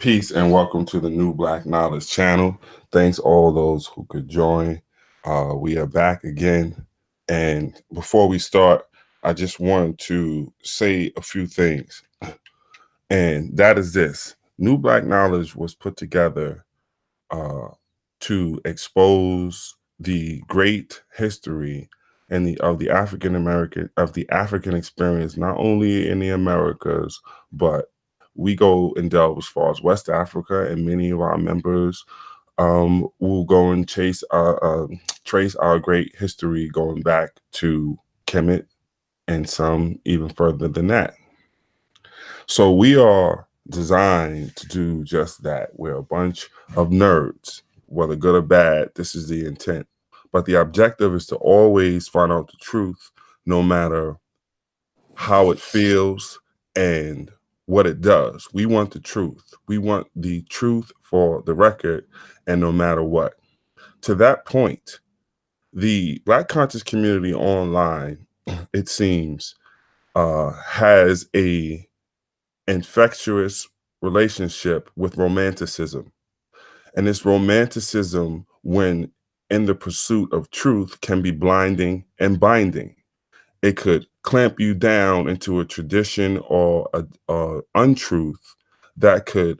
Peace and welcome to the New Black Knowledge channel. Thanks all those who could join. We are back again. And before we start, I just wanted to say a few things. And that is this. New Black Knowledge was put together to expose the great history and of the African experience, not only in the Americas, but we go and delve as far as West Africa, and many of our members will go and trace our great history going back to Kemet and some even further than that. So we are designed to do just that. We're a bunch of nerds, whether good or bad. This is the intent. But the objective is to always find out the truth, no matter how it feels and what it does. We want the truth. We want the truth for the record, and no matter what. To that point, the Black conscious community online, it seems, has a infectious relationship with romanticism. And this romanticism, when in the pursuit of truth, can be blinding and binding. It could clamp you down into a tradition or a untruth that could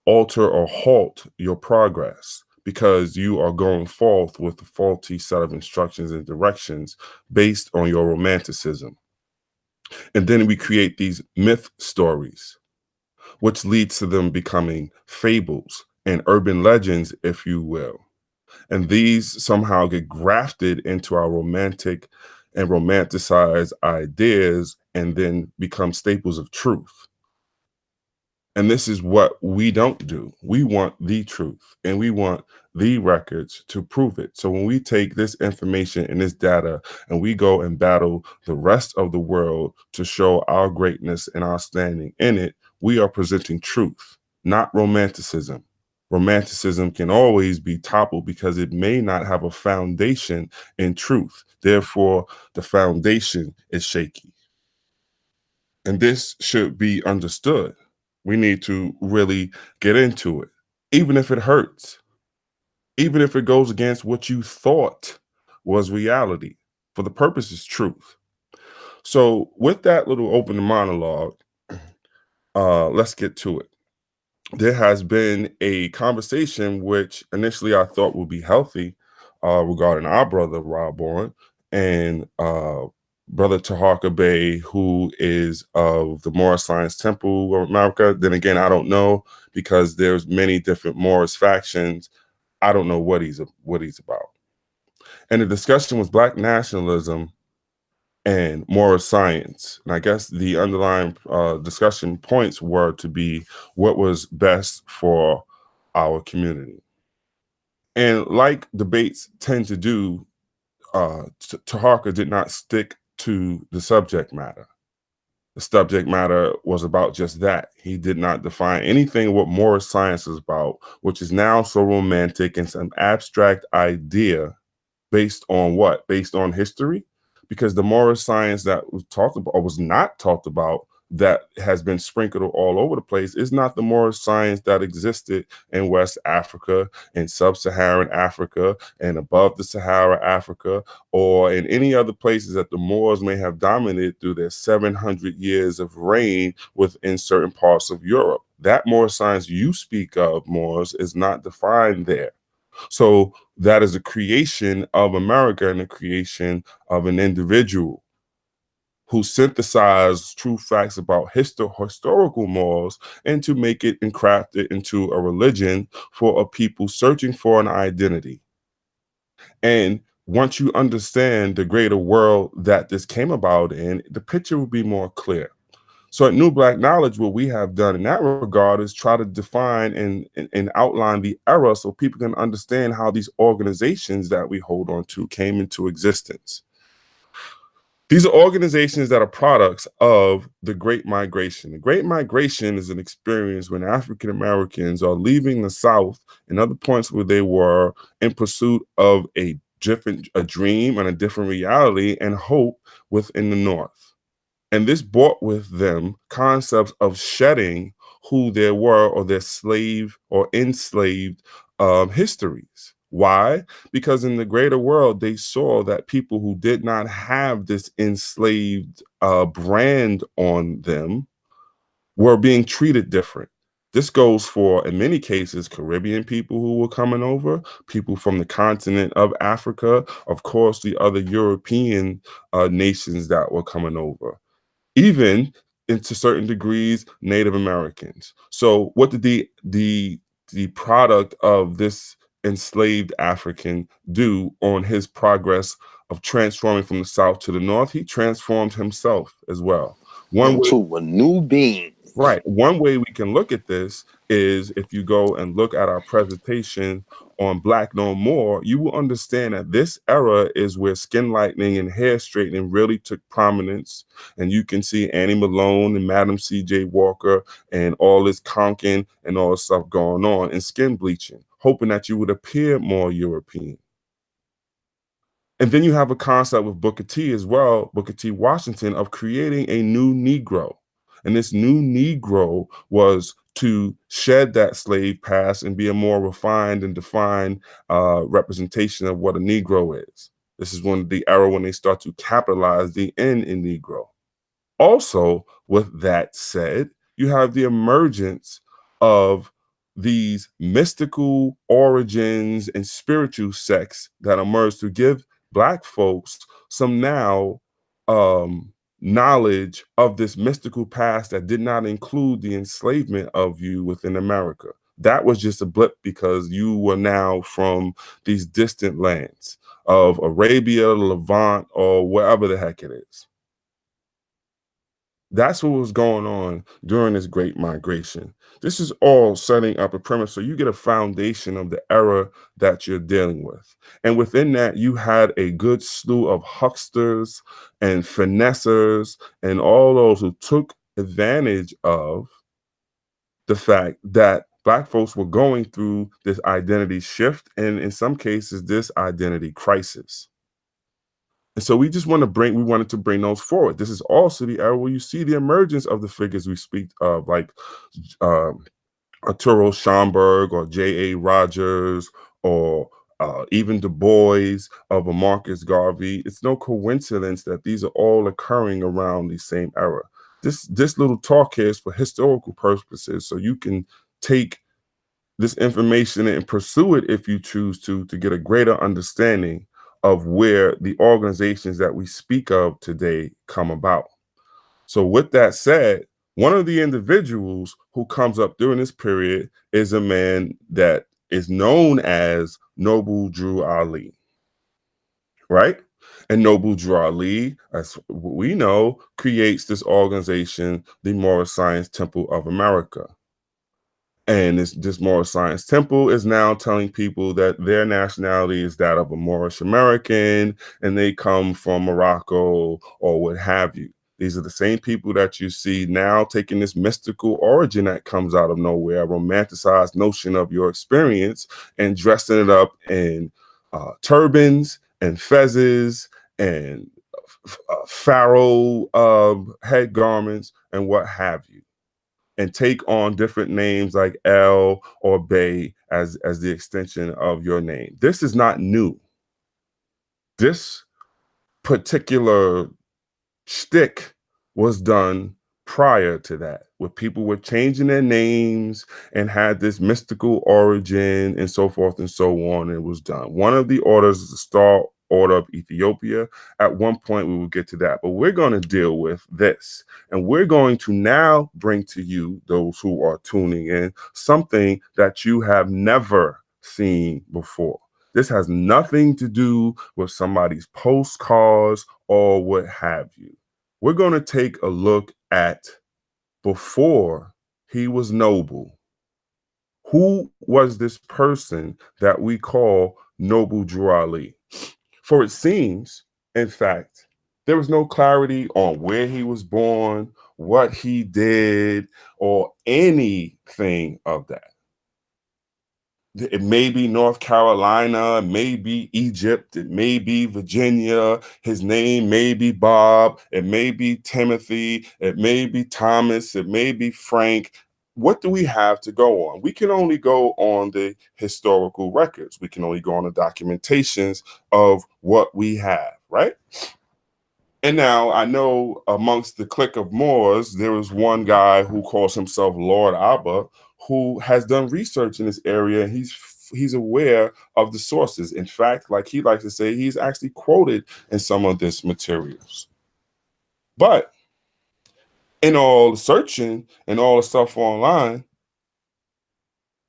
alter or halt your progress because you are going forth with a faulty set of instructions and directions based on your romanticism. And then we create these myth stories, which leads to them becoming fables and urban legends, if you will. And these somehow get grafted into our romantic and romanticized ideas and then become staples of truth. And this is what we don't do. We want the truth and we want the records to prove it. So when we take this information and this data and we go and battle the rest of the world to show our greatness and our standing in it, we are presenting truth, not romanticism. Romanticism can always be toppled because it may not have a foundation in truth. Therefore, the foundation is shaky. And this should be understood. We need to really get into it, even if it hurts, even if it goes against what you thought was reality, for the purpose is truth. So with that little open monologue, let's get to it. There has been a conversation which initially I thought would be healthy regarding our brother Rob Bourne and brother Taharka Bey, who is of the Morris Science Temple of America. Then again, I don't know because there's many different Morris factions. I don't know what he's about. And the discussion was Black nationalism and Morris science. And I guess the underlying discussion points were to be what was best for our community. And like debates tend to do, Taharka did not stick to the subject matter. The subject matter was about just that. He did not define anything what Morris science is about, which is now so romantic and some abstract idea based on what? Based on history? Because the Morris science that was talked about or was not talked about that has been sprinkled all over the place is not the Morris science that existed in West Africa, in sub-Saharan Africa, and above the Sahara Africa, or in any other places that the Moors may have dominated through their 700 years of reign within certain parts of Europe. That Morris science you speak of, Moors, is not defined there. So that is a creation of America and a creation of an individual who synthesized true facts about historical Moors and to make it and craft it into a religion for a people searching for an identity. And once you understand the greater world that this came about in, the picture will be more clear. So at New Black Knowledge, what we have done in that regard is try to define and outline the era so people can understand how these organizations that we hold on to came into existence. These are organizations that are products of the Great Migration. The Great Migration is an experience when African Americans are leaving the South and other points where they were in pursuit of a dream and a different reality and hope within the North. And this brought with them concepts of shedding who there were or their slave or enslaved histories. Why? Because in the greater world, they saw that people who did not have this enslaved brand on them were being treated different. This goes for, in many cases, Caribbean people who were coming over, people from the continent of Africa, of course, the other European nations that were coming over, even into certain degrees, Native Americans. So what did the product of this enslaved African do on his progress of transforming from the South to the North? He transformed himself as well. One way Into a new being. Right. One way we can look at this is if you go and look at our presentation on Black No More, you will understand that this era is where skin lightening and hair straightening really took prominence. And you can see Annie Malone and Madam C.J. Walker and all this conking and all this stuff going on, and skin bleaching, hoping that you would appear more European. And then you have a concept with Booker T as well, Booker T. Washington, of creating a new Negro. And this new Negro was to shed that slave past and be a more refined and defined representation of what a Negro is. This is when the era when they start to capitalize the N in Negro. Also, with that said, you have the emergence of these mystical origins and spiritual sects that emerge to give Black folks some now knowledge of this mystical past that did not include the enslavement of you within America. That was just a blip because you were now from these distant lands of Arabia, Levant, or wherever the heck it is. That's what was going on during this great migration. This is all setting up a premise so you get a foundation of the era that you're dealing with. And within that, you had a good slew of hucksters and finessers and all those who took advantage of the fact that Black folks were going through this identity shift and in some cases, this identity crisis. And so we wanted to bring those forward. This is also the era where you see the emergence of the figures we speak of, like Arturo Schomburg or J.A. Rogers or even Du Bois of a Marcus Garvey. It's no coincidence that these are all occurring around the same era. This little talk here is for historical purposes, so you can take this information and pursue it if you choose to get a greater understanding of where the organizations that we speak of today come about. So with that said, one of the individuals who comes up during this period is a man that is known as Noble Drew Ali, right? And Noble Drew Ali, as we know, creates this organization, the Moral Science Temple of America. And this Moral Science Temple is now telling people that their nationality is that of a Moorish American and they come from Morocco or what have you. These are the same people that you see now taking this mystical origin that comes out of nowhere, a romanticized notion of your experience, and dressing it up in turbans and fezzes and pharaoh head garments and what have you, and take on different names like El or Bay as the extension of your name. This is not new. This particular shtick was done prior to that, where people were changing their names and had this mystical origin and so forth and so on, and it was done. One of the orders is the Star Order of Ethiopia. At one point, we will get to that, but we're going to deal with this. And we're going to now bring to you, those who are tuning in, something that you have never seen before. This has nothing to do with somebody's postcards or what have you. We're going to take a look at before he was noble. Who was this person that we call Noble Drew Ali? For it seems, in fact, there was no clarity on where he was born, what he did, or anything of that. It may be North Carolina, it may be Egypt, it may be Virginia, his name may be Bob, it may be Timothy, it may be Thomas, it may be Frank. what do we have to go on? We can only go on the historical records. We can only go on the documentations of what we have, right? And now I know amongst the clique of Moors, there is one guy who calls himself Lord Abba, who has done research in this area. And he's aware of the sources. In fact, like he likes to say, he's actually quoted in some of this materials. But in all the searching and all the stuff online,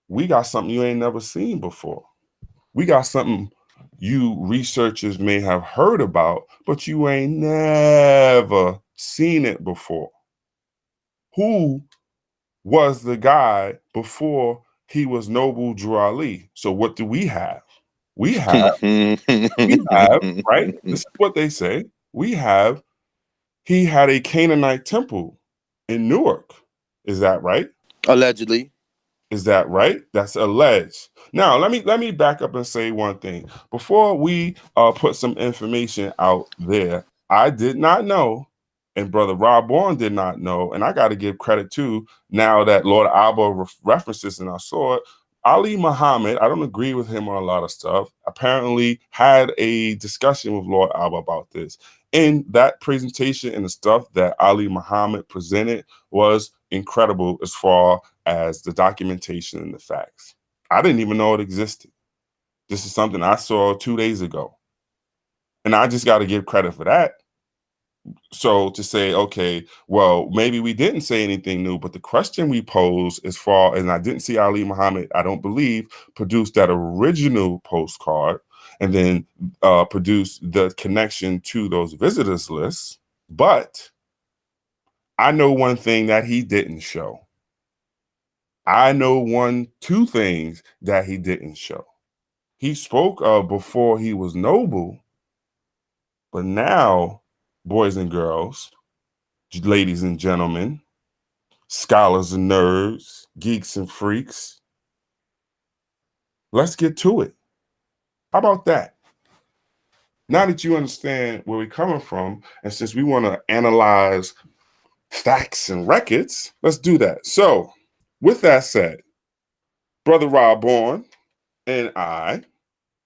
we got something you ain't never seen before. We got something you researchers may have heard about, but you ain't never seen it before. Who was the guy before he was Noble Drew Ali? So what do we have? We have, right? This is what they say. We have, he had a Canaanite temple in Newark. Is that right? Allegedly. Is that right? That's alleged. Now, let me back up and say one thing. Before we put some information out there, I did not know, and Brother Rob Bourne did not know, and I got to give credit to now that Lord Abba references and I saw it. Ali Muhammad, I don't agree with him on a lot of stuff, apparently had a discussion with Lord Abba about this. And that presentation and the stuff that Ali Muhammad presented was incredible as far as the documentation and the facts. I didn't even know it existed. This is something I saw 2 days ago. And I just got to give credit for that. So to say, okay, well, maybe we didn't say anything new, but the question we pose as far, and I didn't see Ali Muhammad, I don't believe, produced that original postcard and then produced the connection to those visitors lists. But I know one thing that he didn't show. I know two things that he didn't show. He spoke of before he was noble, but now, boys and girls, ladies and gentlemen, scholars and nerds, geeks and freaks, let's get to it. How about that? Now that you understand where we're coming from, and since we want to analyze facts and records, let's do that. So, with that said, Brother Rob Bourne and I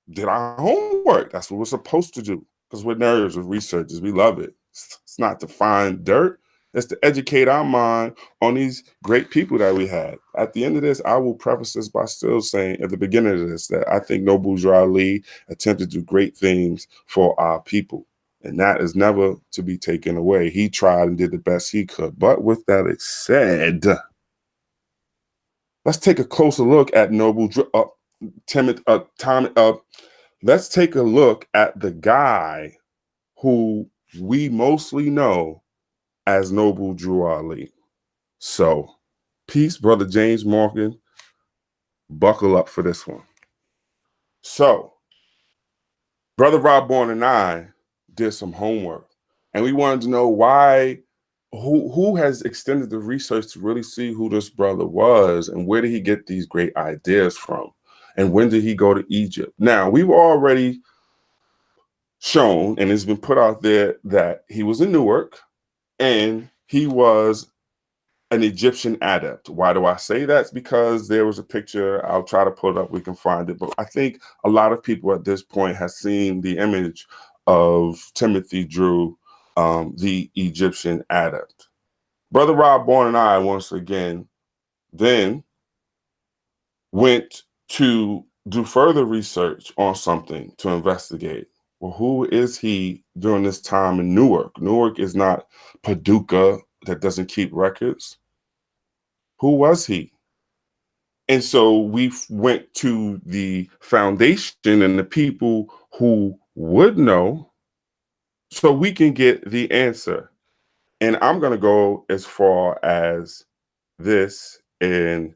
did our homework. That's what we're supposed to do because we're nerds, we're researchers. We love it. It's not to find dirt. It's to educate our mind on these great people that we had. At the end of this, I will preface this by still saying at the beginning of this that I think Noble Drew Ali attempted to do great things for our people. And that is never to be taken away. He tried and did the best he could. But with that said, let's take a closer look at Noble Drew. Let's take a look at the guy who we mostly know as Noble Drew Ali. So, peace, Brother James Morgan. Buckle up for this one. So, Brother Rob Bourne and I did some homework, and we wanted to know who has extended the research to really see who this brother was and where did he get these great ideas from, and when did he go to Egypt? Now, we've already shown, and it's been put out there that he was in Newark and he was an Egyptian adept. Why do I say that? It's because there was a picture. I'll try to pull it up. We can find it. But I think a lot of people at this point have seen the image of Timothy Drew, the Egyptian adept. Brother Rob Bourne and I, once again, then went to do further research on something to investigate. Well, who is he during this time in Newark? Newark is not Paducah that doesn't keep records. Who was he? And so we went to the foundation and the people who would know so we can get the answer. And I'm going to go as far as this and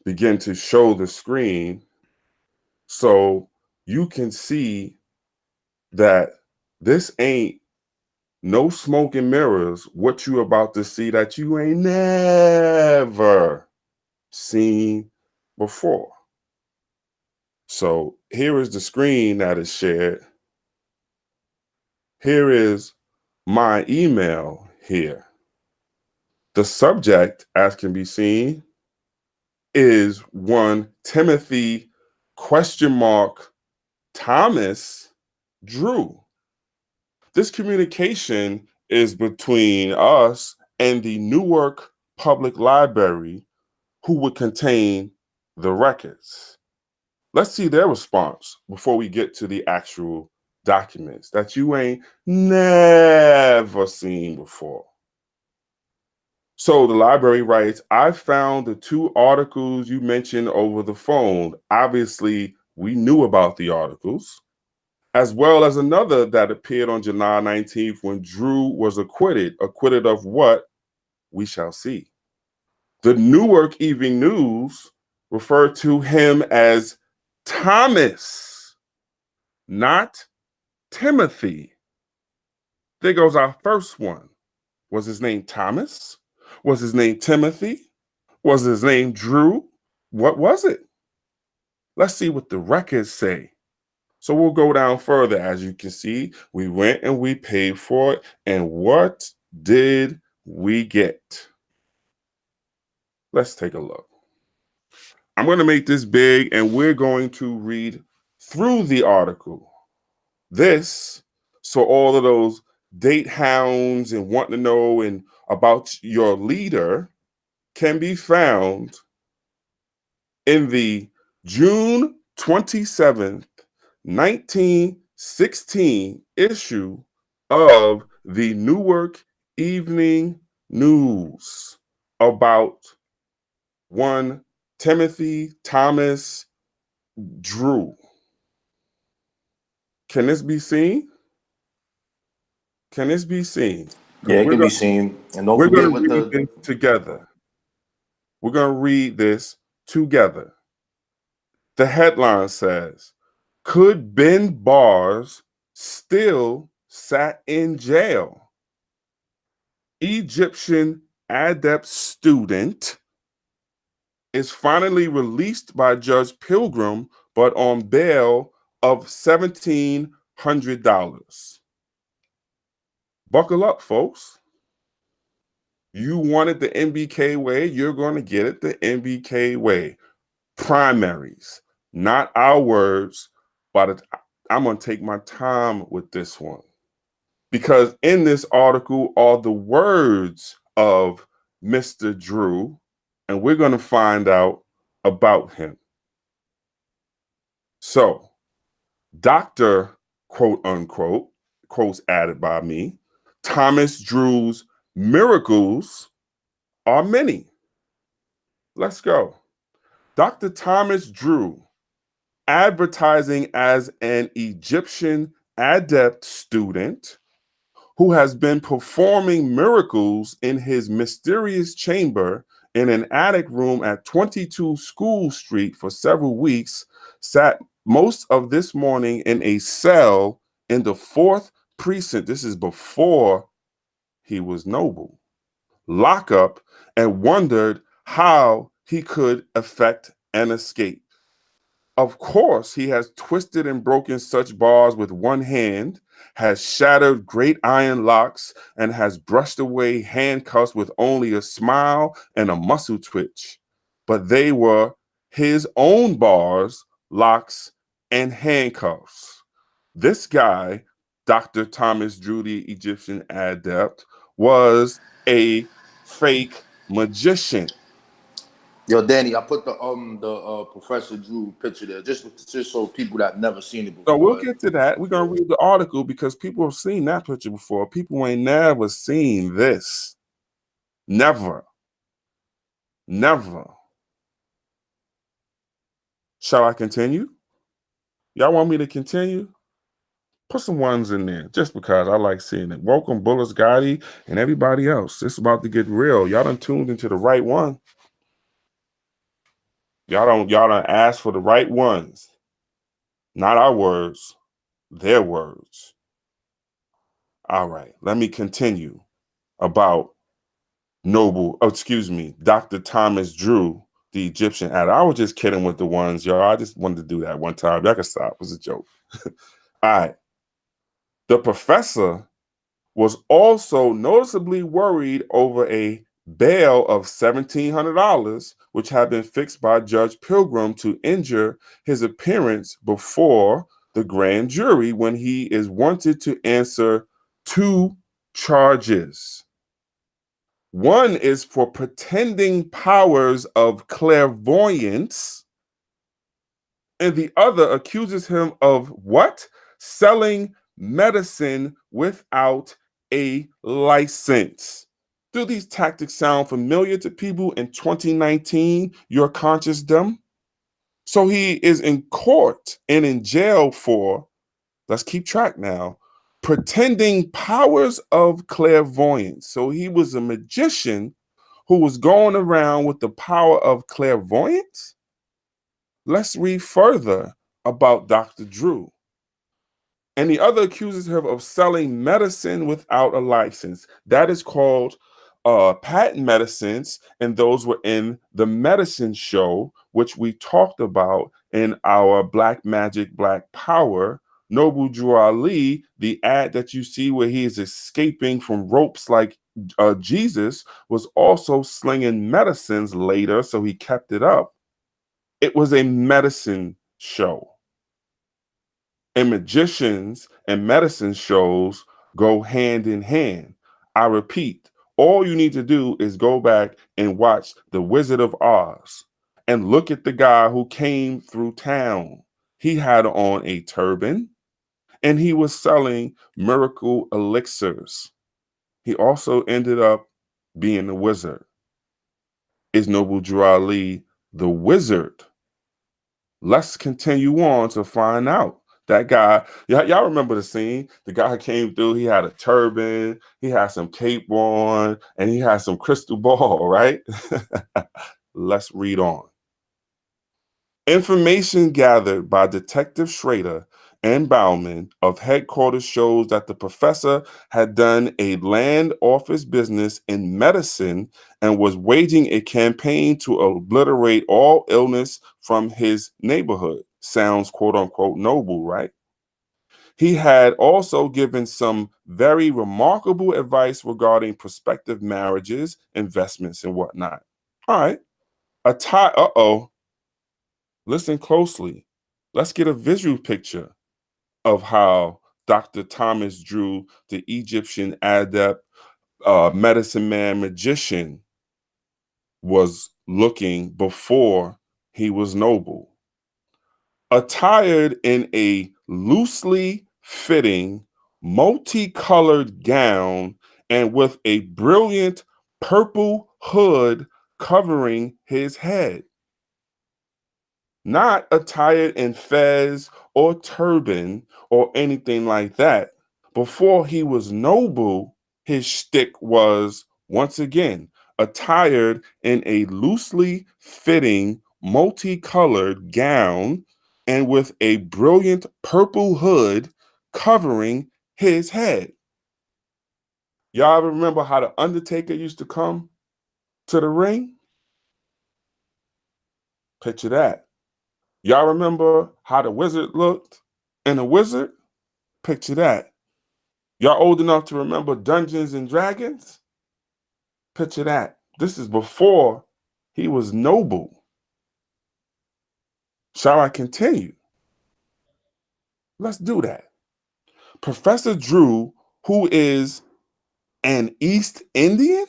begin to show the screen so you can see that this ain't no smoke and mirrors, what you about to see that you ain't never seen before. So here is the screen that is shared. Here is my email here. The subject, as can be seen, is one Timothy question mark Thomas Drew. This communication is between us and the Newark Public Library, who would contain the records. Let's see their response before we get to the actual documents that you ain't never seen before. So the library writes, I found the 2 articles you mentioned over the phone. Obviously, we knew about the articles, as well as another that appeared on July 19th when Drew was acquitted. Acquitted of what? We shall see. The Newark Evening News referred to him as Thomas, not Timothy. There goes our first one. Was his name Thomas? Was his name Timothy? Was his name Drew? What was it? Let's see what the records say. So we'll go down further. As you can see, we went and we paid for it. And what did we get? Let's take a look. I'm going to make this big and we're going to read through the article. This, so all of those date hounds and wanting to know and about your leader can be found in the June 27th, 1916 issue of the Newark Evening News about one Timothy Thomas Drew. Can this be seen? Can this be seen? Yeah, it can be seen. And don't We're forget going with to read this together. We're going to read this together. The headline says, could Ben Bars still sat in jail? Egyptian adept student is finally released by Judge Pilgrim, but on bail of $1,700. Buckle up, folks. You wanted the NBK way, you're going to get it the NBK way. Primaries, not our words, but I'm going to take my time with this one. Because in this article are the words of Mr. Drew, and we're going to find out about him. So, Dr. quote unquote, quotes added by me, Thomas Drew's miracles are many. Let's go. Dr. Thomas Drew, advertising as an Egyptian adept student who has been performing miracles in his mysterious chamber in an attic room at 22 School Street for several weeks, sat most of this morning in a cell in the 4th precinct. This is before he was noble. Lockup, and wondered how he could effect an escape. Of course, he has twisted and broken such bars with one hand, has shattered great iron locks, and has brushed away handcuffs with only a smile and a muscle twitch. But they were his own bars, locks, and handcuffs. This guy, Dr. Thomas Drew, the Egyptian adept, was a fake magician. Yo, Danny, I put the Professor Drew picture there, just so people that never seen it before. So we'll get to that. We're gonna read the article because people have seen that picture before. People ain't never seen this. Never. Never. Shall I continue? Y'all want me to continue? Put some ones in there just because I like seeing it. Welcome, Bullets Gotti, and everybody else. It's about to get real. Y'all done tuned into the right one. Y'all done asked for the right ones. Not our words, their words. All right, let me continue about Dr. Thomas Drew, the Egyptian adder. I was just kidding with the ones, y'all. I just wanted to do that one time. Y'all can stop. It was a joke. All right. The professor was also noticeably worried over a bail of $1,700 which had been fixed by Judge Pilgrim to injure his appearance before the grand jury when he is wanted to answer two charges. One is for pretending powers of clairvoyance, and the other accuses him of what? Selling medicine without a license. Do these tactics sound familiar to people in 2019? Your conscious them? So he is in court and in jail for, let's keep track now, pretending powers of clairvoyance. So he was a magician who was going around with the power of clairvoyance. Let's read further about Dr. Drew. And the other accuses him of selling medicine without a license. That is called patent medicines, and those were in the medicine show, which we talked about in our Black Magic, Black Power. Noble Drew Ali, the ad that you see where he is escaping from ropes like Jesus, was also slinging medicines later, so he kept it up. It was a medicine show. And magicians and medicine shows go hand in hand. I repeat, all you need to do is go back and watch The Wizard of Oz and look at the guy who came through town. He had on a turban and he was selling miracle elixirs. He also ended up being a wizard. Is Noble Drew Ali the wizard? Let's continue on to find out. That guy, y'all remember the scene? The guy came through, he had a turban, he had some cape on, and he had some crystal ball, right? Let's read on. Information gathered by Detective Schrader and Bauman of headquarters shows that the professor had done a land office business in medicine and was waging a campaign to obliterate all illness from his neighborhood. Sounds quote unquote noble, right? He had also given some very remarkable advice regarding prospective marriages, investments, and whatnot. All right. Uh-oh. Listen closely. Let's get a visual picture of how Dr. Thomas Drew, the Egyptian adept, medicine man, magician, was looking before he was noble. Attired in a loosely fitting, multicolored gown and with a brilliant purple hood covering his head. Not attired in fez or turban or anything like that. Before he was noble, his shtick was, once again, attired in a loosely fitting, multicolored gown and with a brilliant purple hood covering his head. Y'all ever remember how the Undertaker used to come to the ring? Picture that. Y'all remember how the wizard looked in a wizard? Picture that. Y'all old enough to remember Dungeons and Dragons? Picture that. This is before he was noble. Shall I continue? Let's do that. Professor Drew, who is an East Indian?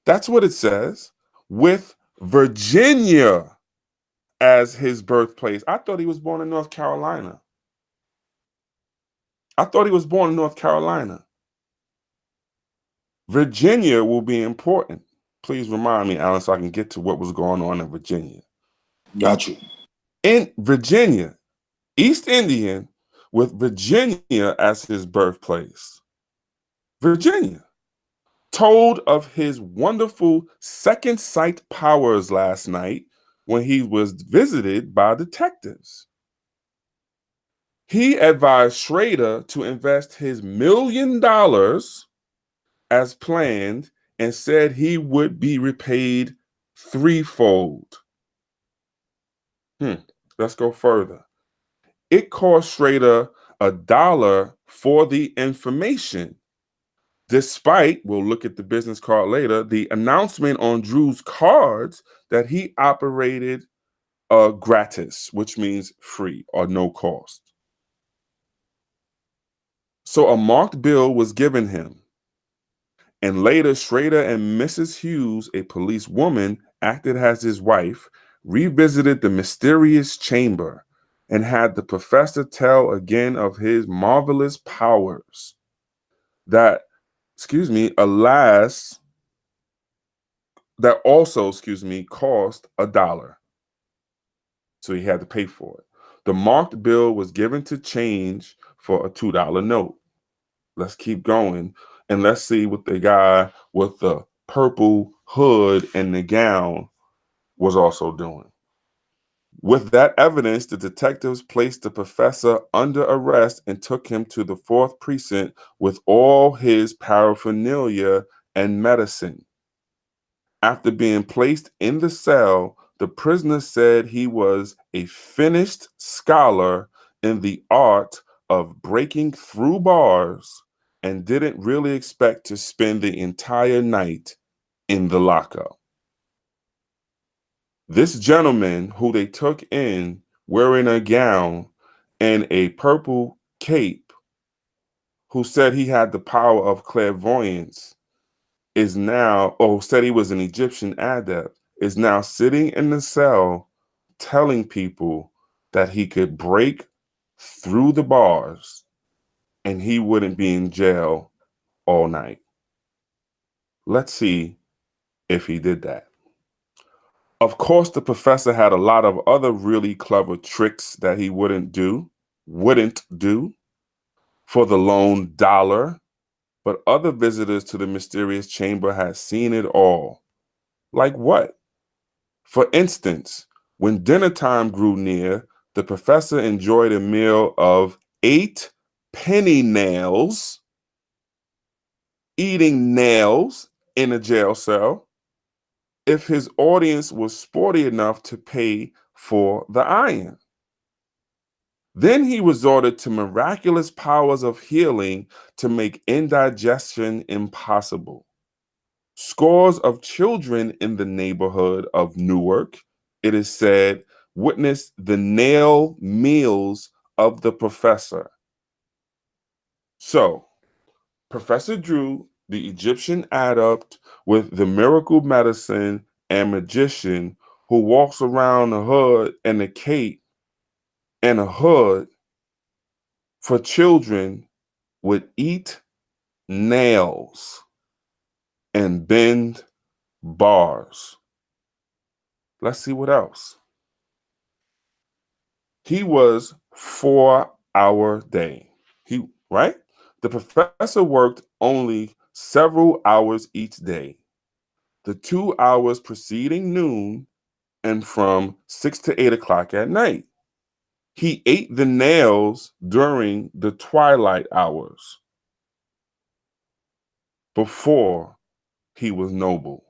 That's what it says. With Virginia as his birthplace. I thought he was born in North Carolina. Virginia will be important. Please remind me, Alan, so I can get to what was going on in Virginia. Got you. In Virginia, East Indian with Virginia as his birthplace. Virginia. Told of his wonderful second sight powers last night when he was visited by detectives. He advised Schrader to invest his $1 million as planned and said he would be repaid threefold. Let's go further. It cost Schrader $1 for the information. Despite, we'll look at the business card later, the announcement on Drew's cards that he operated gratis, which means free or no cost. So a marked bill was given him. And later, Schrader and Mrs. Hughes, a police woman, acted as his wife, revisited the mysterious chamber and had the professor tell again of his marvelous powers that, alas, that also, cost $1. So he had to pay for it. The marked bill was given to change for a $2 note. Let's keep going and let's see what the guy with the purple hood and the gown was also doing. With that evidence, the detectives placed the professor under arrest and took him to the 4th precinct with all his paraphernalia and medicine. After being placed in the cell, the prisoner said he was a finished scholar in the art of breaking through bars and didn't really expect to spend the entire night in the lockup. This gentleman, who they took in wearing a gown and a purple cape, who said he had the power of clairvoyance, is now, said he was an Egyptian adept, is now sitting in the cell telling people that he could break through the bars and he wouldn't be in jail all night. Let's see if he did that. Of course, the professor had a lot of other really clever tricks that he wouldn't do for the lone dollar, but other visitors to the mysterious chamber had seen it all. Like what? For instance, when dinner time grew near, the professor enjoyed a meal of 8 penny nails, eating nails in a jail cell, if his audience was sporty enough to pay for the iron. Then he resorted to miraculous powers of healing to make indigestion impossible. Scores of children in the neighborhood of Newark, it is said, witnessed the nail meals of the professor. So, Professor Drew, the Egyptian adept with the miracle medicine and magician who walks around the hood and a cape and a hood for children, would eat nails and bend bars. Let's see what else. He was 4-hour day. Right? The professor worked only several hours each day. The 2 hours preceding noon and from 6 to 8 o'clock at night. He ate the nails during the twilight hours before he was noble.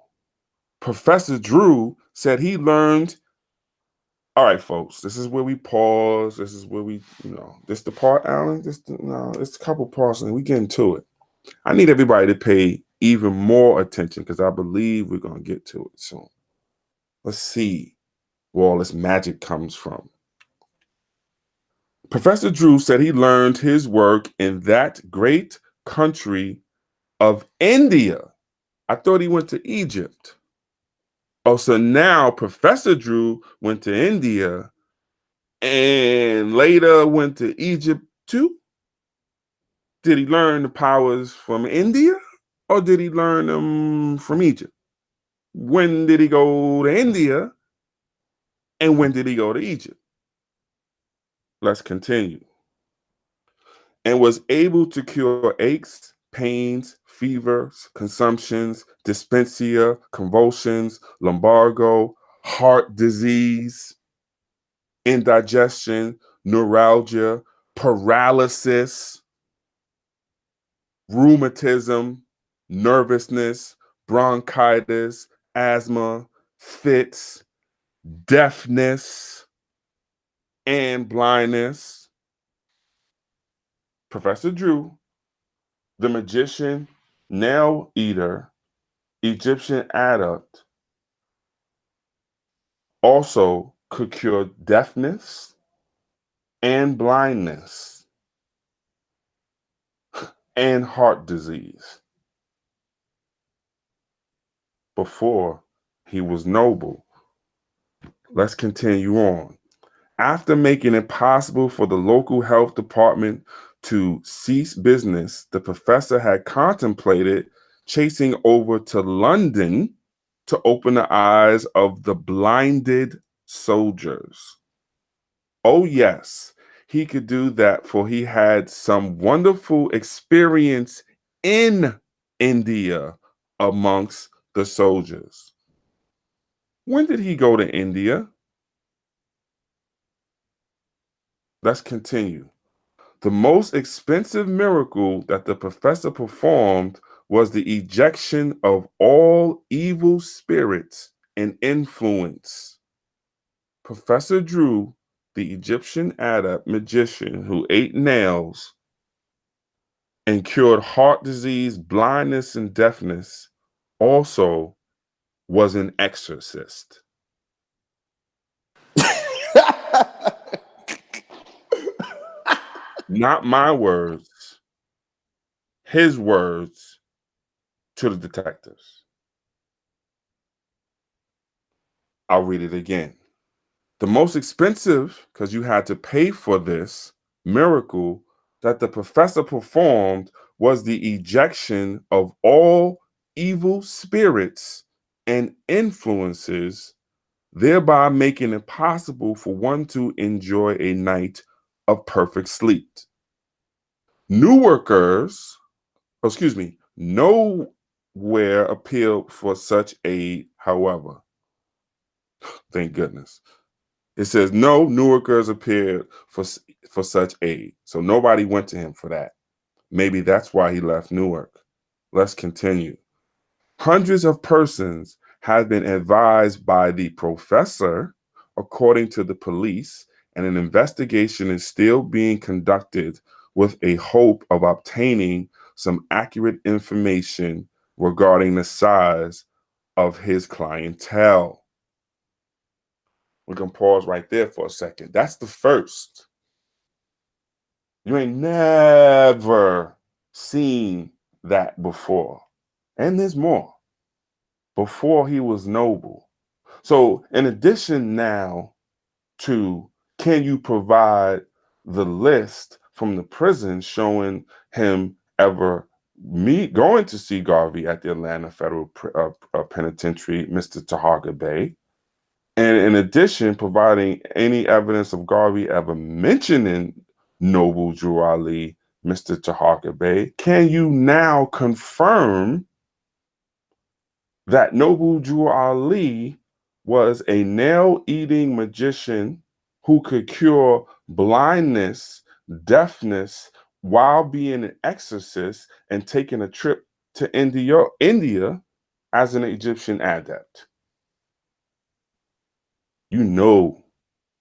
Professor Drew said he learned. All right, folks, this is where we pause. This is where we, this the part, Alan. It's a couple parts, and we get into it. I need everybody to pay even more attention because I believe we're going to get to it soon. Let's see where all this magic comes from. Professor Drew said he learned his work in that great country of India. I thought he went to Egypt. Oh, so now Professor Drew went to India and later went to Egypt too? Did he learn the powers from India or did he learn them from Egypt? When did he go to India and when did he go to Egypt? Let's continue. And was able to cure aches, pains, fevers, consumptions, dyspepsia, convulsions, lumbago, heart disease, indigestion, neuralgia, paralysis, rheumatism, nervousness, bronchitis, asthma, fits, deafness, and blindness. Professor Drew, the magician nail eater, Egyptian adept, also could cure deafness and blindness and heart disease before he was noble. Let's continue on. After making it possible for the local health department to cease business, the professor had contemplated chasing over to London to open the eyes of the blinded soldiers. Oh, yes, he could do that, for he had some wonderful experience in India amongst the soldiers. When did he go to India? Let's continue. The most expensive miracle that the professor performed was the ejection of all evil spirits and influence. Professor Drew, the Egyptian adept magician who ate nails and cured heart disease, blindness, and deafness, also was an exorcist. Not my words, his words to the detectives. I'll read it again. The most expensive, because you had to pay for this miracle that the professor performed, was the ejection of all evil spirits and influences, thereby making it possible for one to enjoy a night of perfect sleep. Nowhere appealed for such aid, however. Thank goodness. It says no Newarkers appeared for such aid. So nobody went to him for that. Maybe that's why he left Newark. Let's continue. Hundreds of persons have been advised by the professor, according to the police, and an investigation is still being conducted with a hope of obtaining some accurate information regarding the size of his clientele. We can pause right there for a second. That's the first. You ain't never seen that before. And there's more. Before he was noble. So, in addition now to can you provide the list from the prison showing him ever going to see Garvey at the Atlanta Federal Penitentiary, Mr. Tahaga Bay, and in addition, providing any evidence of Garvey ever mentioning Noble Drew Ali, Mr. Tahaga Bay, can you now confirm that Noble Drew Ali was a nail-eating magician who could cure blindness, deafness, while being an exorcist and taking a trip to India as an Egyptian adept? You know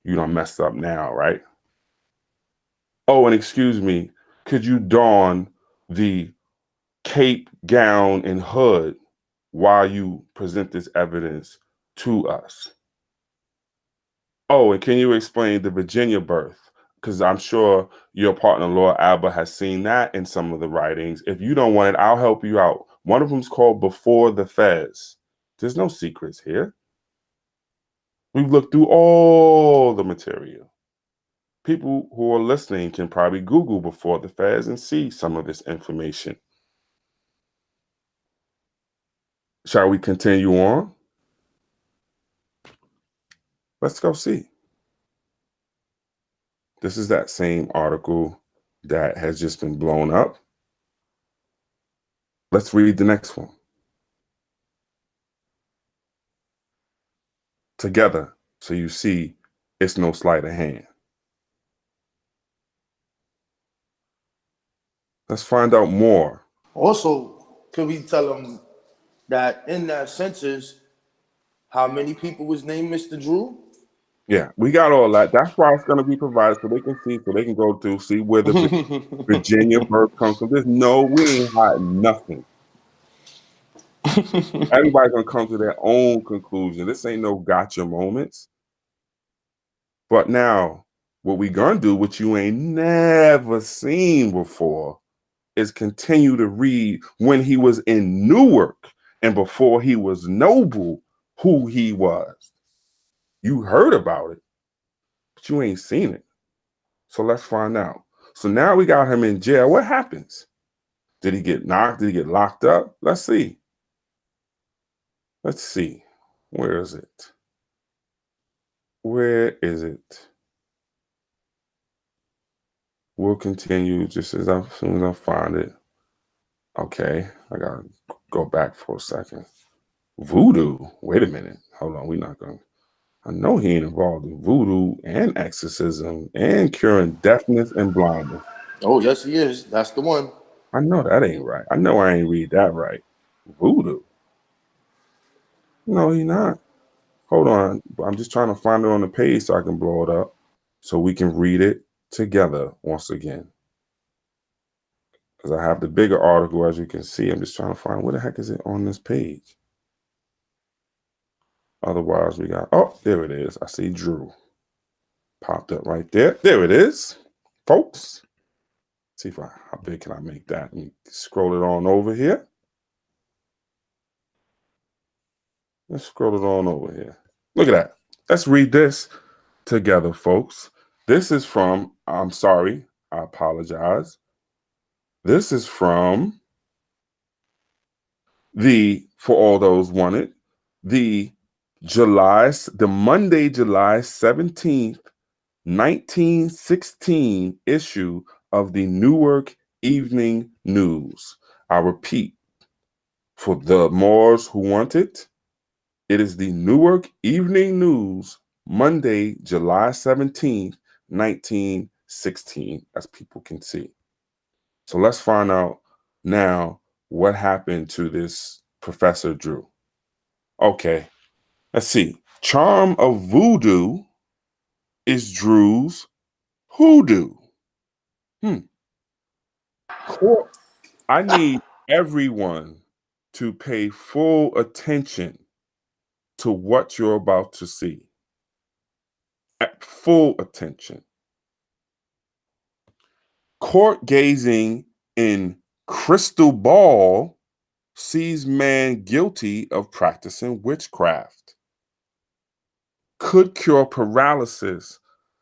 you done messed up now, right? Oh, and excuse me, could you don the cape, gown, and hood while you present this evidence to us? Oh, and can you explain the Virginia birth? Because I'm sure your partner, Laura Alba, has seen that in some of the writings. If you don't want it, I'll help you out. One of them's called Before the Fez. There's no secrets here. We've looked through all the material. People who are listening can probably Google Before the Fez and see some of this information. Shall we continue on? Let's go see. This is that same article that has just been blown up. Let's read the next one. Together, so you see it's no sleight of hand. Let's find out more. Also, could we tell them that in that census, how many people was named Mr. Drew? Yeah, we got all that. That's why it's going to be provided so they can see, so they can go through, see where the Virginia birth comes from. We ain't hiding nothing. Everybody's gonna come to their own conclusion. This ain't no gotcha moments. But now, what we gonna do, what you ain't never seen before, is continue to read when he was in Newark and before he was noble, who he was. You heard about it, but you ain't seen it. So let's find out. So now we got him in jail. What happens? Did he get knocked? Did he get locked up? Let's see. Let's see. Where is it? Where is it? We'll continue just as soon as I find it. Okay, I gotta go back for a second. Voodoo. Wait a minute. Hold on. We're not gonna. I know he ain't involved in voodoo and exorcism and curing deafness and blindness. Oh, yes, he is. That's the one. I know that ain't right. I know I ain't read that right. Voodoo. No, he not. Hold on. I'm just trying to find it on the page so I can blow it up so we can read it together once again. Because I have the bigger article, as you can see. I'm just trying to find where the heck is it on this page. Otherwise, we got, oh, there it is. I see Drew. Popped up right there. There it is, folks. See if how big can I make that? Let me scroll it on over here. Let's scroll it on over here. Look at that. Let's read this together, folks. This is from, I'm sorry, I apologize. This is from for all those wanted, the Monday, July 17th, 1916 issue of the Newark Evening News. I repeat, for the Moors who want it, it is the Newark Evening News, Monday, July 17th, 1916, as people can see. So let's find out now what happened to this Professor Drew. Okay, let's see. Charm of voodoo is Drew's hoodoo. Court, I need everyone to pay full attention to what you're about to see. Full attention. Court gazing in crystal ball sees man guilty of practicing witchcraft. Could cure paralysis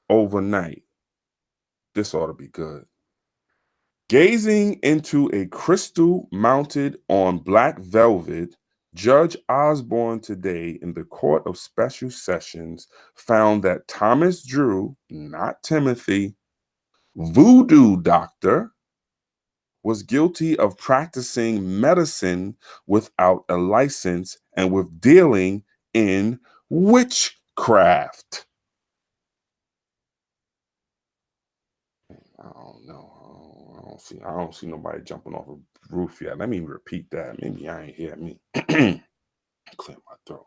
overnight. This ought to be good. Gazing into a crystal mounted on black velvet, Judge Osborne today in the Court of Special Sessions found that Thomas Drew, not Timothy, voodoo doctor, was guilty of practicing medicine without a license and with dealing in witchcraft. I don't know. I don't see nobody jumping off a roof yet. Let me repeat that. Maybe I ain't hear me. Clear my throat.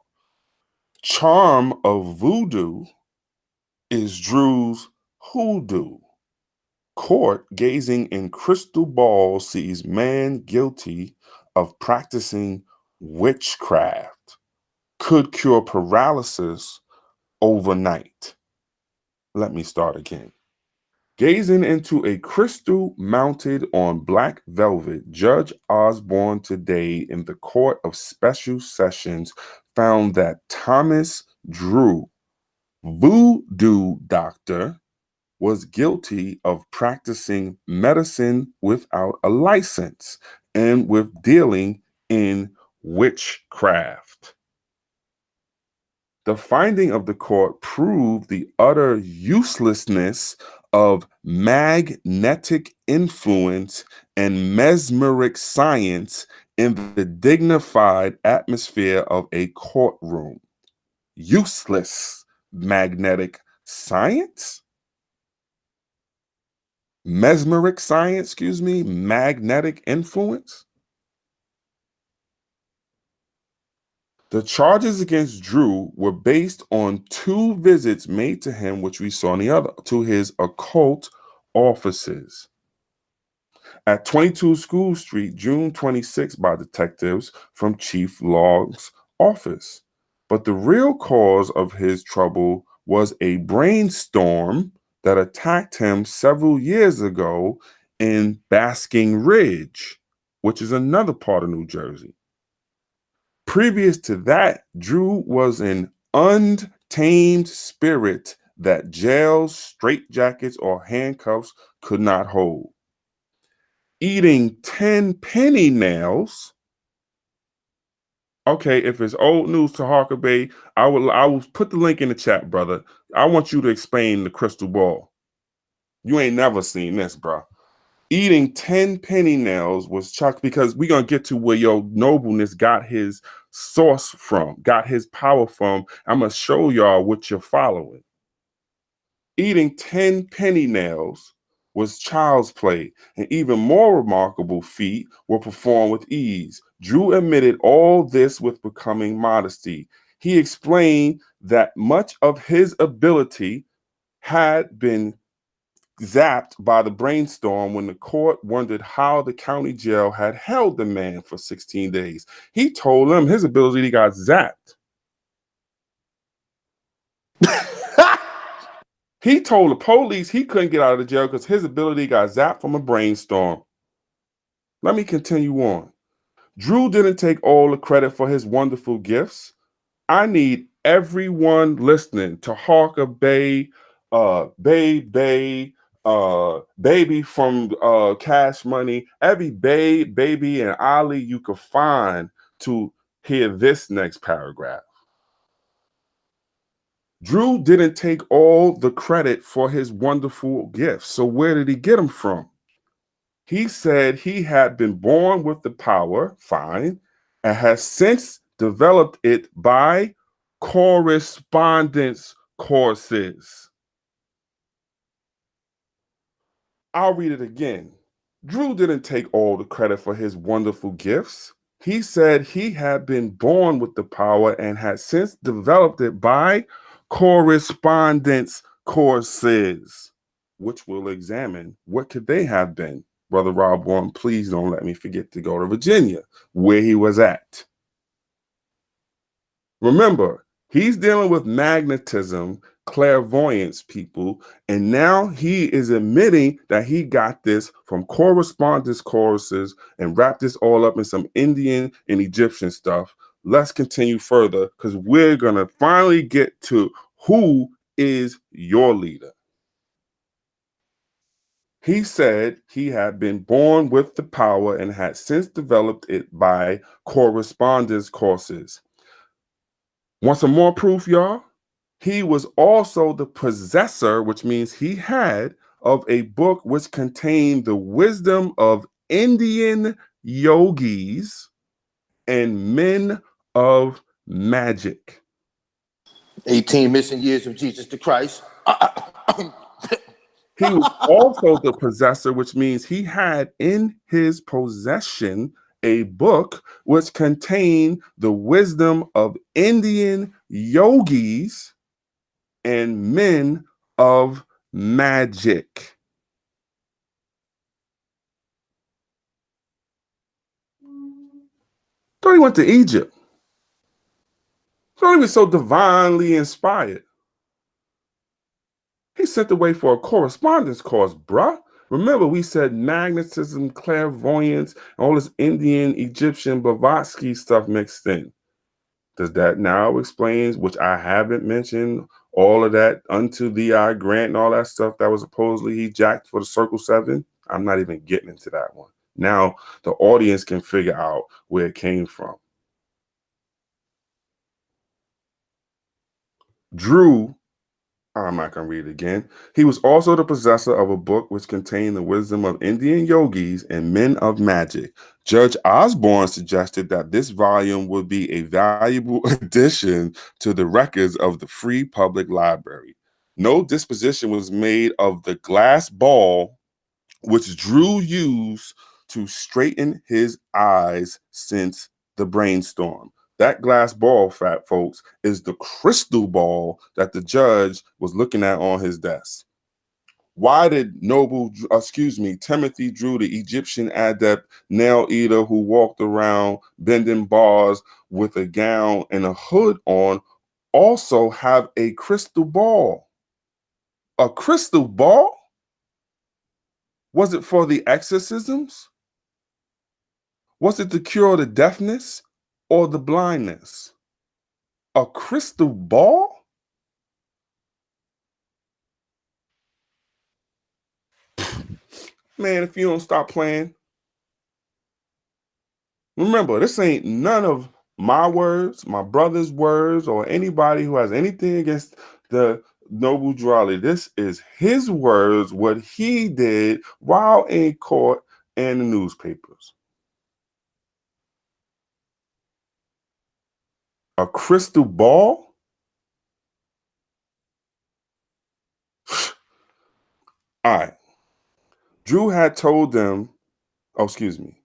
Charm of voodoo is Drew's hoodoo. Court gazing in crystal ball sees man guilty of practicing witchcraft. Could cure paralysis overnight. Let me start again. Gazing into a crystal mounted on black velvet, Judge Osborne today in the Court of Special Sessions found that Thomas Drew, voodoo doctor, was guilty of practicing medicine without a license and with dealing in witchcraft. The finding of the court proved the utter uselessness of magnetic influence and mesmeric science in the dignified atmosphere of a courtroom. Useless magnetic science? Mesmeric science, magnetic influence? The charges against Drew were based on 2 visits made to him, which we saw in the other, to his occult offices. at 22 School Street, June 26, by detectives from Chief Logg's office. But the real cause of his trouble was a brainstorm that attacked him several years ago in Basking Ridge, which is another part of New Jersey. Previous to that, Drew was an untamed spirit that jails, straitjackets, or handcuffs could not hold. Eating 10 penny nails. Okay, if it's old news to Harker Bay, I will put the link in the chat, brother. I want you to explain the crystal ball. You ain't never seen this, bro. Eating 10 penny nails was Chuck, because we're going to get to where your nobleness got his source from, got his power from. I'm going to show y'all what you're following. Eating 10 penny nails was child's play, and even more remarkable feat were performed with ease. Drew admitted all this with becoming modesty. He explained that much of his ability had been zapped by the brainstorm when the court wondered how the county jail had held the man for 16 days. He told them his ability got zapped. He told the police he couldn't get out of the jail because his ability got zapped from a brainstorm. Let me continue on. Drew didn't take all the credit for his wonderful gifts. I need everyone listening to Harker Bay, Baby from Cash Money, every Baby, and Ali you could find to hear this next paragraph. Drew didn't take all the credit for his wonderful gifts. So where did he get them from? He said he had been born with the power, fine, and has since developed it by correspondence courses. I'll read it again. Drew didn't take all the credit for his wonderful gifts. He said he had been born with the power and had since developed it by correspondence courses, which we'll examine. What could they have been? Brother Rob Warren, please don't let me forget to go to Virginia, where he was at. Remember, he's dealing with magnetism, clairvoyance, people, and now he is admitting that he got this from correspondence courses and wrapped this all up in some Indian and Egyptian stuff. Let's continue further because we're going to finally get to who is your leader. He said he had been born with the power and had since developed it by correspondence courses. Want some more proof, y'all? He was also the possessor, which means he had, of a book which contained the wisdom of Indian yogis and men of magic. 18 missing years of Jesus the Christ. He was also the possessor, which means he had in his possession a book which contained the wisdom of Indian yogis and men of magic. Thought he went to Egypt. Thought he was so divinely inspired. He sent away for a correspondence course, bruh. Remember, we said magnetism, clairvoyance, all this Indian, Egyptian, Blavatsky stuff mixed in. Does that now explains, which I haven't mentioned, all of that unto thee I grant and all that stuff that was supposedly he jacked for the Circle 7? I'm not even getting into that one. Now the audience can figure out where it came from. Drew, I'm not going to read it again. He was also the possessor of a book which contained the wisdom of Indian yogis and men of magic. Judge Osborne suggested that this volume would be a valuable addition to the records of the Free Public Library. No disposition was made of the glass ball which Drew used to straighten his eyes since the brainstorm. That glass ball, fat folks, is the crystal ball that the judge was looking at on his desk. Why did Timothy Drew, the Egyptian adept nail eater who walked around bending bars with a gown and a hood on, also have a crystal ball? A crystal ball? Was it for the exorcisms? Was it to cure the deafness or the blindness? A crystal ball? Man, if you don't stop playing, remember, this ain't none of my words, my brother's words, or anybody who has anything against the Noble Drawley. This is his words, what he did while in court and the newspapers. A crystal ball? All right. Drew had told them, oh, excuse me,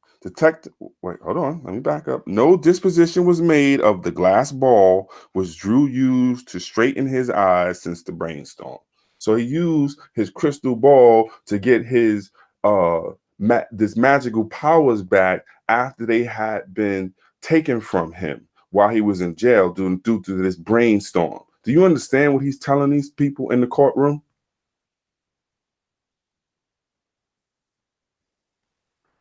wait, hold on, let me back up. No disposition was made of the glass ball which Drew used to straighten his eyes since the brainstorm. So he used his crystal ball to get his this magical powers back after they had been taken from him while he was in jail due to this brainstorm. Do you understand what he's telling these people in the courtroom?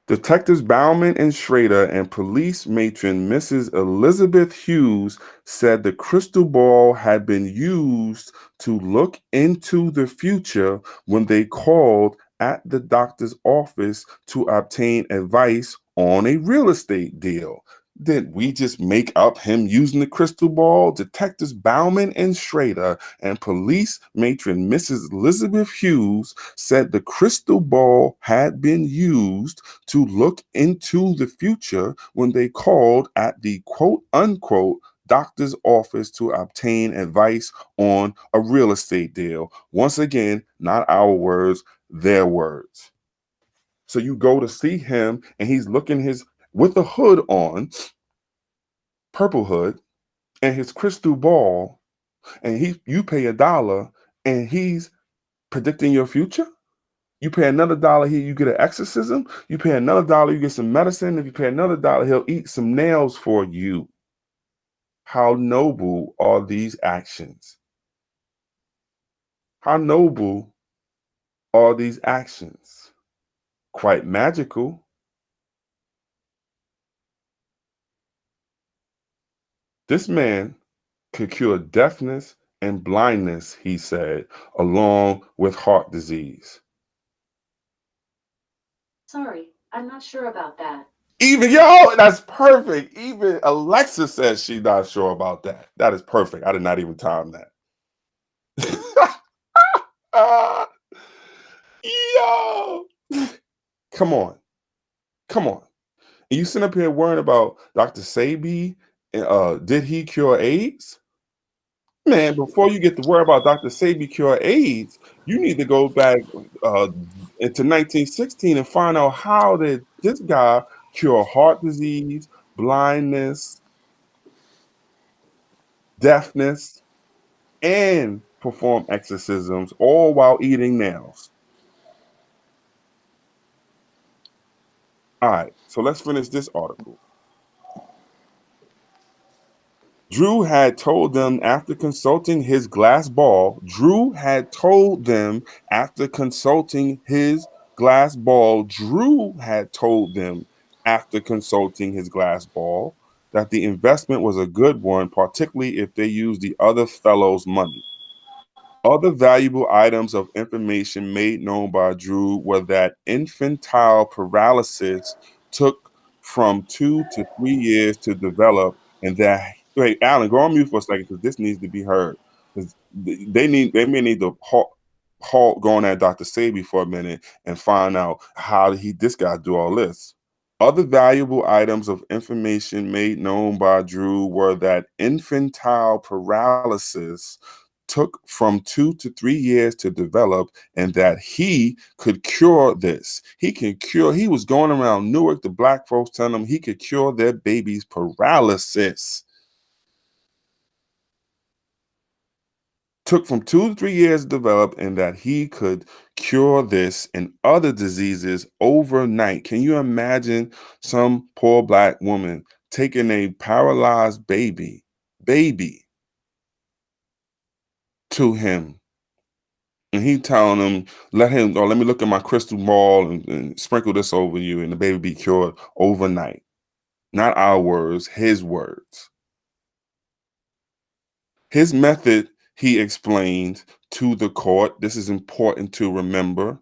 Detectives Bauman and Schrader and police matron Mrs. Elizabeth Hughes said the crystal ball had been used to look into the future when they called at the doctor's office to obtain advice on a real estate deal. Did we just make up him using the crystal ball? Detectives Bauman and Schrader and police matron Mrs. Elizabeth Hughes said the crystal ball had been used to look into the future when they called at the quote unquote doctor's office to obtain advice on a real estate deal. Once again, not our words, their words. So you go to see him and he's looking with the hood on, purple hood, and his crystal ball, and you pay $1 and he's predicting your future? You pay another $1 here, you get an exorcism. You pay another $1, you get some medicine. If you pay another $1, he'll eat some nails for you. How noble are these actions? How noble are these actions? Quite magical. This man could cure deafness and blindness, he said, along with heart disease. Sorry, I'm not sure about that. That's perfect. Even Alexa says she's not sure about that. That is perfect. I did not even time that. Yo, come on, come on. And you sit up here worrying about Dr. Sebi. Did he cure AIDS? Man, before you get to worry about Dr. Sebi cure AIDS, you need to go back into 1916 and find out how did this guy cure heart disease, blindness, deafness, and perform exorcisms, all while eating nails. All right, so let's finish this article. Drew had told them after consulting his glass ball, Drew had told them after consulting his glass ball, Drew had told them after consulting his glass ball that the investment was a good one, particularly if they used the other fellow's money. Other valuable items of information made known by Drew were that infantile paralysis took from 2 to 3 years to develop, and that wait, Alan, go on mute for a second because this needs to be heard. Because they may need to halt going at Dr. Sebi for a minute and find out how this guy do all this. Other valuable items of information made known by Drew were that infantile paralysis took from 2 to 3 years to develop, and that he could cure this. He was going around Newark, the black folks telling them he could cure their baby's paralysis. took from 2 to 3 years to develop, and that he could cure this and other diseases overnight. Can you imagine some poor black woman taking a paralyzed baby to him, and he telling him, let me look at my crystal ball and sprinkle this over you, and the baby be cured overnight. Not our words, his words. His method, he explained to the court, this is important to remember,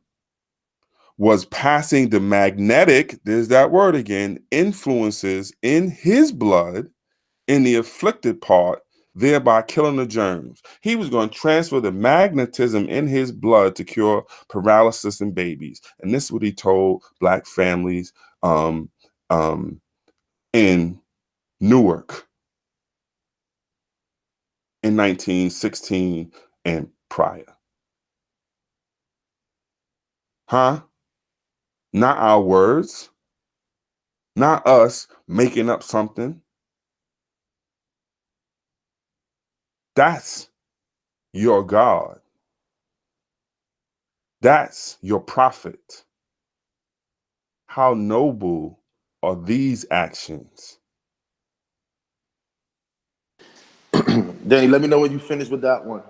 was passing the magnetic, there's that word again, influences in his blood in the afflicted part, thereby killing the germs. He was going to transfer the magnetism in his blood to cure paralysis in babies. And this is what he told black families um, in Newark in 1916 and prior. Huh? Not our words, not us making up something. That's your God. That's your prophet. How noble are these actions? Danny, let me know when you finish with that one.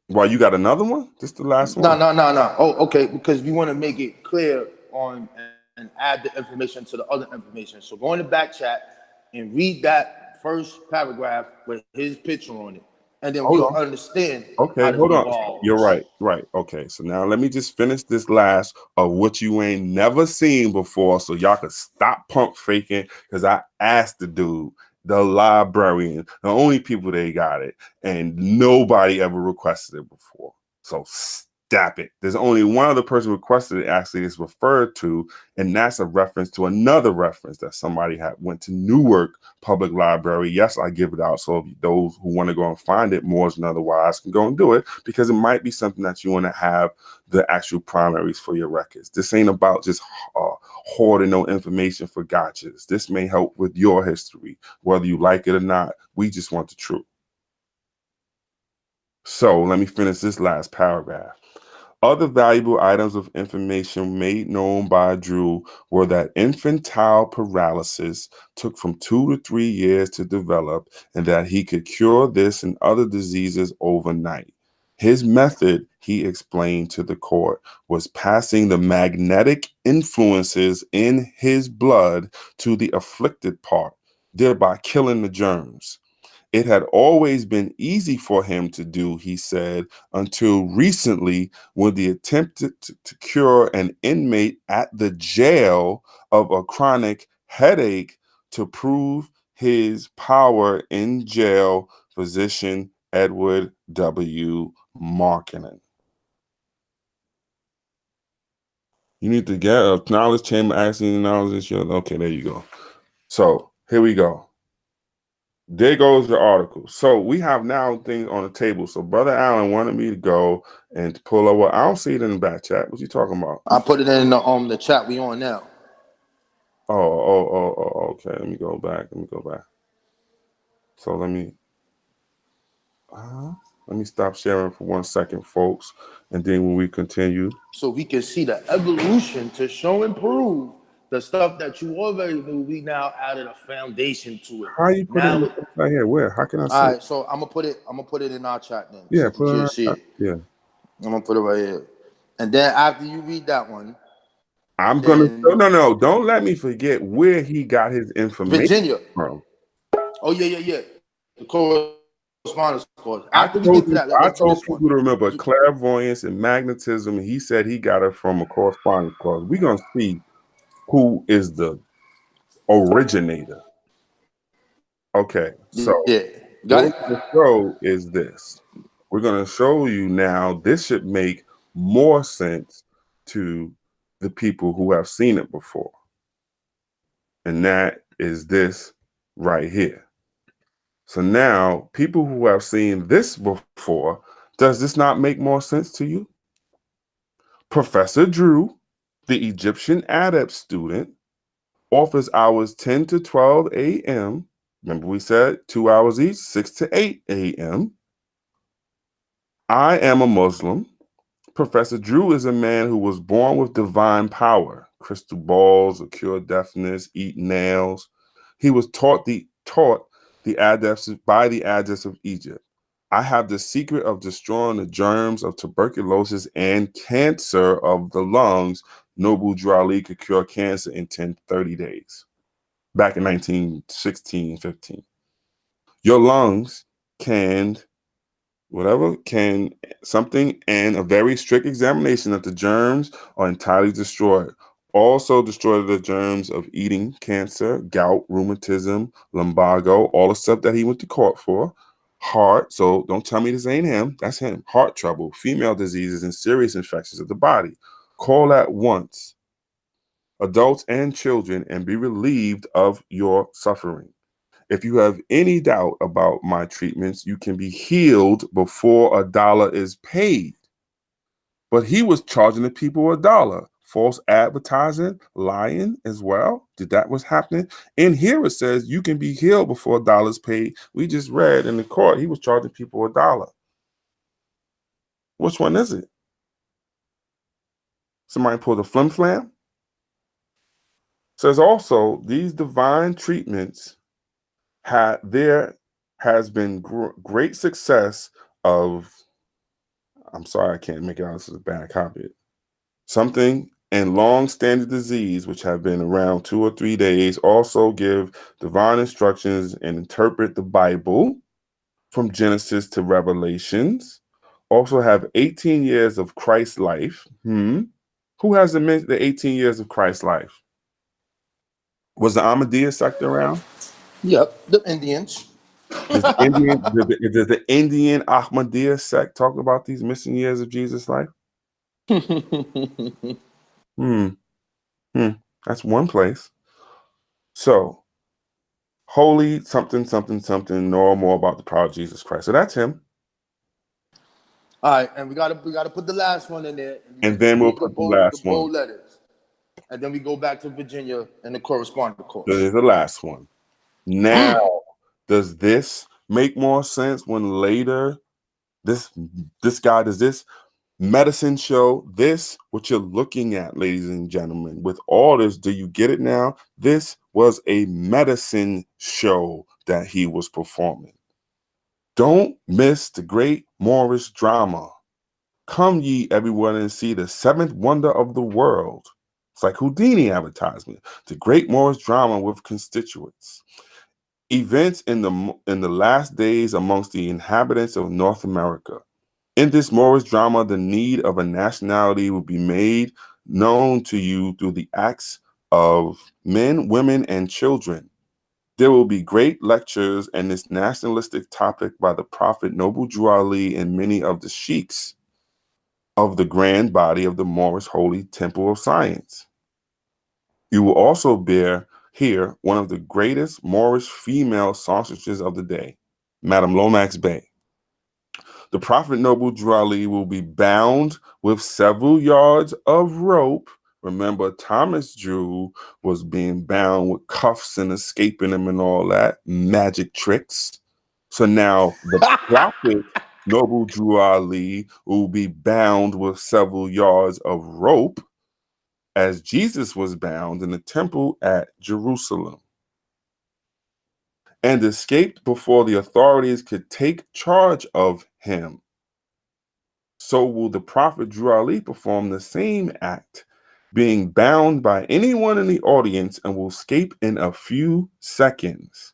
Why, you got another one? This the last No, one? no, no, no. Oh, okay. Because we want to make it clear on and add the information to the other information. So go in the back chat and read that first paragraph with his picture on it, and then we'll Hold on. understand how Okay, this hold on. You're evolves. right, right. Okay, so now let me just finish this last of what you ain't never seen before, so y'all can stop pump faking. Because I asked the dude, the librarian, the only people they got it, and nobody ever requested it before. So stop it. There's only one other person requested it. Actually, is referred to, and that's a reference to another reference that somebody had went to Newark Public Library. Yes, I give it out. So those who want to go and find it more than otherwise can go and do it, because it might be something that you want to have the actual primaries for your records. This ain't about just hoarding no information for gotchas. This may help with your history, whether you like it or not. We just want the truth. So let me finish this last paragraph. Other valuable items of information made known by Drew were that infantile paralysis took from 2 to 3 years to develop, and that he could cure this and other diseases overnight. His method, he explained to the court, was passing the magnetic influences in his blood to the afflicted part, thereby killing the germs. It had always been easy for him to do, he said, until recently, when he attempted to cure an inmate at the jail of a chronic headache to prove his power in jail, physician Edward W. Markinen. You need to get a knowledge chamber, asking knowledge. Okay, there you go. So here we go. There goes the article. So we have now things on the table. So Brother Allen wanted me to go and pull over. I don't see it in the back chat. What you talking about? I put it in the chat we on now. Okay. Let me go back. So let me stop sharing for 1 second, folks. And then when we continue. So we can see the evolution to show and prove the stuff that you already knew. We now added a foundation to it. How you put it Now, in the right here? Where? How can I see all it? right. So I'm gonna put it in our chat then, Yeah, so you put it can right. see it. Yeah. I'm gonna put it right here, and then after you read that one, I'm gonna then no. Don't let me forget where he got his information Virginia. from. Oh yeah. The correspondence course. I After we get told to that, I let's do told this one. people to remember clairvoyance and magnetism. And he said he got it from a correspondence clause. We're gonna see who is the originator. Okay, so Yeah. Got what it? we're gonna show is this. We're gonna show you now. This should make more sense to the people who have seen it before, and that is this right here. So now, people who have seen this before, does this not make more sense to you? Professor Drew, the Egyptian adept student, offers hours 10 to 12 a.m. Remember we said 2 hours each, 6 to 8 a.m. I am a Muslim. Professor Drew is a man who was born with divine power, crystal balls, a cure deafness, eat nails. He was taught the adepts by the adepts of Egypt. I have the secret of destroying the germs of tuberculosis and cancer of the lungs. Noble Drew Ali could cure cancer in 30 days. Back in 1916, 15. Your lungs can whatever can something and a very strict examination of the germs are entirely destroyed. Also destroy the germs of eating cancer, gout, rheumatism, lumbago, all the stuff that he went to court for. Heart, so don't tell me this ain't him. That's him. Heart trouble, female diseases, and serious infections of the body. Call at once, adults and children, and be relieved of your suffering. If you have any doubt about my treatments, you can be healed before $1 is paid. But he was charging the people $1. False advertising, lying as well. Did that was happening? In here it says you can be healed before $1 is paid. We just read in the court he was charging people $1. Which one is it? Somebody pulled a flim flam? Says also these divine treatments there has been great success of, I'm sorry, I can't make it out. This is a bad copy. Something and long-standing disease, which have been around 2 or 3 days, also give divine instructions and interpret the Bible from Genesis to Revelations. Also have 18 years of Christ's life. Who has the 18 years of Christ's life? Was the Ahmadiyya sect around? Yep, the Indians. Does the Indian Ahmadiyya sect talk about these missing years of Jesus' life? Hmm. That's one place. So, holy something, something, something, know more about the power of Jesus Christ. So that's him. All right, and we gotta put the last one in there, And just then we'll read put the the last one. bold letters, and then we go back to Virginia and the correspondent course. There's the last one. Now, does this make more sense when later this guy does this medicine show, this what you're looking at, ladies and gentlemen, with all this, do you get it now? This was a medicine show that he was performing. Don't miss the great Moorish drama. Come ye everyone and see the seventh wonder of the world. It's like Houdini advertisement. The great Moorish drama with constituents. Events in the last days amongst the inhabitants of North America. In this Moorish drama, the need of a nationality will be made known to you through the acts of men, women, and children. There will be great lectures on this nationalistic topic by the Prophet Noble Drew Ali and many of the sheiks of the grand body of the Moorish Holy Temple of Science. You will also hear one of the greatest Moorish female songstresses of the day, Madame Lomax Bey. The Prophet Noble Drew Ali will be bound with several yards of rope. Remember, Thomas Drew was being bound with cuffs and escaping him and all that. Magic tricks. So now the Prophet Noble Drew Ali will be bound with several yards of rope as Jesus was bound in the temple at Jerusalem and escaped before the authorities could take charge of him. So will the Prophet Drew Ali perform the same act, being bound by anyone in the audience and will escape in a few seconds.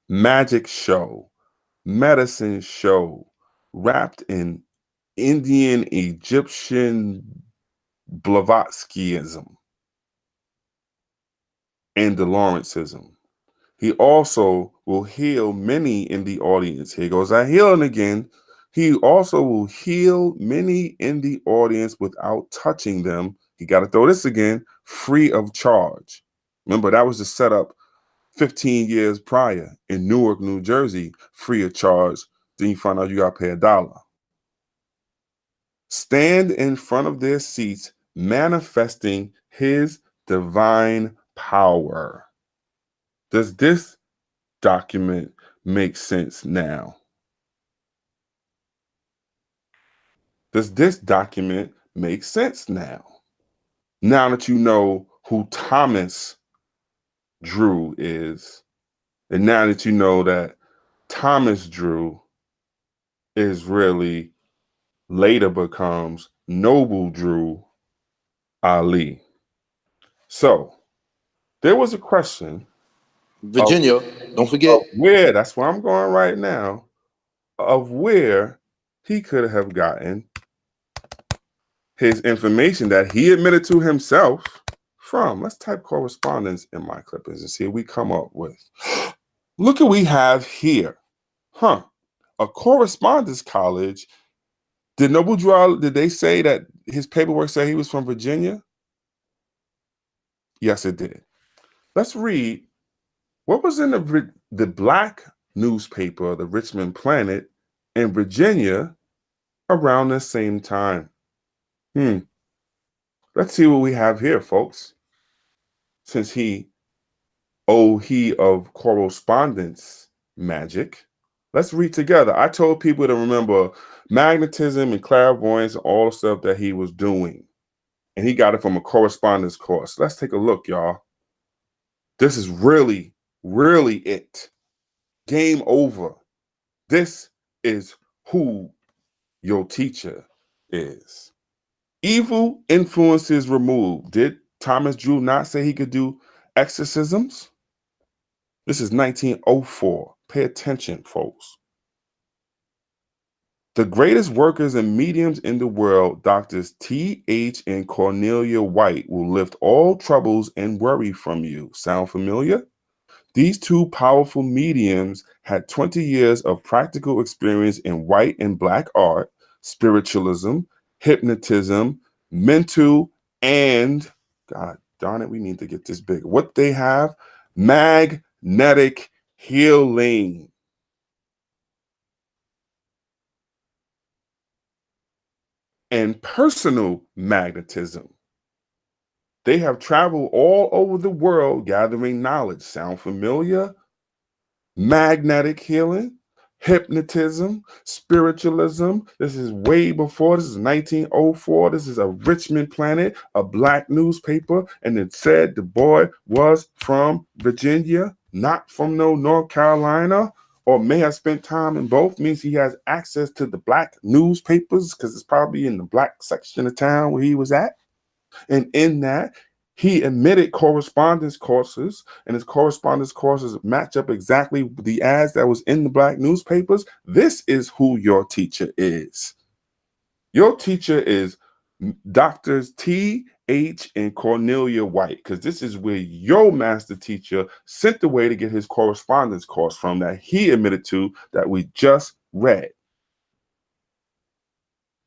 Magic show, medicine show, wrapped in Indian Egyptian Blavatskyism and the Lawrenceism. He also will heal many in the audience. Here goes that healing again. He also will heal many in the audience without touching them. He got to throw this again, free of charge. Remember, that was the setup 15 years prior in Newark, New Jersey, free of charge. Then you find out you got to pay $1. Stand in front of their seats, manifesting his divine power. Does this document make sense now? Does this document make sense now? Now that you know who Thomas Drew is, and now that you know that Thomas Drew is really later becomes Noble Drew Ali. So there was a question of, Virginia, don't of forget. where, that's where I'm going right now, of where he could have gotten his information that he admitted to himself from. Let's type correspondence in my clippings and see what we come up with. Look what we have here. Huh. A correspondence college. Did Noble Drew, did they say that his paperwork said he was from Virginia? Yes, it did. Let's read what was in the black newspaper, the Richmond Planet, in Virginia around the same time. Let's see what we have here, folks. Since he of correspondence magic, let's read together. I told people to remember magnetism and clairvoyance and all the stuff that he was doing. And he got it from a correspondence course. Let's take a look, y'all. This is really, really it. Game over. This is who your teacher is. Evil influences removed. Did Thomas Drew not say he could do exorcisms? This is 1904. Pay attention, folks. The greatest workers and mediums in the world, Doctors T.H. and Cornelia White, will lift all troubles and worry from you. Sound familiar? These two powerful mediums had 20 years of practical experience in white and black art, spiritualism, hypnotism, mental, and, God darn it, we need to get this big. What they have? Magnetic healing. And personal magnetism. They have traveled all over the world gathering knowledge. Sound familiar? Magnetic healing, hypnotism, spiritualism. This is way before. This is 1904. This is a Richmond Planet, a black newspaper, and it said the boy was from Virginia, not from no North Carolina, or may have spent time in both. Means he has access to the black newspapers because it's probably in the black section of town where he was at. And in that, he admitted correspondence courses, and his correspondence courses match up exactly with the ads that was in the black newspapers. This is who your teacher is. Your teacher is Doctors T, H, and Cornelia White, because this is where your master teacher sent the way to get his correspondence course from that he admitted to that we just read.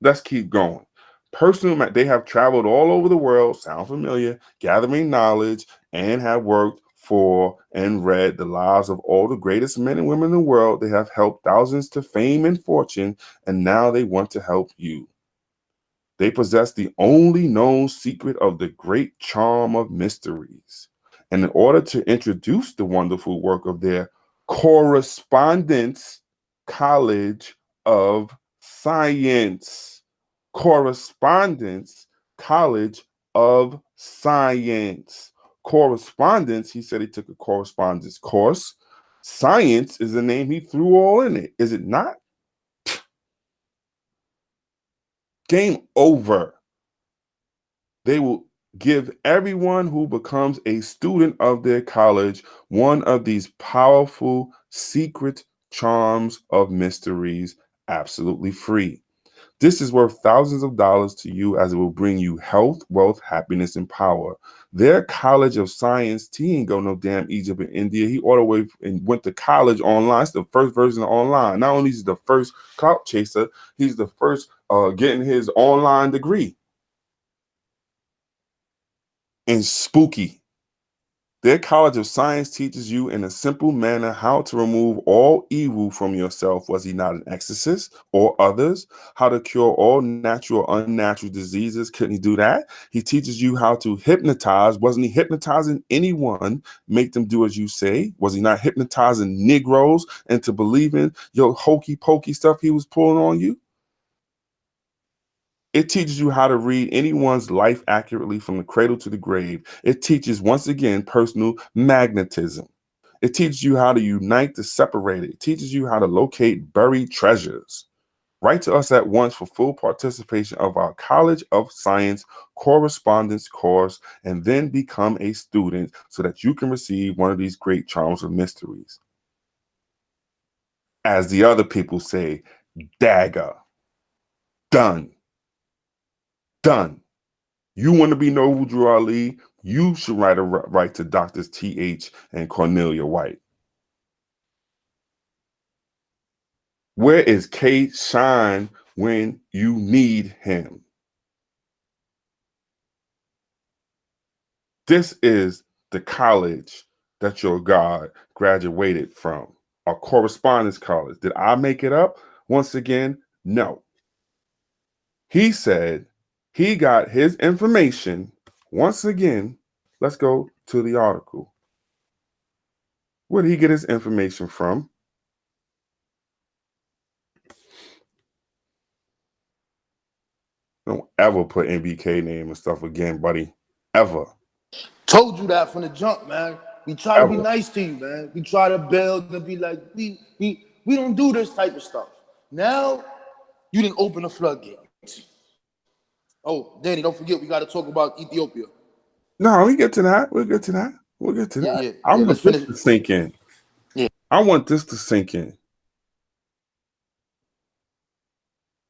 Let's keep going. Personal, they have traveled all over the world, sound familiar, gathering knowledge, and have worked for and read the lives of all the greatest men and women in the world. They have helped thousands to fame and fortune, and now they want to help you. They possess the only known secret of the great charm of mysteries. And in order to introduce the wonderful work of their correspondence college of science, Correspondence College of Science. Correspondence, he said he took a correspondence course. Science is the name he threw all in it. Is it not? Game over. They will give everyone who becomes a student of their college one of these powerful secret charms of mysteries absolutely free. This is worth thousands of dollars to you as it will bring you health, wealth, happiness, and power. Their College of Science, he ain't go no damn Egypt and India. He all the way and went to college online. It's the first version of online. Not only is he the first clout chaser, he's the first getting his online degree. And spooky. Their College of Science teaches you in a simple manner how to remove all evil from yourself. Was he not an exorcist or others? How to cure all natural or unnatural diseases. Couldn't he do that? He teaches you how to hypnotize. Wasn't he hypnotizing anyone? Make them do as you say. Was he not hypnotizing Negroes into believing your hokey pokey stuff he was pulling on you? It teaches you how to read anyone's life accurately from the cradle to the grave. It teaches, once again, personal magnetism. It teaches you how to unite the separated. It teaches you how to locate buried treasures. Write to us at once for full participation of our College of Science correspondence course, and then become a student so that you can receive one of these great charms of mysteries. As the other people say, dagger. Done. Done. You want to be Noble Drew Ali? You should write to Doctors T.H. and Cornelia White. Where is K Shine when you need him? This is the college that your God graduated from, a correspondence college. Did I make it up? Once again, no. He said he got his information. Once again, let's go to the article. Where did he get his information from? Don't ever put NBK name and stuff again, buddy. Ever. Told you that from the jump, man. We try to be Ever. nice to you, man. We try to build and be like, we don't do this type of stuff. Now, you didn't open the floodgates. Oh, Danny, don't forget, we got to talk about Ethiopia. No, we get to that. We'll get to that. We'll get to that. I Let's want this finish. to sink in. Yeah. I want this to sink in.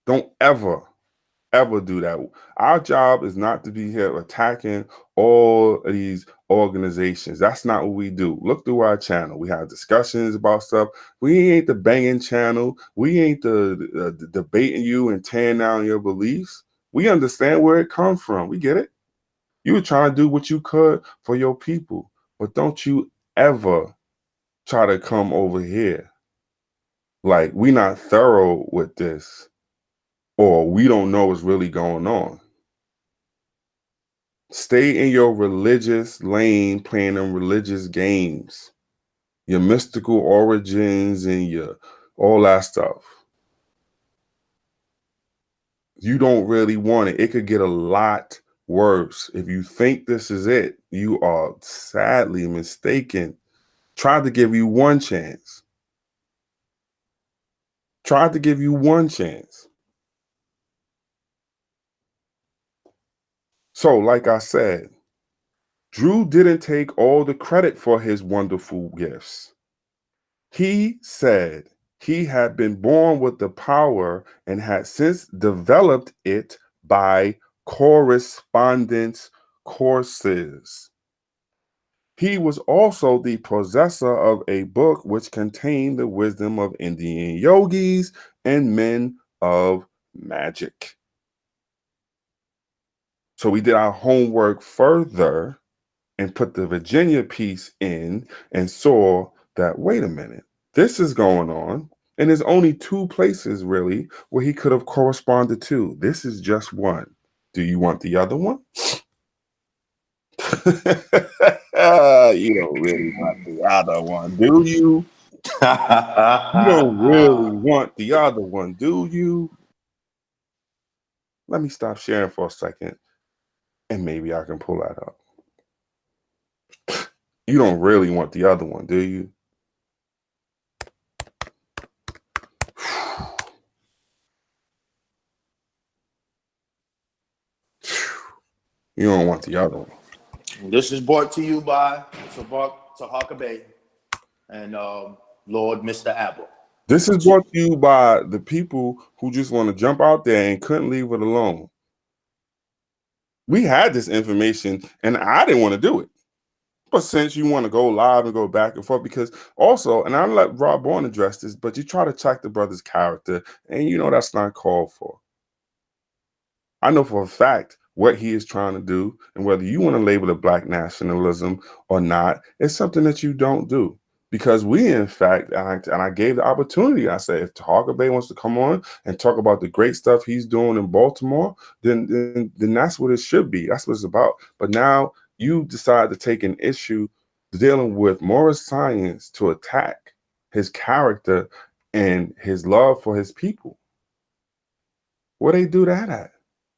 Don't ever do that. Our job is not to be here attacking all of these organizations. That's not what we do. Look through our channel. We have discussions about stuff. We ain't the banging channel. We ain't the debating you and tearing down your beliefs. We understand where it comes from. We get it. You were trying to do what you could for your people, but don't you ever try to come over here like we not thorough with this, or we don't know what's really going on. Stay in your religious lane playing them religious games, your mystical origins and your all that stuff. You don't really want it. It could get a lot worse. If you think this is it, you are sadly mistaken. Tried to give you one chance. Tried to give you one chance. So, like I said, Drew didn't take all the credit for his wonderful gifts. He said he had been born with the power and had since developed it by correspondence courses. He was also the possessor of a book which contained the wisdom of Indian yogis and men of magic. So we did our homework further and put the Virginia piece in and saw that, wait a minute, this is going on. And there's only two places really where he could have corresponded to. This is just one. Do you want the other one? You don't really want the other one, do you? You don't really want the other one, do you? Let me stop sharing for a second and maybe I can pull that up. You don't really want the other one, do you? You don't want the other one. This is brought to you by Tahaka Bay and Lord Mr. Apple. This is brought to you by the people who just want to jump out there and couldn't leave it alone. We had this information and I didn't want to do it. But since you want to go live and go back and forth, because also, and I'll let Rob Bourne address this, but you try to check the brother's character and you know that's not called for. I know for a fact what he is trying to do, and whether you want to label it black nationalism or not, it's something that you don't do. Because we, in fact, and I gave the opportunity, I said, if Tahaka Bay wants to come on and talk about the great stuff he's doing in Baltimore, then that's what it should be. That's what it's about. But now you decide to take an issue dealing with Morris Science to attack his character and his love for his people. Where they do that at?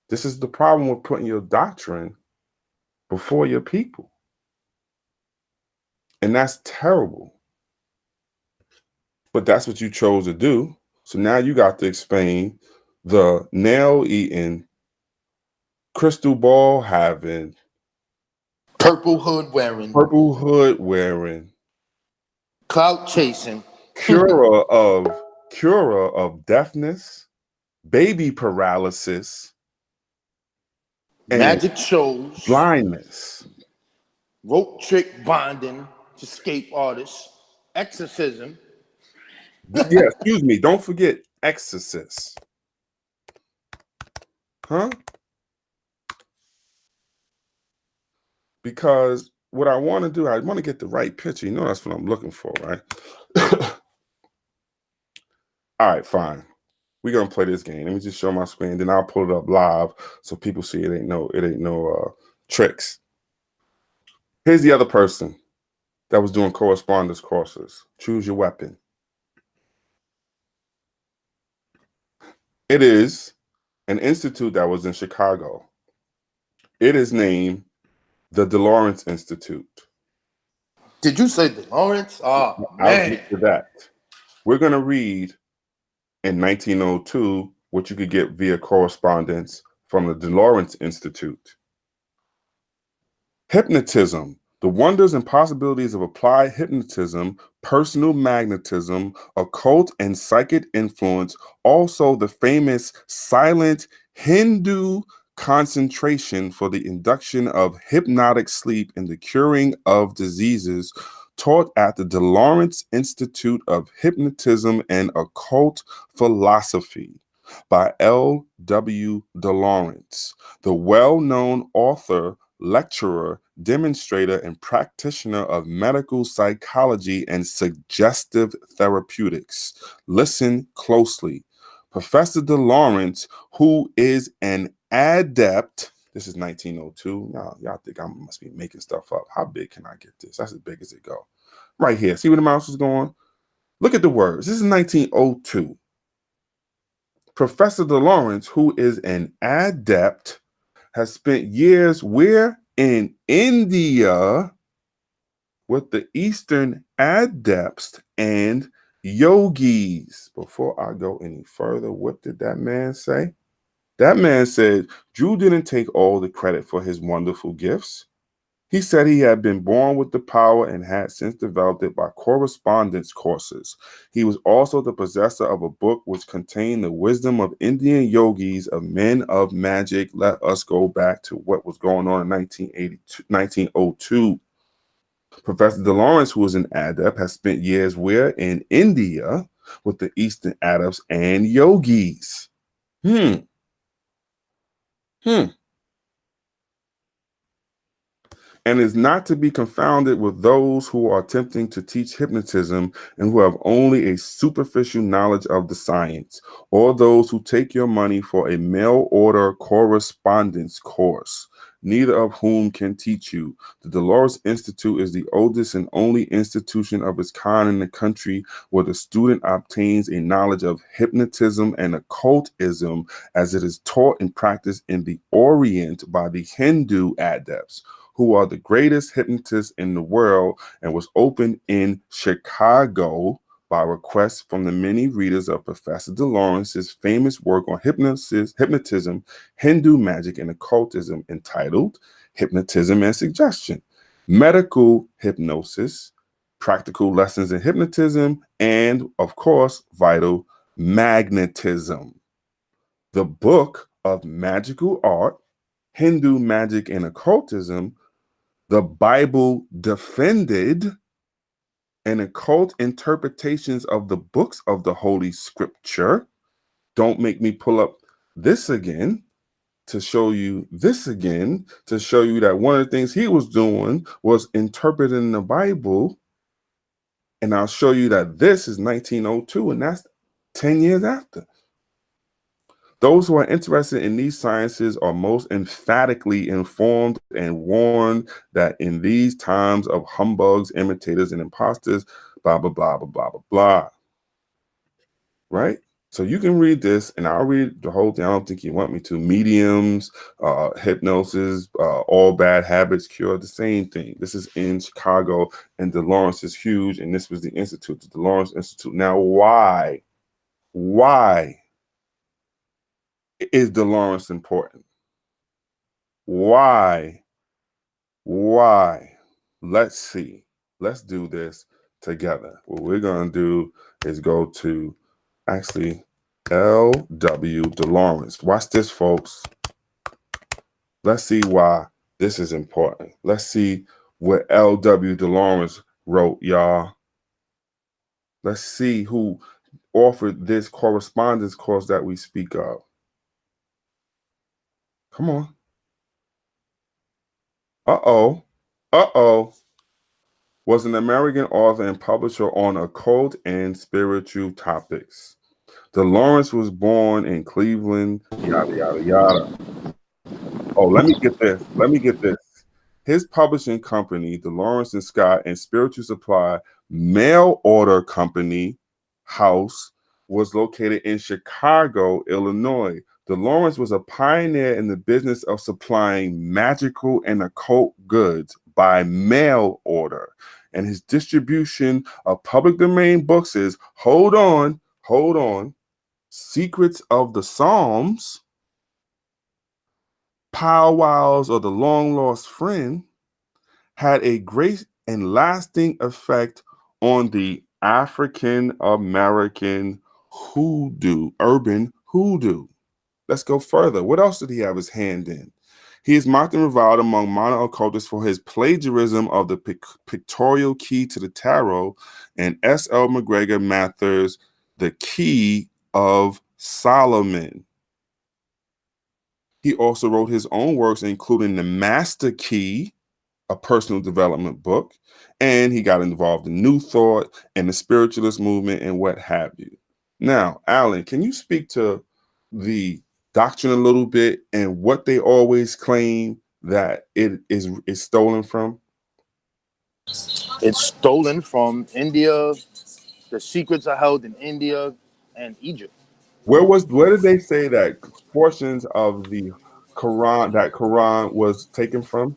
This is the problem with putting your doctrine before your people. And that's terrible. But that's what you chose to do. So now you got to explain the nail eating, crystal ball having, Purple hood wearing, purple hood wearing, clout chasing, curer of deafness, baby paralysis, and magic shows, blindness. rope trick bonding to escape artists, exorcism. Yeah, excuse me. Don't forget exorcist. Huh? Because what I want to do, I want to get the right picture. You know, that's what I'm looking for, right? All right, fine. We're gonna play this game. Let me just show my screen, then I'll pull it up live so people see it ain't no tricks. Here's the other person that was doing correspondence courses. Choose your weapon. It is an institute that was in Chicago. It is named the DeLawrence Institute. Did you say the Lawrence? Oh I'll get man. to that. We're gonna read in 1902 what you could get via correspondence from the DeLawrence Institute. Hypnotism, the wonders and possibilities of applied hypnotism, personal magnetism, occult and psychic influence, also the famous silent Hindu concentration for the induction of hypnotic sleep and the curing of diseases, taught at the DeLawrence Institute of Hypnotism and Occult Philosophy by L.W. DeLawrence, the well-known author, lecturer, demonstrator, and practitioner of medical psychology and suggestive therapeutics. Listen closely. Professor DeLawrence, who is an adept, this is 1902. Y'all think I must be making stuff up. How big can I get this? That's as big as it go. Right here. See where the mouse is going? Look at the words. This is 1902. Professor DeLawrence, who is an adept, has spent years where? In India with the Eastern adepts and yogis. Before I go any further, what did that man say? That man said Drew didn't take all the credit for his wonderful gifts. He said he had been born with the power and had since developed it by correspondence courses. He was also the possessor of a book which contained the wisdom of Indian yogis, of men of magic. Let us go back to what was going on in 1902. Professor DeLawrence, who is an adept, has spent years where? In India with the Eastern adepts and yogis. Hmm. And is not to be confounded with those who are attempting to teach hypnotism and who have only a superficial knowledge of the science, or those who take your money for a mail order correspondence course, neither of whom can teach you. The Dolores Institute is the oldest and only institution of its kind in the country where the student obtains a knowledge of hypnotism and occultism as it is taught and practiced in the Orient by the Hindu adepts, who are the greatest hypnotists in the world, and was opened in Chicago by request from the many readers of Professor DeLawrence's famous work on hypnotism, Hindu magic, and occultism entitled Hypnotism and Suggestion, Medical Hypnosis, Practical Lessons in Hypnotism, and, of course, Vital Magnetism. The Book of Magical Art, Hindu Magic and Occultism, the Bible Defended, and occult interpretations of the books of the Holy Scripture. Don't make me pull up this again to show you this again, to show you that one of the things he was doing was interpreting the Bible. And I'll show you that this is 1902, and that's 10 years after. Those who are interested in these sciences are most emphatically informed and warned that in these times of humbugs, imitators, and imposters, blah, blah, blah, blah, blah, blah, blah. Right? So you can read this, and I'll read the whole thing. I don't think you want me to. Mediums, hypnosis, all bad habits cure, the same thing. This is in Chicago, and DeLawrence is huge, and this was the Institute, the DeLawrence Institute. Now, why is DeLawrence important? Why? Why? Let's see. Let's do this together. What we're going to do is go to actually L.W. DeLawrence. Watch this, folks. Let's see why this is important. Let's see what L.W. DeLawrence wrote, y'all. Let's see who offered this correspondence course that we speak of. Come on. Uh-oh. Uh-oh. Was an American author and publisher on occult and spiritual topics. DeLawrence was born in Cleveland, yada, yada, yada. Oh, let me get this. Let me get this. His publishing company, DeLawrence and Scott, and Spiritual Supply Mail Order Company House was located in Chicago, Illinois. DeLawrence was a pioneer in the business of supplying magical and occult goods by mail order. And his distribution of public domain books is, hold on, Secrets of the Psalms, Powwows of the Long Lost Friend, had a great and lasting effect on the African American urban hoodoo. Let's go further. What else did he have his hand in? He is mocked and reviled among modern occultists for his plagiarism of the pictorial key to the tarot and S.L. McGregor Mathers' The Key of Solomon. He also wrote his own works, including The Master Key, a personal development book, and he got involved in New Thought and the spiritualist movement and what have you. Now, Alan, can you speak to the doctrine a little bit and what they always claim that it is stolen from? It's stolen from India. The secrets are held in India and Egypt. Where did they say that portions of the Quran was taken from?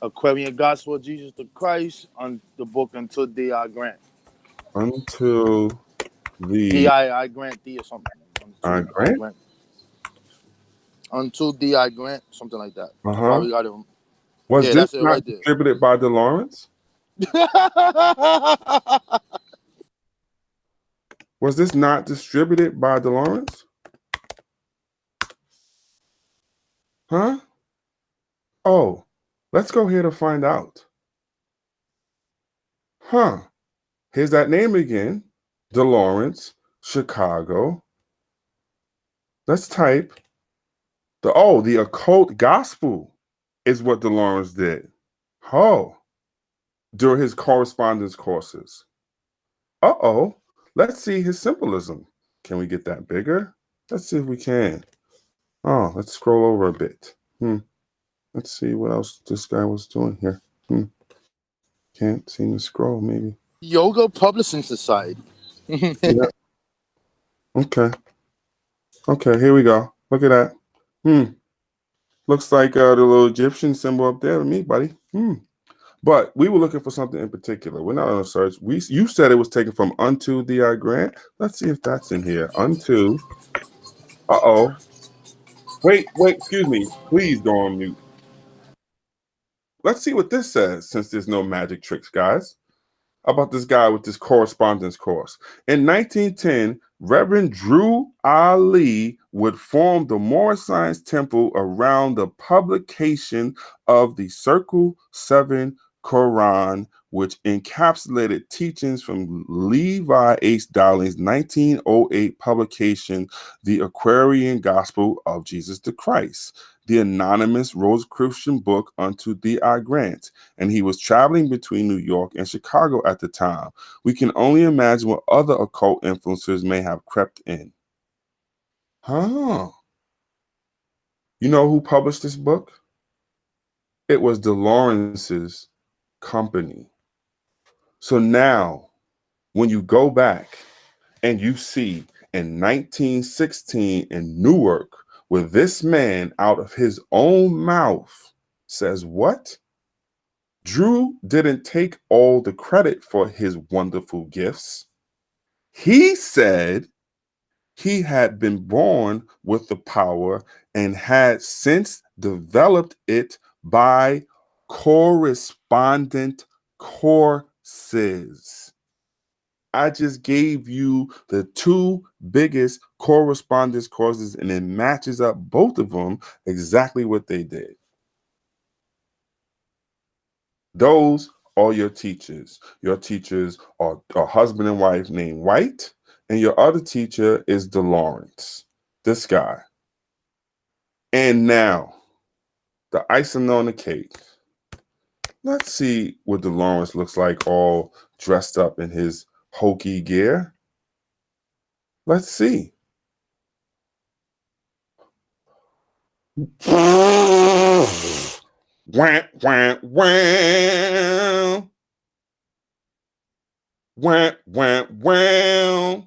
Aquarian Gospel of Jesus the Christ on the book Until Thee I Grant. Until Thee the I grant thee or something. Until I grant? grant. Until Thee I grant, something like that. I Uh-huh. probably got it. Was Yeah, this that's it not right there. distributed by DeLawrence? Was this not distributed by DeLawrence? Huh? Oh, let's go here to find out. Huh. Here's that name again. DeLawrence, Chicago. Let's type the occult gospel is what DeLawrence did. Oh, during his correspondence courses. Uh-oh. Let's see his symbolism. Can we get that bigger? Let's see if we can. Oh, let's scroll over a bit. Let's see what else this guy was doing here. Can't seem to scroll, maybe. Yoga Publishing Society. Yeah. Okay. Okay, here we go. Look at that. Looks like the little Egyptian symbol up there with me, buddy. But we were looking for something in particular. We're not on a search. You said it was taken from Unto Thee I Grant. Let's see if that's in here. Unto. Uh-oh. Wait, excuse me. Please go on mute. Let's see what this says, since there's no magic tricks, guys. About this guy with this correspondence course. In 1910, Reverend Drew Ali would form the Moorish Science Temple around the publication of the Circle 7 Quran, which encapsulated teachings from Levi H. Dowling's 1908 publication, The Aquarian Gospel of Jesus the Christ, the anonymous Rosicrucian book Unto Thee I Grant, and he was traveling between New York and Chicago at the time. We can only imagine what other occult influences may have crept in. Huh. You know who published this book? It was DeLawrence's company. So now, when you go back and you see in 1916 in Newark, where this man, out of his own mouth, says, what? Drew didn't take all the credit for his wonderful gifts. He said he had been born with the power and had since developed it by correspondent courses. I just gave you the two biggest correspondence courses, and it matches up both of them exactly what they did. Those are your teachers. Your teachers are a husband and wife named White, and your other teacher is DeLawrence, this guy. And now, the icing on the cake. Let's see what DeLawrence looks like all dressed up in his hokey gear. Let's see. Wah, wah, wah. Wah, wah, wah.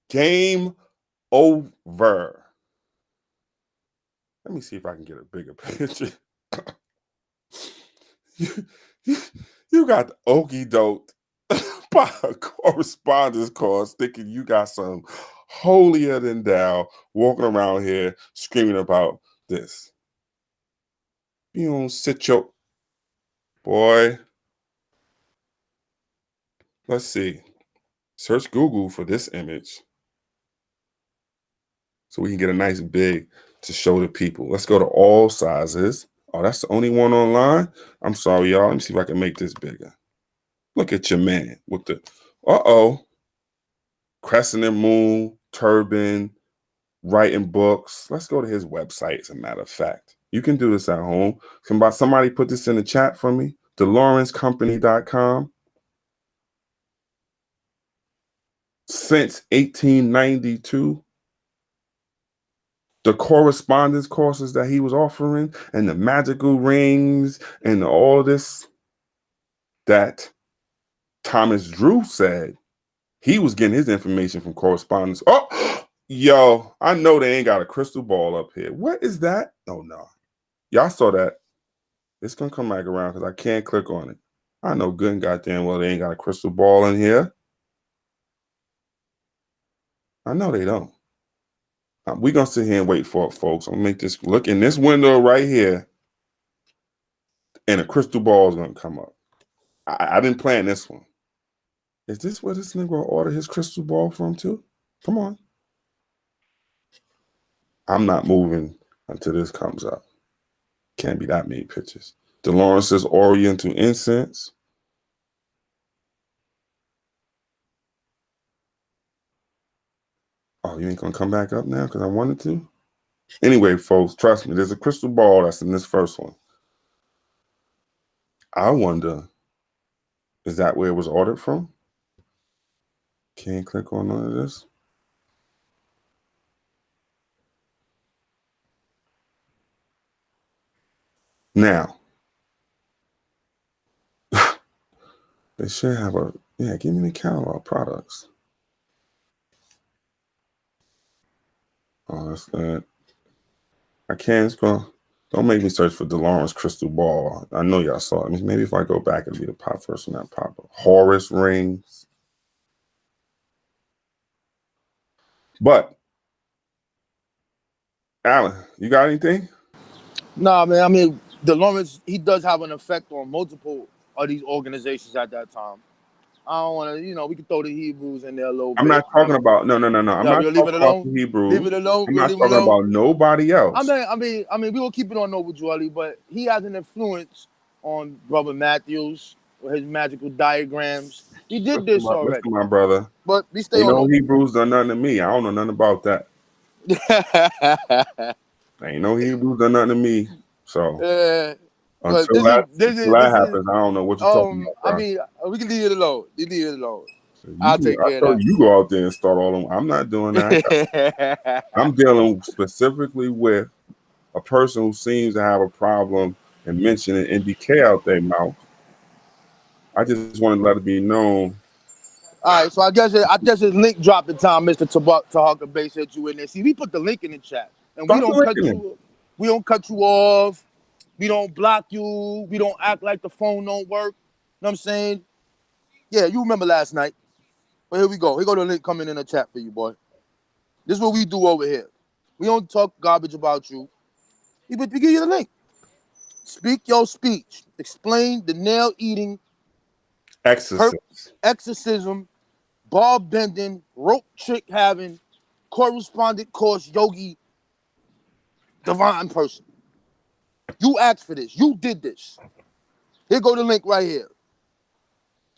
Game over. Let me see if I can get a bigger picture. you got the okey doke by a correspondence course thinking you got some holier than thou walking around here screaming about this. You don't sit your boy. Let's see. Search Google for this image so we can get a nice big to show the people. Let's go to all sizes. Oh, that's the only one online? I'm sorry, y'all. Let me see if I can make this bigger. Look at your man with the, crescent and moon, turban, writing books. Let's go to his website, as a matter of fact. You can do this at home. Somebody put this in the chat for me. DeLawrenceCompany.com. Since 1892. The correspondence courses that he was offering and the magical rings and all this that Thomas Drew said he was getting his information from correspondence. Oh, yo, I know they ain't got a crystal ball up here. What is that? Oh, no. Y'all saw that. It's going to come back around because I can't click on it. I know good and goddamn well they ain't got a crystal ball in here. I know they don't. We're going to sit here and wait for it, folks. I'm going to make this look in this window right here, and a crystal ball is going to come up. I didn't plan this one. Is this where this nigga will order his crystal ball from, too? Come on. I'm not moving until this comes up. Can't be that many pictures. DeLawrence's Oriental Incense. Oh, you ain't going to come back up now because I wanted to? Anyway, folks, trust me, there's a crystal ball that's in this first one. I wonder, is that where it was ordered from? Can't click on none of this. Now, they should have a, give me the catalog products. Oh, that's good. I can't scroll. Don't make me search for DeLawrence crystal ball. I know y'all saw it. Maybe if I go back, it'll be the pop first one that pop up. Horus rings. But, Alan, you got anything? Nah, man. I mean, DeLawrence, he does have an effect on multiple of these organizations at that time. I don't want to, we can throw the Hebrews in there a little bit. I'm not talking about, no. I'm not talking about the Hebrews. Leave it alone. I'm not talking about nobody else. I mean, we will keep it on Noble Jewelry, but he has an influence on Brother Matthews with his magical diagrams. He did this already. Listen, my brother. But we stay on no Hebrews done nothing to me. I don't know nothing about that. Ain't no Hebrews done nothing to me. So until that happens, I don't know what you're talking about. Bro. I mean, we can leave it alone. You leave it alone. I'll take care of that. You go out there and start all them. I'm not doing that. I'm dealing specifically with a person who seems to have a problem and mentioning NBK out their mouth. I just wanted to let it be known. All right, so I guess his link dropped the time, Mr. Tahaka Bay said you in there. See, we put the link in the chat, and we Drop the don't link cut in there. you. We don't cut you off. We don't block you. We don't act like the phone don't work. You know what I'm saying? Yeah, you remember last night. But here we go. Here go the link coming in the chat for you, boy. This is what we do over here. We don't talk garbage about you. We give you the link. Speak your speech. Explain the nail eating, Exorcist. exorcism, ball bending, rope trick having, correspondent course yogi, divine person. You asked for this. You did this. Here go the link right here.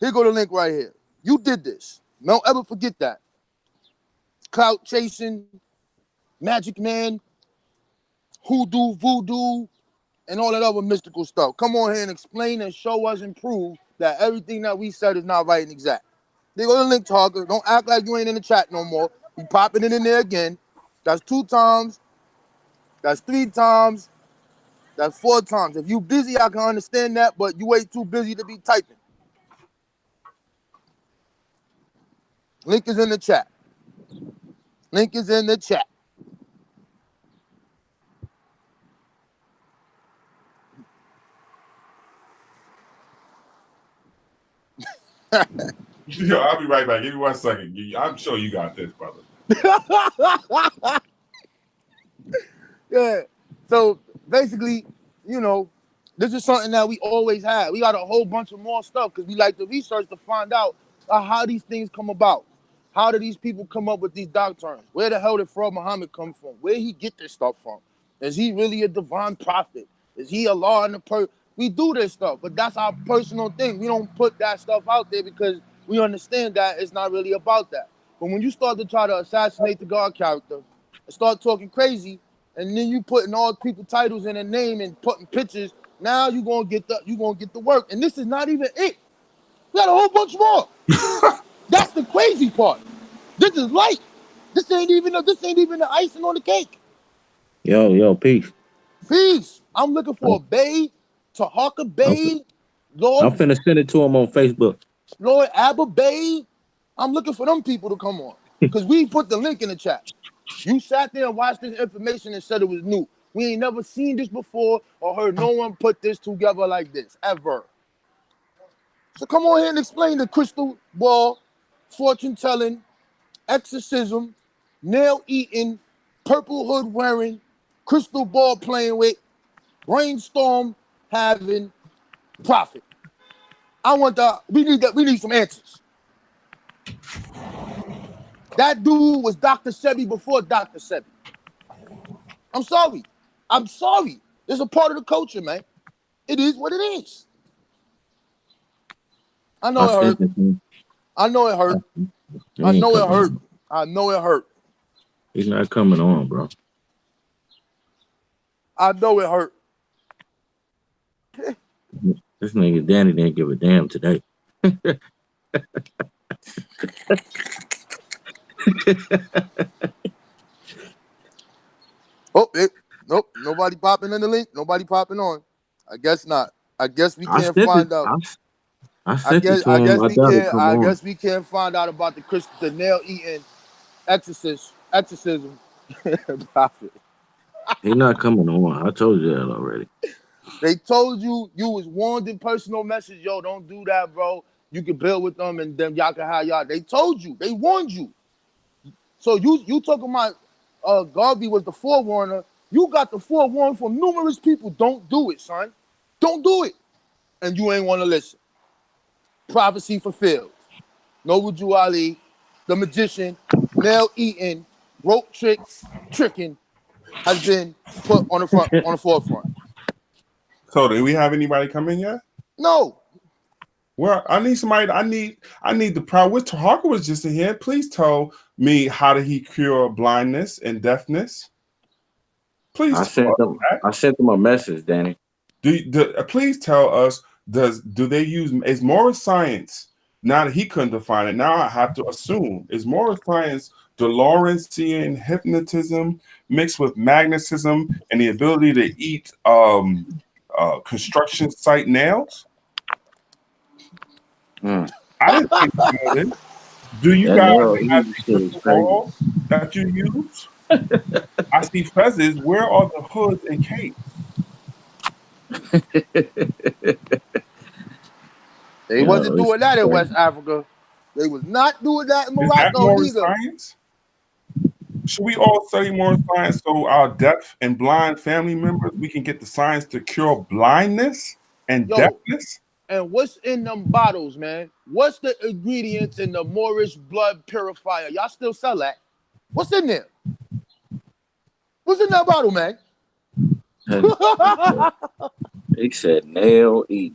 Here go the link right here. You did this. Don't ever forget that. Clout chasing, magic man, hoodoo, voodoo, and all that other mystical stuff. Come on here and explain and show us and prove that everything that we said is not right and exact. They go to the link talker. Don't act like you ain't in the chat no more. You popping it in there again. That's 2 times. That's 3 times. That's 4 times. If you busy, I can understand that, but you way too busy to be typing. Link is in the chat. Link is in the chat. Yo, I'll be right back. Give me 1 second. I'm sure you got this, brother. Yeah. So basically, you know, this is something that we always had. We got a whole bunch of more stuff because we like to research to find out how these things come about. How do these people come up with these doctrines? Where the hell did Fraud Muhammad come from? Where he get this stuff from? Is he really a divine prophet? Is he Allah in the We do this stuff, but that's our personal thing. We don't put that stuff out there because we understand that it's not really about that. But when you start to try to assassinate the God character and start talking crazy, and then you putting all people titles in a name and putting pictures, now you're gonna get the work. And this is not even it. We got a whole bunch more. That's the crazy part. This is light. This ain't even the icing on the cake. Yo, peace. Peace. I'm looking for a Bay, Tahaka Bay, I'm Lord finna send it to him on Facebook. Abba Bay. I'm looking for them people to come on. Because we put the link in the chat. You sat there and watched this information and said it was new. We ain't never seen this before or heard no one put this together like this, ever. So come on here and explain the crystal ball, fortune telling, exorcism, nail eating, purple hood wearing, crystal ball playing with, brainstorm having, prophet. We need some answers. That dude was Dr. Sebi before Dr. Sebi. I'm sorry. It's a part of the culture, man. It is what it is. I know it hurt. I know it hurt. I know it hurt. I know it hurt. He's not coming on, bro. I know it hurt. This nigga Danny didn't give a damn today. Nope. Nobody popping in the link. Nobody popping on. I guess not. I guess we can't find out. I sent it to him. I guess we can't find out about the nail eating exorcism prophet. He's not coming on. I told you that already. They told you was warned in personal message, yo, don't do that, bro. You can build with them and then y'all can have y'all. They told you, they warned you. So you talking about Garvey was the forewarner. You got the forewarning from numerous people. Don't do it, son. Don't do it. And you ain't want to listen. Prophecy fulfilled. Nobuju Ali, the magician, nail eating, rope tricking, has been put on the forefront. So, do we have anybody come in yet? No. Well, I need somebody. I need the proud. Which Harker was just in here. Please tell me, how did he cure blindness and deafness? Please. I sent them a message, Danny. Please tell us. Do they use? Is moral science? Now that he couldn't define it, now I have to assume, is moral science DeLorean hypnotism mixed with magnetism and the ability to eat construction site nails? I didn't think about it. Do you That guys narrow have easy a shit is crystal crazy. ball that you use? I see fezzes. Where are the hoods and capes? They wasn't Yo, it's doing that in crazy. West Africa. They was not doing that in Is that Morocco more neither. science? Should we all study more science so our deaf and blind family members, we can get the science to cure blindness and Yo, deafness? and what's in them bottles, man? What's the ingredients in the Moorish blood purifier? Y'all still sell that? What's in there? What's in that bottle, man? They said nail easy.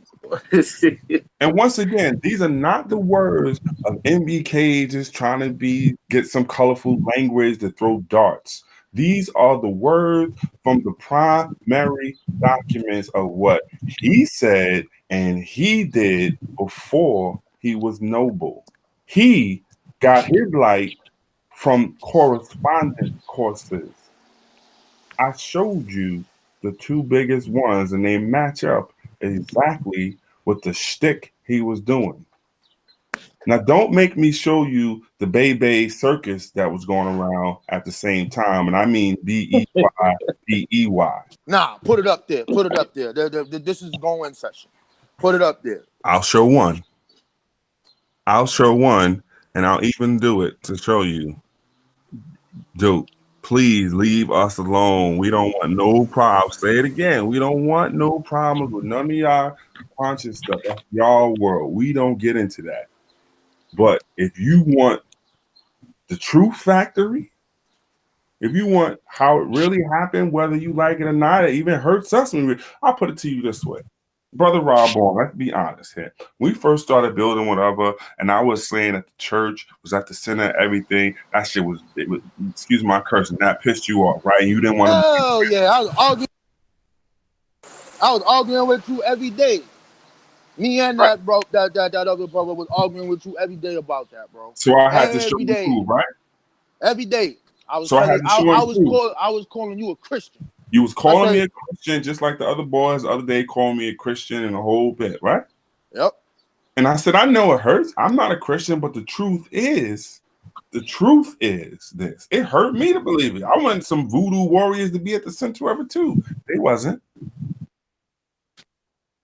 And once again, these are not the words of NBK just trying to get some colorful language to throw darts. These are the words from the primary documents of what he said and he did before he was noble. He got his light from correspondence courses. I showed you the two biggest ones, and they match up exactly with the shtick he was doing. Now, don't make me show you the Bebe circus that was going around at the same time, and I mean BEYBEY. Nah, put it up there. Put it up there. This is going session. Put it up there. I'll show one. I'll show one, and I'll even do it to show you. Dude, please leave us alone. We don't want no problem. I'll say it again. We don't want no problems with none of y'all conscious stuff. That's y'all world. We don't get into that. But if you want the Truth Factory, if you want how it really happened, whether you like it or not, it even hurts us. I'll put it to you this way. Brother Rob Ball, let's be honest here. We first started building whatever, and I was saying that the church was at the center of everything. That shit was, excuse my cursing, that pissed you off, right? You didn't want to. Hell yeah. I was arguing with you every day. Me and Right. that bro, that other brother was arguing with you every day about that, bro. So I had to show Every and day. prove, right? Every day. I was So I had telling to show and prove. I was calling you a Christian. You was calling me said, a Christian just like the other boys the other day called me a Christian and a whole bit, right? Yep. And I said, I know it hurts. I'm not a Christian, but the truth is this. It hurt me to believe it. I wanted some voodoo warriors to be at the center of it too. They wasn't.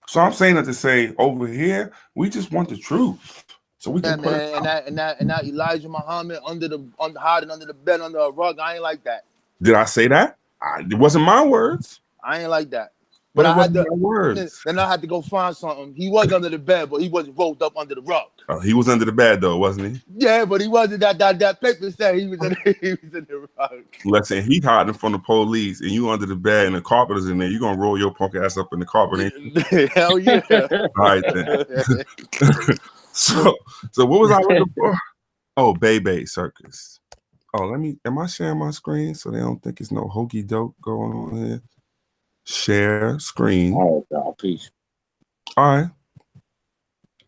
So I'm saying that to say over here, we just want the truth. So we can put it out. And that Elijah Muhammad hiding under the bed under a rug. I ain't like that. Did I say that? It wasn't my words. I ain't like that. But it I had wasn't to my words. then I had to go find something. He was under the bed, but he wasn't rolled up under the rug. He was under the bed though, wasn't he? Yeah, but he wasn't that paper said he was in the rug. Listen, he hiding from the police and you under the bed and the carpet is in there. You're gonna roll your punk ass up in the carpet, ain't you? Hell yeah. All right then. So what was I looking for? Oh, Bebe Circus. Oh, am I sharing my screen so they don't think it's no hokey doke going on here? Share screen. All right, y'all. Peace. All right.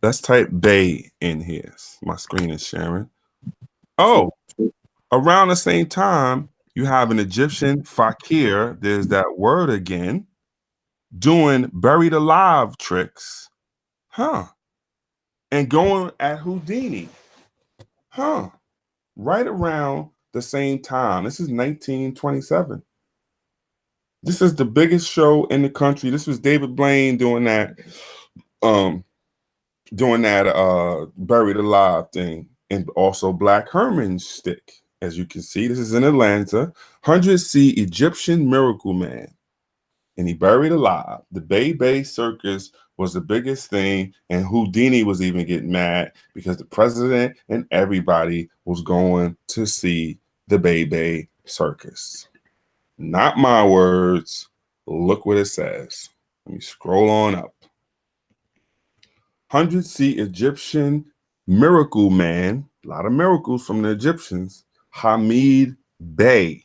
Let's type Bay in here. My screen is sharing. Oh, around the same time, you have an Egyptian fakir. There's that word again. Doing buried alive tricks. Huh. And going at Houdini. Huh. Right around the same time. This is 1927. This is the biggest show in the country. This was David Blaine doing that buried alive thing, and also Black Herman's stick. As you can see, this is in Atlanta. 100C Egyptian Miracle Man, and he buried alive. The Bebe Circus was the biggest thing, and Houdini was even getting mad because the president and everybody was going to see the Bebe Circus. Not my words. Look what it says. Let me scroll on up. 100C Egyptian Miracle Man, a lot of miracles from the Egyptians. Hamid Bey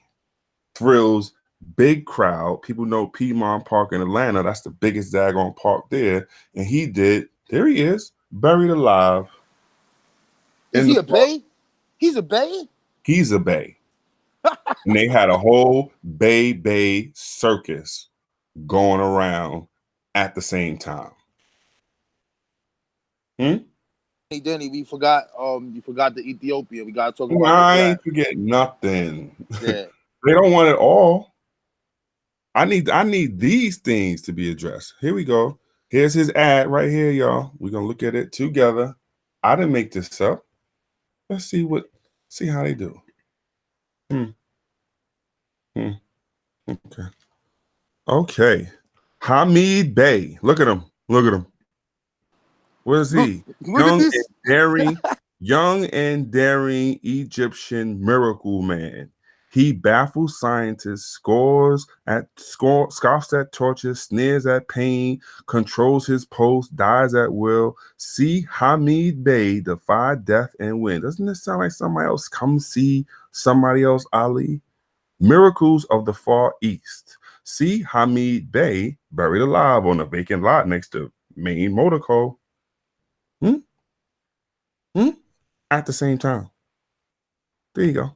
thrills big crowd. People know Piedmont Park in Atlanta. That's the biggest daggone park there. And there he is, buried alive. Is he a Bay? He's a Bay? He's a Bay. And they had a whole Bay circus going around at the same time. Danny, we forgot. You forgot the Ethiopia. We gotta talk about the I draft. ain't forget nothing. Yeah. They don't want it all. I need these things to be addressed. Here we go. Here's his ad right here, y'all. We're gonna look at it together. I didn't make this up. Let's see how they do. Hmm. Hmm. Okay. Okay. Hamid Bey. Look at him. Look at him. What is Look, he? look at this. Young and daring Egyptian miracle man. He baffles scientists, scoffs at torture, sneers at pain, controls his post, dies at will. See Hamid Bey defy death and win. Doesn't this sound like somebody else? Come see somebody else, Ali. Miracles of the Far East. See Hamid Bey buried alive on a vacant lot next to Maine Motor Co. Hmm? Hmm? At the same time. There you go.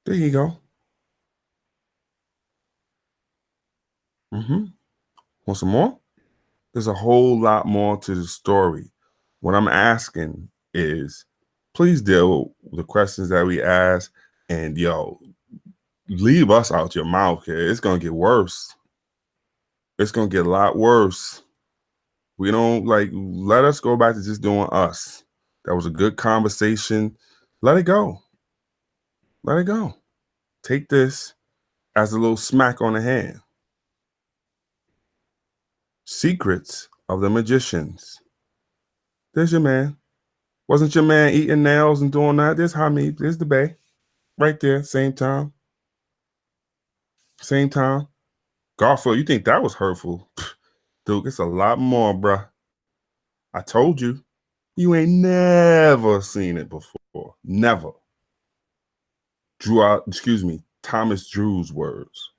There you go. Mm-hmm. Want some more? There's a whole lot more to the story. What I'm asking is, please deal with the questions that we ask, and leave us out your mouth here. It's gonna get worse. It's gonna get a lot worse. We don't let us go back to just doing us. That was a good conversation. Let it go. Let it go. Take this as a little smack on the hand. Secrets of the Magicians. There's your man. Wasn't your man eating nails and doing that? There's Hamid. There's the Bay. Right there. Same time. Same time. Garfield, you think that was hurtful? Dude, it's a lot more, bruh. I told you. You ain't never seen it before. Never. Thomas Drew's words.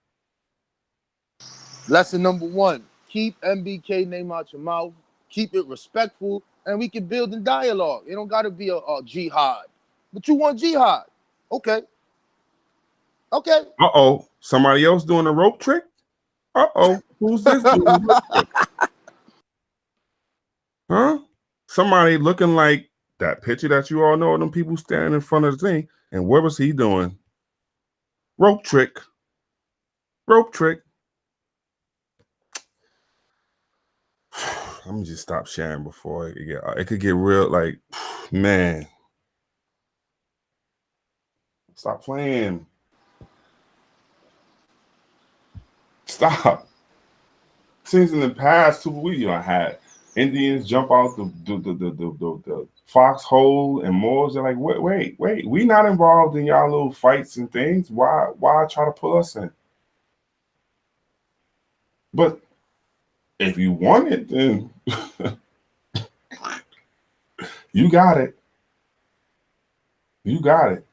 Lesson number 1: keep MBK name out your mouth. Keep it respectful, and we can build in dialogue. It don't gotta be a jihad, but you want jihad? Okay. Okay. Uh-oh. Somebody else doing a rope trick? Uh-oh. Who's this doing a rope trick? Huh? Somebody looking like that picture that you all know of them people standing in front of the thing. And what was he doing? Rope trick. Rope trick. Let me just stop sharing before it could get real. Man. Stop playing. Stop. Since in the past 2 weeks, I had Indians jump out the foxhole and Moors. They're like, wait, we not involved in y'all little fights and things. Why try to pull us in? But if you want it, then you got it. You got it.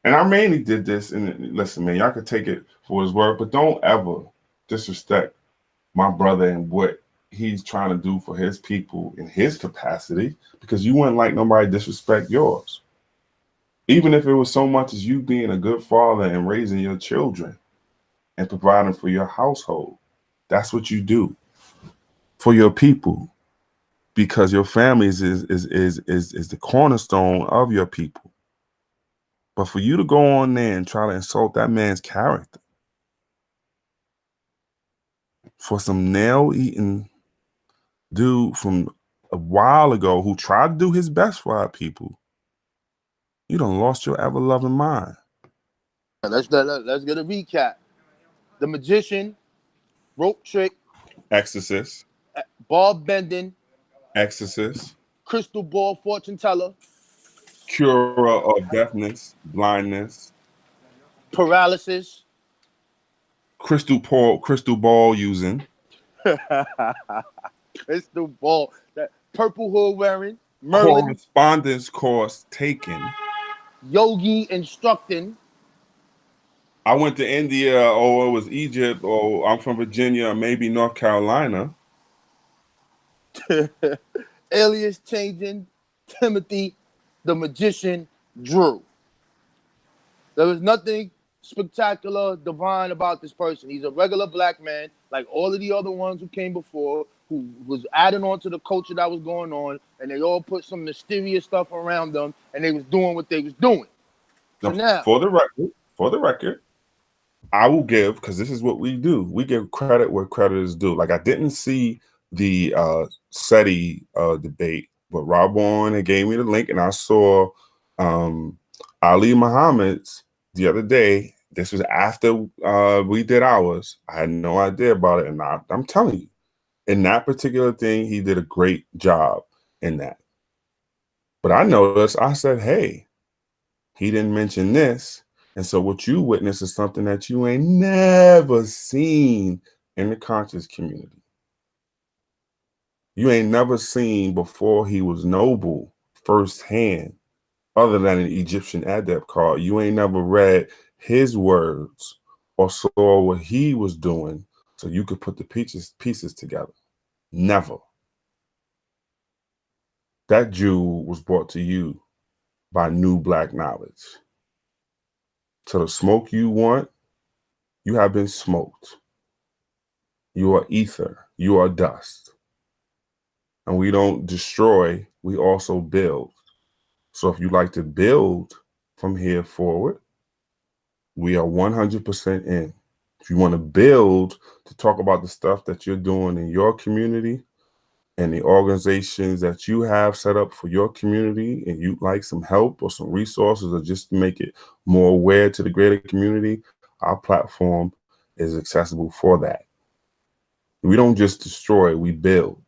And I mainly did this, and listen, man, y'all could take it for his word, but don't ever disrespect my brother and what he's trying to do for his people in his capacity, because you wouldn't like nobody disrespect yours. Even if it was so much as you being a good father and raising your children and providing for your household. That's what you do for your people, because your families is the cornerstone of your people. But for you to go on there and try to insult that man's character for some nail-eating dude from a while ago who tried to do his best for our people, you done lost your ever-loving mind. Let's get a recap. The magician, rope trick, Exorcist, ball bending, exorcist, crystal ball fortune teller, curer of deafness, blindness, paralysis, crystal ball using, crystal ball, that purple hood wearing, Merlin, correspondence course taken. yogi instructing. I went to India, or it was Egypt, or I'm from Virginia, or maybe North Carolina. Alias changing, Timothy, the magician, Drew. There was nothing spectacular, divine about this person. He's a regular black man, like all of the other ones who came before, who was adding on to the culture that was going on, and they all put some mysterious stuff around them, and they was doing what they was doing. So Now, now, for the record, I will give, because this is what we do. We give credit where credit is due. Like, I didn't see the SETI debate, but Rob Warren gave me the link, and I saw Ali Muhammad's the other day. This was after we did ours. I had no idea about it, and I'm telling you, in that particular thing, he did a great job in that. But I noticed, I said, hey, he didn't mention this. And so what you witness is something that you ain't never seen in the conscious community. You ain't never seen before he was noble firsthand, other than an Egyptian adept card. You ain't never read his words or saw what he was doing so you could put the pieces together. Never. That jewel was brought to you by new black knowledge. So the smoke you want, you have been smoked. You are ether. You are dust. And we don't destroy, we also build. So if you like to build from here forward, we are 100% in. If you want to build to talk about the stuff that you're doing in your community and the organizations that you have set up for your community, and you'd like some help or some resources or just to make it more aware to the greater community, our platform is accessible for that. We don't just destroy, we build.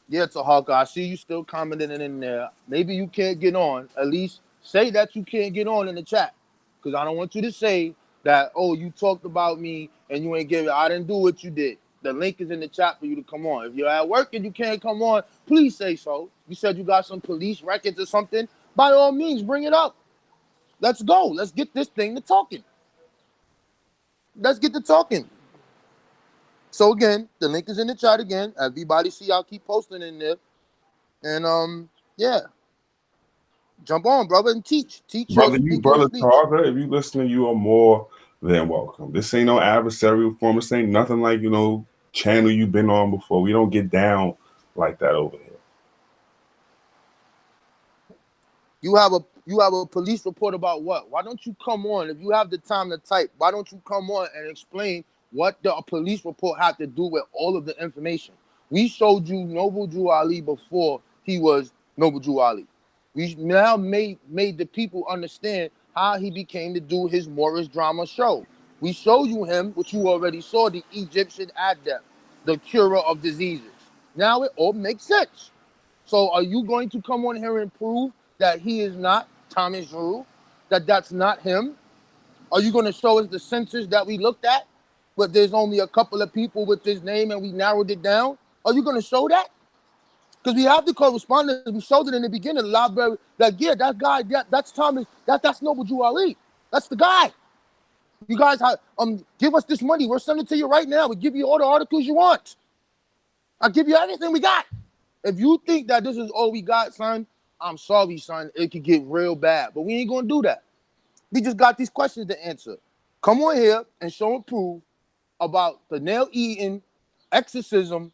yeah, Tahaka, I see you still commenting in there. Maybe you can't get on. At least say that you can't get on in the chat. Because I don't want you to say that, oh, you talked about me and you ain't give it. I didn't do what you did. The link is in the chat for you to come on. If you're at work and you can't come on, please say so. You said you got some police records or something. By all means, bring it up. Let's go. Let's get this thing to talking. Let's get to talking. So again, the link is in the chat again. Everybody see y'all keep posting in there. And yeah. Jump on, brother, and teach. Teach your speak your Brother speech. Tarver, if you listening, you are more than welcome. This ain't no adversarial form. This ain't nothing like, channel you've been on before. We don't get down like that over here. You have a police report about what? Why don't you come on? If you have the time to type, why don't you come on and explain what the police report had to do with all of the information? We showed you Noble Drew Ali before he was Noble Drew Ali. We now made the people understand how he became to do his Morris drama show. We show you him, which you already saw, the Egyptian adept, the curer of diseases. Now it all makes sense. So are you going to come on here and prove that he is not Thomas Drew, that that's not him? Are you going to show us the census that we looked at, but there's only a couple of people with this name and we narrowed it down? Are you going to show that? Because we have the correspondence. We showed it in the beginning of the library. Like, yeah, that guy, that's Thomas. That's Noble Drew Ali. That's the guy. You guys, give us this money. We'll send it to you right now. We'll give you all the articles you want. I'll give you everything we got. If you think that this is all we got, son, I'm sorry, son. It could get real bad. But we ain't going to do that. We just got these questions to answer. Come on here and show and prove about the nail-eating, exorcism,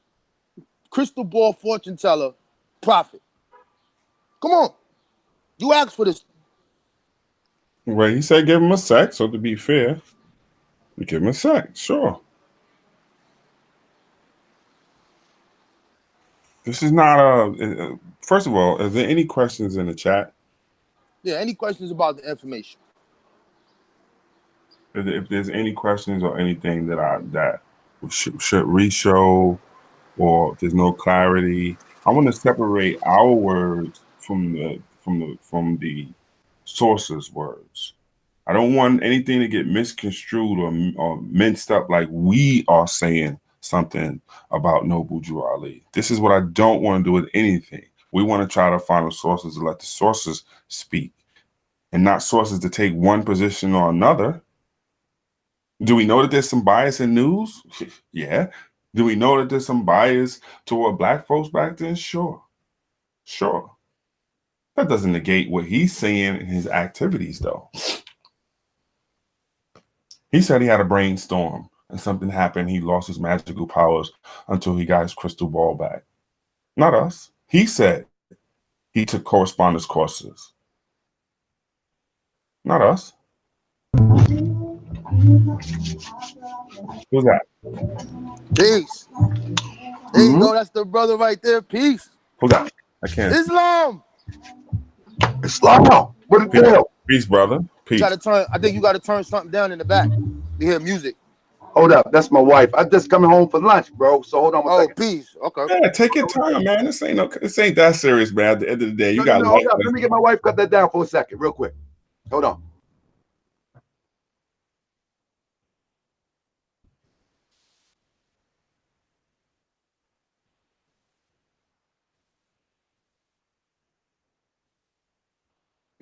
crystal ball fortune teller, prophet. Come on. You asked for this. Well, he said give him a sec, so to be fair, we give him a sec, sure. This is not first of all, are there any questions in the chat? Yeah, any questions about the information? If there's any questions or anything that should re-show, or if there's no clarity, I want to separate our words from the source's words. I don't want anything to get misconstrued or minced up like we are saying something about Noble Drew Ali. This is what I don't want to do with anything. We want to try to find the sources and let the sources speak, and not sources to take one position or another. Do we know that there's some bias in news? Yeah. Do we know that there's some bias toward black folks back then? Sure. Sure. That doesn't negate what he's saying in his activities, though. He said he had a brainstorm and something happened. He lost his magical powers until he got his crystal ball back. Not us. He said he took correspondence courses. Not us. Who's that? Peace. There you go. That's the brother right there. Peace. Who's that? I can't. Islam. Islam. What it Peace, do? peace, brother. Peace. You gotta turn. I think you gotta turn something down in the back. You hear music. Hold up, that's my wife. I just coming home for lunch, bro. So hold on one second. Peace. Okay. Yeah, take your time, man. This ain't that serious, man. At the end of the day, you got. Hold up. Let me get my wife cut that down for a second, real quick. Hold on.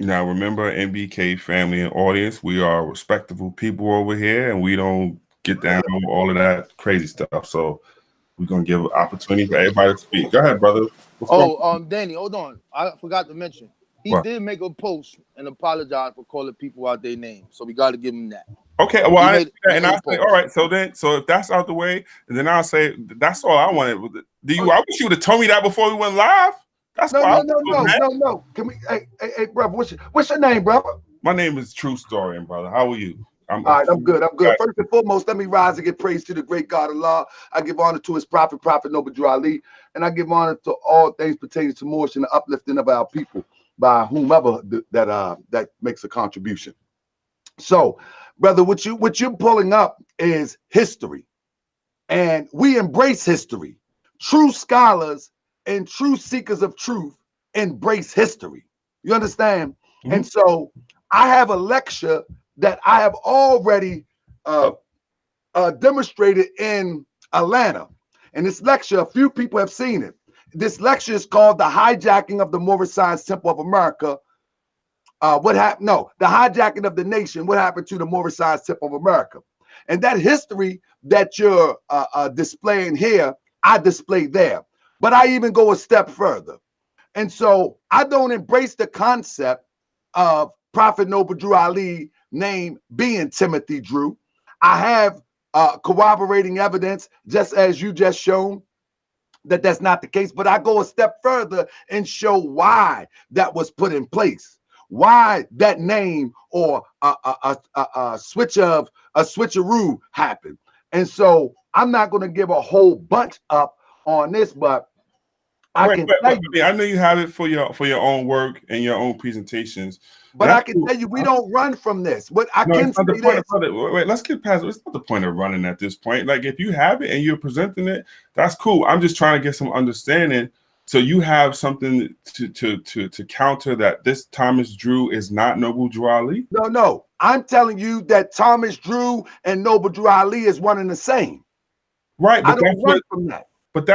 Now, remember, NBK family and audience, we are respectable people over here, and we don't get down on all of that crazy stuff. So we're gonna give an opportunity for everybody to speak. Go ahead, brother. Danny, hold on. I forgot to mention. He did make a post and apologize for calling people out their names. So we got to give him that. Okay, well, I say, all right. So if that's out the way, then I'll say that's all I wanted. I wish you would have told me that before we went live. That's no. Can we? Hey, brother. What's your name, brother? My name is True Story, brother. How are you? All right, I'm good. First and foremost, let me rise and give praise to the great God Allah. I give honor to his prophet Noble Drew Ali, and I give honor to all things pertaining to motion and the uplifting of our people by whomever that makes a contribution. So, brother, what you're pulling up is history, and we embrace history. True scholars and true seekers of truth embrace history. You understand? Mm-hmm. And so I have a lecture that I have already demonstrated in Atlanta. And this lecture, a few people have seen it. This lecture is called The Hijacking of the Moorish Science Temple of America. What happened? No, The Hijacking of the Nation. What happened to the Moorish Science Temple of America? And that history that you're displaying here, I display there. But I even go a step further. And so I don't embrace the concept of Prophet Noble Drew Ali name being Timothy Drew. I have corroborating evidence, just as you just shown, that that's not the case. But I go a step further and show why that was put in place, why that name or a switcheroo happened. And so I'm not going to give a whole bunch up on this, but I know you have it for your own work and your own presentations. But I can tell you, we don't run from this. But I can say this. Wait, let's get past it. It's not the point of running at this point. Like, if you have it and you're presenting it, that's cool. I'm just trying to get some understanding. So you have something to counter that this Thomas Drew is not Noble Drew Ali? No. I'm telling you that Thomas Drew and Noble Drew Ali is one and the same. Right, but I don't run from that. But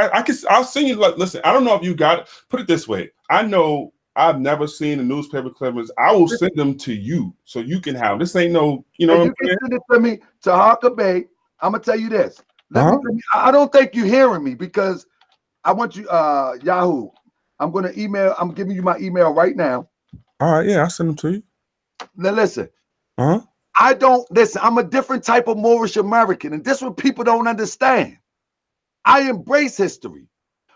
I'll send you. Listen, I don't know if you got it. Put it this way. I know I've never seen the newspaper clippings. I will send them to you so you can have. This ain't no, you know. You can send it to me to Harker Bay. I'm gonna tell you this. I don't think you're hearing me because I want you, Yahoo. I'm gonna email. I'm giving you my email right now. All right, yeah, I'll send them to you. Now listen. I don't listen. I'm a different type of Moorish American, and this is what people don't understand. I embrace history,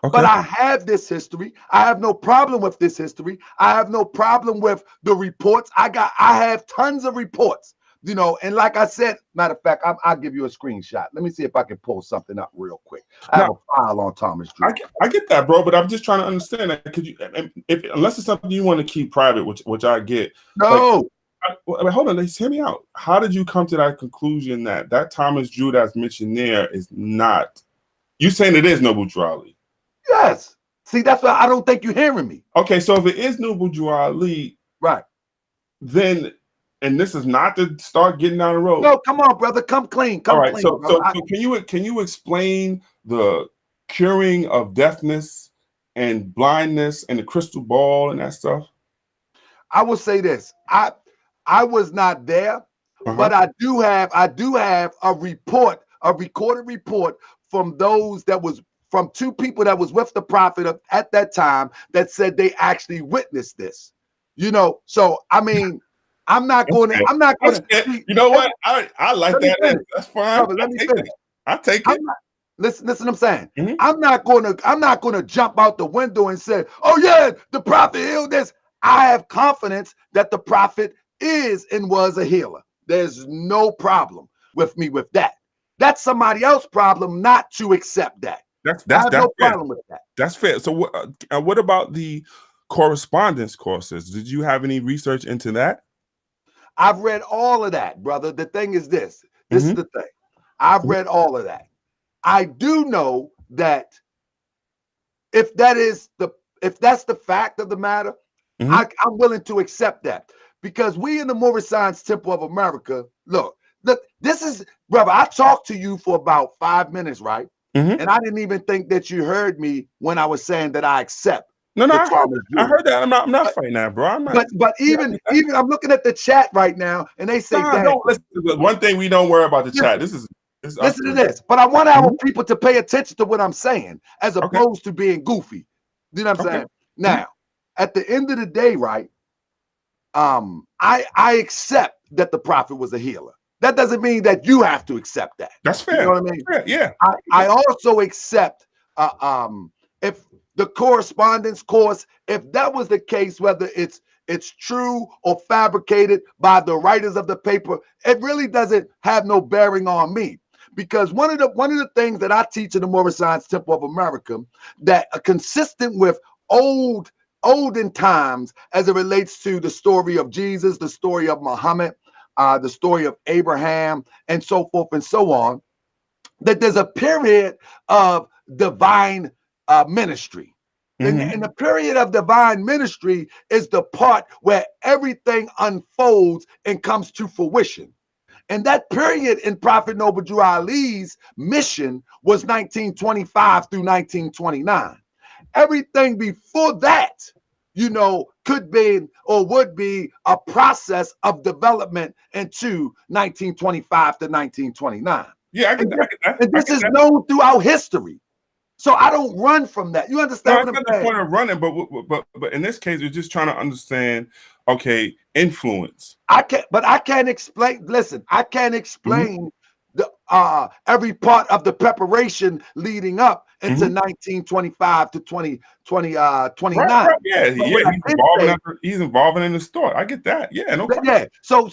but I have this history. I have no problem with this history. I have no problem with the reports. I have tons of reports, you know. And like I said, matter of fact, I'll give you a screenshot. Let me see if I can pull something up real quick. I have a file on Thomas Drew. I get that, bro, but I'm just trying to understand that. Could you, unless it's something you want to keep private, which I get. No. Hold on, let's hear me out. How did you come to that conclusion that Thomas Drew that's mentioned there is not? You saying it is Noble Drew Ali? Yes. See, that's why I don't think you're hearing me. Okay, so if it is Noble Drew Ali, right? Then, and this is not to start getting down the road. No, come on, brother, come clean. All right, so can you explain the curing of deafness and blindness and the crystal ball and that stuff? I will say this. I was not there, but I do have a report, a recorded report from from two people that was with the prophet at that time that said they actually witnessed this. You know, so I mean, I'm not going to. I'm not going to. You know what? I like that. That's fine. Brother, let me finish. I take it. Listen, what I'm saying. I'm not gonna jump out the window and say, "Oh yeah, the prophet healed this." I have confidence that the prophet is and was a healer. There's no problem with me with that. That's somebody else's problem not to accept that. I have no problem with that. That's fair. So what about the correspondence courses? Did you have any research into that? I've read all of that, brother. The thing is this. This is the thing. I've read all of that. I do know that if that's the fact of the matter, I'm willing to accept that, because we in the Moorish Science Temple of America, look, this is, brother, I talked to you for about 5 minutes, right? And I didn't even think that you heard me when I was saying that I accept. No, I heard that. I'm not fighting that, bro. But even I'm looking at the chat right now, and they say, don't listen. One thing we don't worry about the chat. Listen to this, but I want our people to pay attention to what I'm saying, as opposed to being goofy. You know what I'm saying? Now, at the end of the day, right? I accept that the prophet was a healer. That doesn't mean that you have to accept that. That's fair. You know what I mean? Yeah. I also accept if the correspondence course, if that was the case, whether it's true or fabricated by the writers of the paper, it really doesn't have no bearing on me. Because one of the things that I teach in the Moorish Science Temple of America that are consistent with olden times as it relates to the story of Jesus, the story of Muhammad, the story of Abraham, and so forth and so on, that there's a period of divine ministry. And the period of divine ministry is the part where everything unfolds and comes to fruition. And that period in Prophet Noble Drew Ali's mission was 1925 through 1929. Everything before that, could be or would be a process of development into 1925 to 1929. Yeah, I get that. And this is known throughout history. So I don't run from that. You understand what I'm saying? The point of running, but in this case, we're just trying to understand. Okay, influence. I can't explain. Listen, I can't explain the every part of the preparation leading up into 1925 to 2029. Right. Yeah, he's involving in the story. I get that. Yeah, no problem. Yeah. So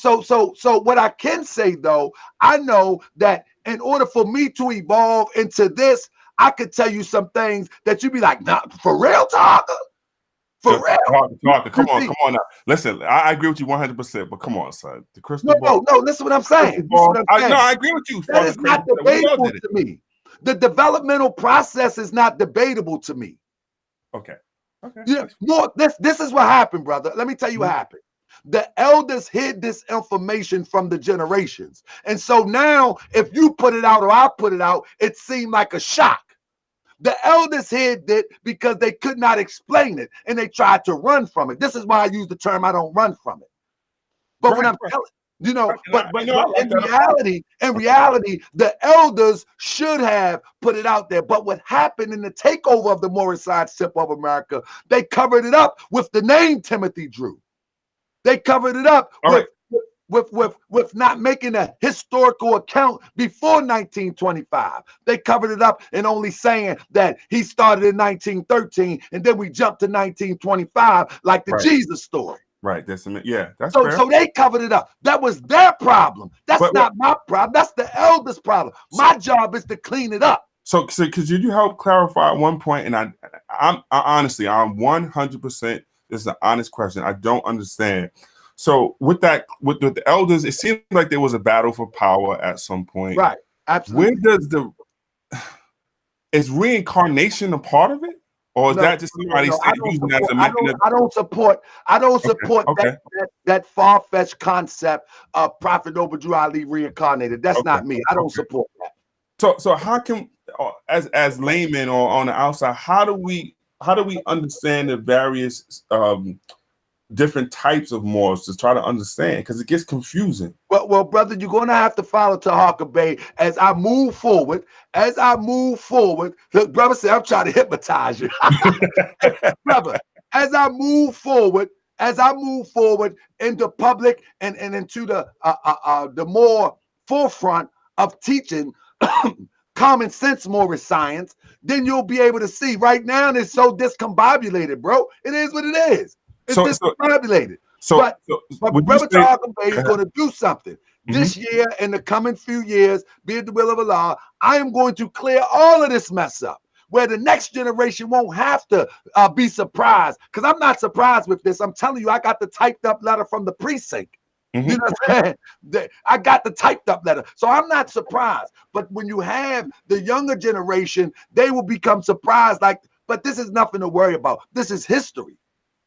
what I can say though, I know that in order for me to evolve into this, I could tell you some things that you'd be like, nah, for real, Talker? For real? Talker, come on now. Listen, I agree with you 100%, but come on, son. The crystal ball. No, listen what I'm saying. I agree with you. That is not debatable to me. The developmental process is not debatable to me. Okay. Yeah, this is what happened, brother. Let me tell you what happened. The elders hid this information from the generations. And so now, if you put it out or I put it out, it seemed like a shock. The elders hid it because they could not explain it, and they tried to run from it. This is why I use the term, I don't run from it. But when I'm telling, in reality, the elders should have put it out there. But what happened in the takeover of the Moorish Science Temple of America, they covered it up with the name Timothy Drew. They covered it up with not making a historical account before 1925. They covered it up and only saying that he started in 1913, and then we jumped to 1925 like the Jesus story. Right. That's fair. So they covered it up. That was their problem. That's not my problem. That's the elders' problem. My job is to clean it up. So could you help clarify at one point? And I'm honestly, I'm 100%. This is an honest question. I don't understand. So with the elders, it seemed like there was a battle for power at some point. Right. Absolutely. Where is reincarnation a part of it? Or is that just somebody using that as a mechanism? I don't support that far-fetched concept of Prophet Noble Drew Ali reincarnated. That's not me. I don't support that. So how can, as laymen or on the outside, how do we understand the various different types of Moors to try to understand, because it gets confusing. Well, brother, you're going to have to follow Tahaka Bay as I move forward. Look, brother said, I'm trying to hypnotize you. Brother, as I move forward, as I move forward into public and into the more forefront of teaching common sense Morris science, then you'll be able to see. Right now, it's so discombobulated, bro. It is what it is. It's discombobulated. But Brother Targhum Bey is going to do something this year and the coming few years, be it the will of Allah. I am going to clear all of this mess up, where the next generation won't have to be surprised. Because I'm not surprised with this. I'm telling you, I got the typed up letter from the precinct. You know what I'm saying? I got the typed up letter. So I'm not surprised. But when you have the younger generation, they will become surprised. Like, but this is nothing to worry about. This is history.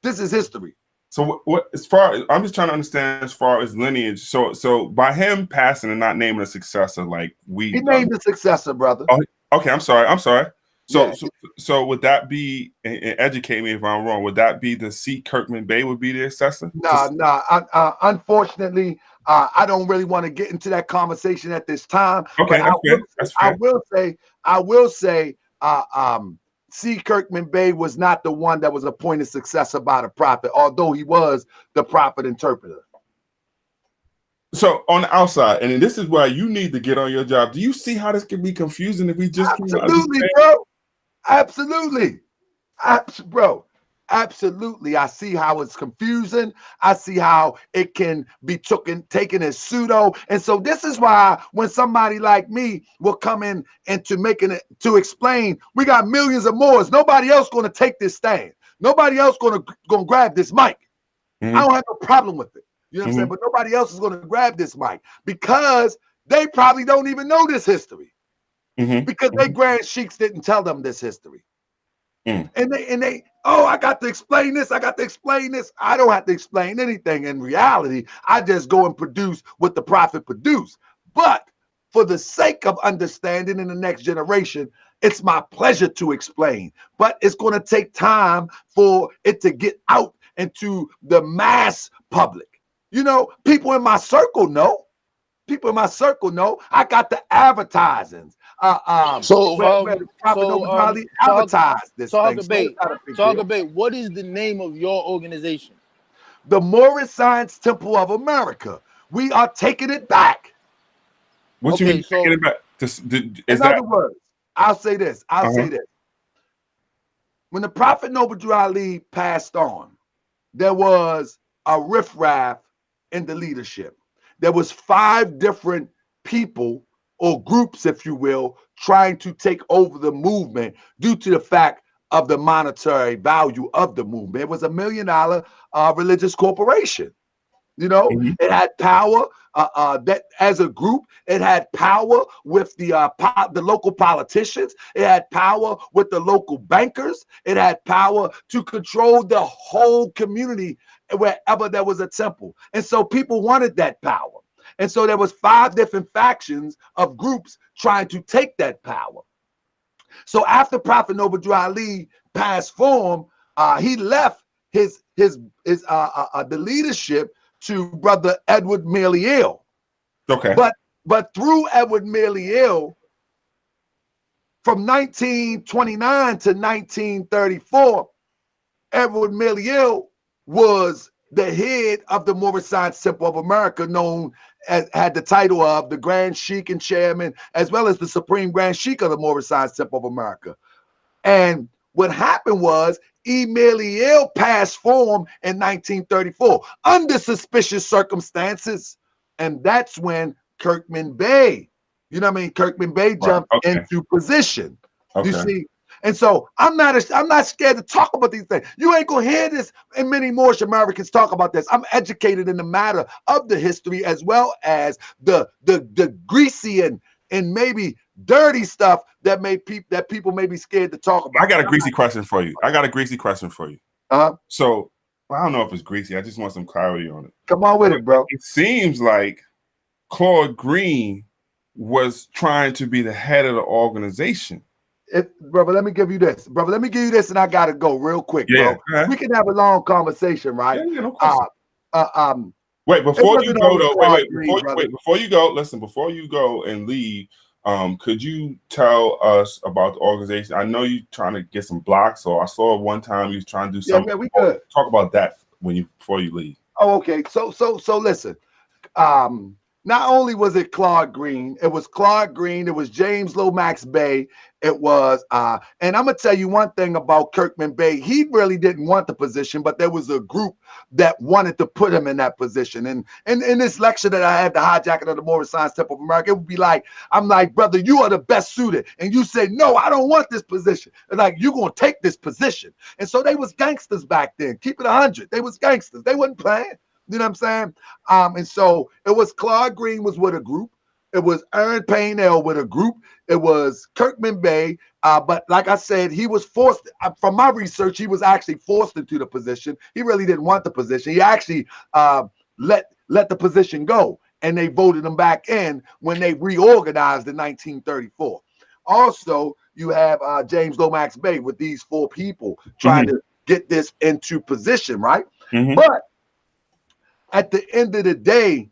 This is history. So what as far I'm just trying to understand as far as lineage. So by him passing and not naming a successor, like he named the successor, brother. Oh, okay, I'm sorry. So would that be, and educate me if I'm wrong, would that be the C. Kirkman Bey would be the successor? No. Unfortunately, I don't really want to get into that conversation at this time. Okay, that's fair. I will say, C. Kirkman Bey was not the one that was appointed successor by the prophet, although he was the prophet interpreter. So on the outside, and this is why you need to get on your job. Do you see how this can be confusing if we just absolutely, bro? Absolutely, bro. Absolutely. I see how it's confusing. I see how it can be taken as pseudo. And so this is why when somebody like me will come in and to explain, we got millions of more. Nobody else going to take this stand. Nobody else going to grab this mic. I don't have no problem with it. You know what I'm saying? But nobody else is going to grab this mic because they probably don't even know this history. Because they grand sheiks didn't tell them this history. And they, oh, I got to explain this. I got to explain this. I don't have to explain anything. In reality, I just go and produce what the prophet produced. But for the sake of understanding in the next generation, it's my pleasure to explain. But it's going to take time for it to get out into the mass public. You know, people in my circle know. People in my circle know. I got the advertisings. Advertise this thing. Targhum Bey, what is the name of your organization? The Morris Science Temple of America. We are taking it back. What you mean taking it back? In other words, I'll say this. I'll say this. When the Prophet Noble Drew Ali passed on, there was a riffraff in the leadership. There was 5 different people or groups, if you will, trying to take over the movement due to the fact of the monetary value of the movement. It was $1 million religious corporation. You know, it had power that as a group, it had power with the local politicians. It had power with the local bankers. It had power to control the whole community wherever there was a temple. And so people wanted that power. And so there was 5 different factions of groups trying to take that power. So after Prophet Noble Drew Ali passed form, he left the leadership to Brother Edward Merely Ill. Okay. But through Edward Merely Ill, from 1929 to 1934, Edward Merely Ill was the head of the Morris Science Temple of America, had the title of the Grand Sheik and Chairman, as well as the Supreme Grand Sheik of the Morris Science Temple of America. And what happened was Merely Ill passed form in 1934 under suspicious circumstances. And that's when Kirkman Bey, you know what I mean? Kirkman Bey jumped into position. You see? And so I'm not scared to talk about these things. You ain't gonna hear this, and many more Americans talk about this. I'm educated in the matter of the history as well as the greasy and maybe dirty stuff that people may be scared to talk about. I got a greasy question for you. So I don't know if it's greasy. I just want some clarity on it. Come on with it, bro. It seems like Claude Green was trying to be the head of the organization. Brother, let me give you this. And I gotta go real quick, bro. We can have a long conversation, right? Yeah, no question. Wait, before you go though, before you go, listen, before you go and leave, could you tell us about the organization? I know you're trying to get some blocks, or I saw one time you was trying to do something. Yeah, we could talk about that before you leave. Oh, okay. So listen. Not only was it Claude Green, it was Claude Green, it was James Lomax Bay, it was and I'm gonna tell you one thing about Kirkman Bay. He really didn't want the position, but there was a group that wanted to put him in that position. And in this lecture that I had, the hijacking of the Moorish Science Temple of America, it would be like, I'm like, brother, you are the best suited, and you say, no, I don't want this position. And like, you're gonna take this position. And so they was gangsters back then. Keep it 100. They was gangsters. They wasn't playing. You know what I'm saying? And so it was Claude Green was with a group. It was Aaron Paynell with a group. It was Kirkman Bay. But like I said, he was forced, from my research, he was actually forced into the position. He really didn't want the position. He actually let the position go, and they voted him back in when they reorganized in 1934. Also, you have James Lomax Bay with these 4 people trying to get this into position, right? But at the end of the day,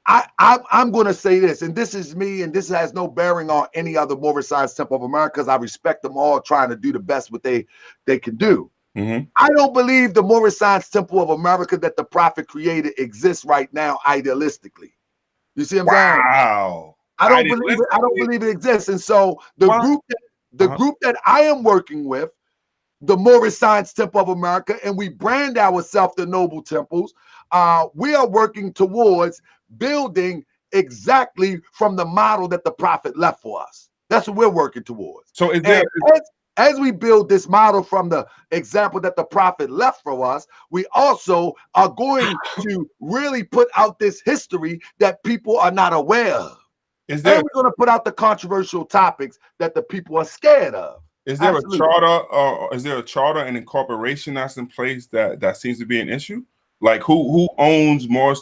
I'm going to say this, and this is me, and this has no bearing on any other Moorish Science Temple of America, because I respect them all trying to do the best what they can do. I don't believe the Moorish Science Temple of America that the Prophet created exists right now idealistically. You see what I'm saying? Wow. I don't believe it exists. And so the group that I am working with, the Moorish Science Temple of America, and we brand ourselves the Noble Temples, we are working towards building exactly from the model that the Prophet left for us. That's what we're working towards. So is there, as we build this model from the example that the Prophet left for us, we also are going to really put out this history that people are not aware of. And we're going to put out the controversial topics that the people are scared of. Is there a charter, or is there a charter and incorporation that's in place that seems to be an issue? Like who owns more?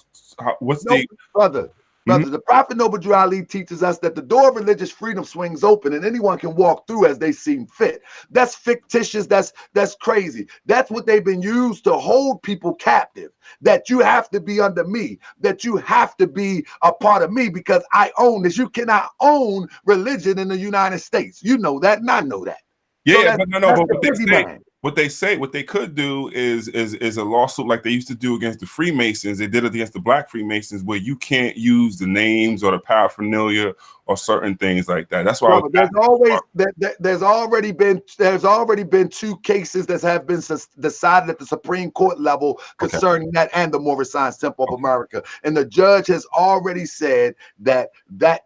What's brother? The Prophet Noble Drew Ali teaches us that the door of religious freedom swings open and anyone can walk through as they seem fit. That's fictitious. That's crazy. That's what they've been used to hold people captive. That you have to be under me. That you have to be a part of me because I own this. You cannot own religion in the United States. You know that, and I know that. Yeah, so but what they could do is a lawsuit like they used to do against the Freemasons. They did it against the Black Freemasons, where you can't use the names or the paraphernalia or certain things like that. That's why there's already been 2 cases that have been decided at the Supreme Court level concerning that and the Moorish Science Temple of America, and the judge has already said that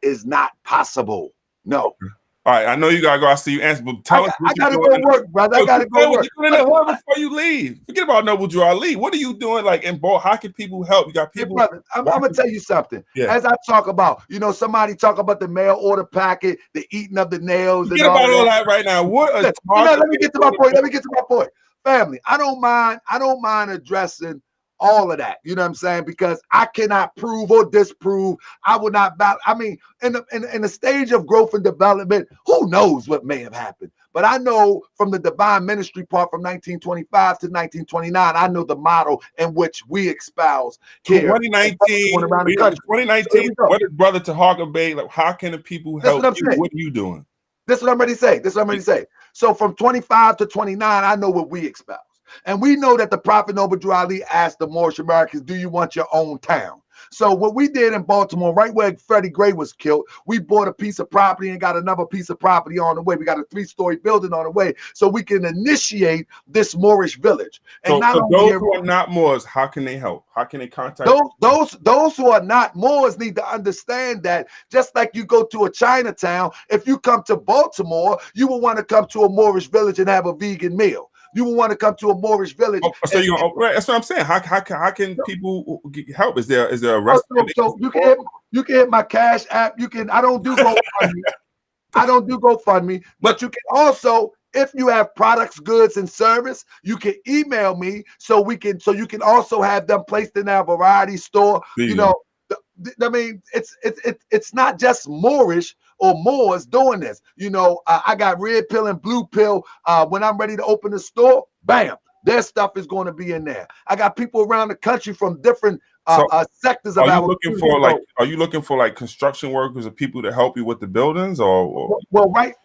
is not possible. No. All right, I know you gotta go. I see you answer, but tell us. I gotta go work, brother. I gotta go work. You're doing before you leave. Forget about Noble Drew Ali. What are you doing? Like in ball? How can people help? You got people. Hey, brother, I'm gonna tell you something. Yeah. As I talk about, somebody talk about the mail order packet, the eating of the nails. Forget about all that right now. Let me get to my point. Family, I don't mind addressing all of that, you know what I'm saying? Because I cannot prove or disprove. I would not battle. I mean, in the stage of growth and development, who knows what may have happened? But I know from the divine ministry part from 1925 to 1929, I know the model in which we espouse here. 2019, what is Brother Tahaka Bay? Like, how can the people help you? What are you doing? This is what I'm ready to say. So from 25 to 29, I know what we espouse. And we know that the Prophet Noble Drew Ali asked the Moorish Americans, do you want your own town? So what we did in Baltimore, right where Freddie Gray was killed, we bought a piece of property and got another piece of property on the way. We got a 3-story building on the way so we can initiate this Moorish village. And so those who are not Moors, how can they help? How can they contact those who are not Moors need to understand that just like you go to a Chinatown, if you come to Baltimore, you will want to come to a Moorish village and have a vegan meal. You will want to come to a Moorish village. That's what I'm saying. How can people help? Is there a restaurant? So you can hit my Cash App. I don't do GoFundMe. But you can also, if you have products, goods, and service, you can email me so you can also have them placed in our variety store. I mean, it's not just Moorish or Moors doing this. I got red pill and blue pill. When I'm ready to open the store, bam, Their stuff is going to be in there. I got people around the country from different So sectors of are you our looking community. for like are you looking for like construction workers or people to help you with the buildings or right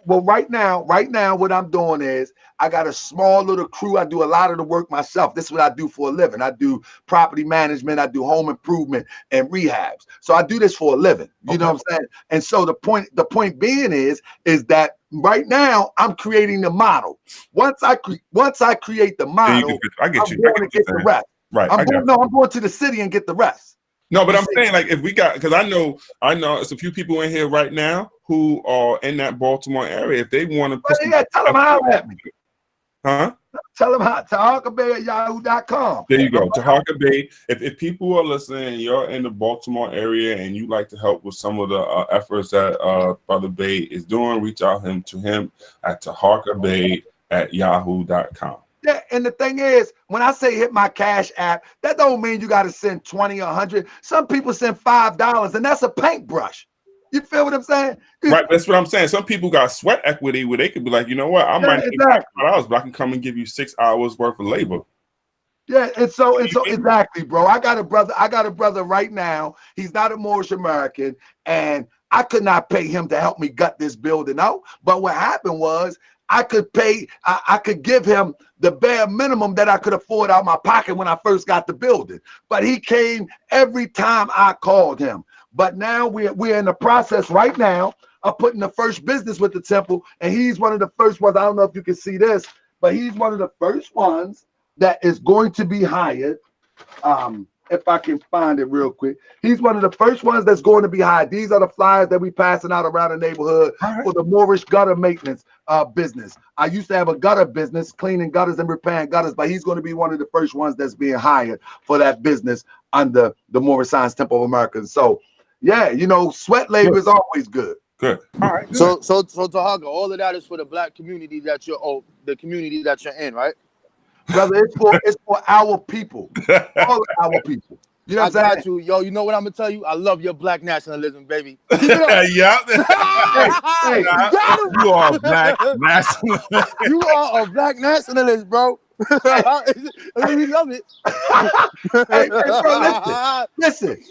now what I'm doing is I got a small little crew. I do a lot of the work myself. This is what I do for a living. I do property management, I do home improvement and rehabs. So I do this for a living. You know what I'm saying? And so the point being is that right now I'm creating the model. Once I create the model, I get you. I'm going to get the rest. Right. I'm going to the city and get the rest. No, but I'm saying like if we got, because I know it's a few people in here right now who are in that Baltimore area. If they want to put tell them how at me. Huh? Tell them how taharkabay@yahoo.com. There you go. Taharka Bay. If people are listening, you're in the Baltimore area and you like to help with some of the efforts that Brother Bay is doing, reach out to him at taharkabay@yahoo.com. Yeah, and the thing is, when I say hit my Cash App, that don't mean you got to send 20 or 100. Some people send $5, and that's a paintbrush. You feel what I'm saying? Right, that's what I'm saying. Some people got sweat equity where they could be like, you know what, I might need $5, but I can come and give you 6 hours worth of labor. Yeah, and so exactly, bro. I got a brother right now. He's not a Moorish American, and I could not pay him to help me gut this building out. But what happened was I could give him the bare minimum that I could afford out my pocket when I first got the building. But he came every time I called him. But now we're in the process right now of putting the first business with the temple, and he's one of the first ones. I don't know if you can see this, but he's one of the first ones that is going to be hired. If I can find it real quick, he's one of the first ones that's going to be hired. These are the flyers that we passing out around the neighborhood for the Moorish gutter maintenance business. I used to have a gutter business, cleaning gutters and repairing gutters, but he's going to be one of the first ones that's being hired for that business under the Moorish Science Temple of America. So, yeah, sweat labor is always good. Good. All right. Good. So Taharka, all of that is for the black community that you're in, right? Brother, it's for our people, all our people. You know what I'm saying? Got you, yo. You know what I'm gonna tell you? I love your black nationalism, baby. Yeah. Hey, you are a black nationalist. You are a black nationalist, bro. We love it. Hey, bro, listen.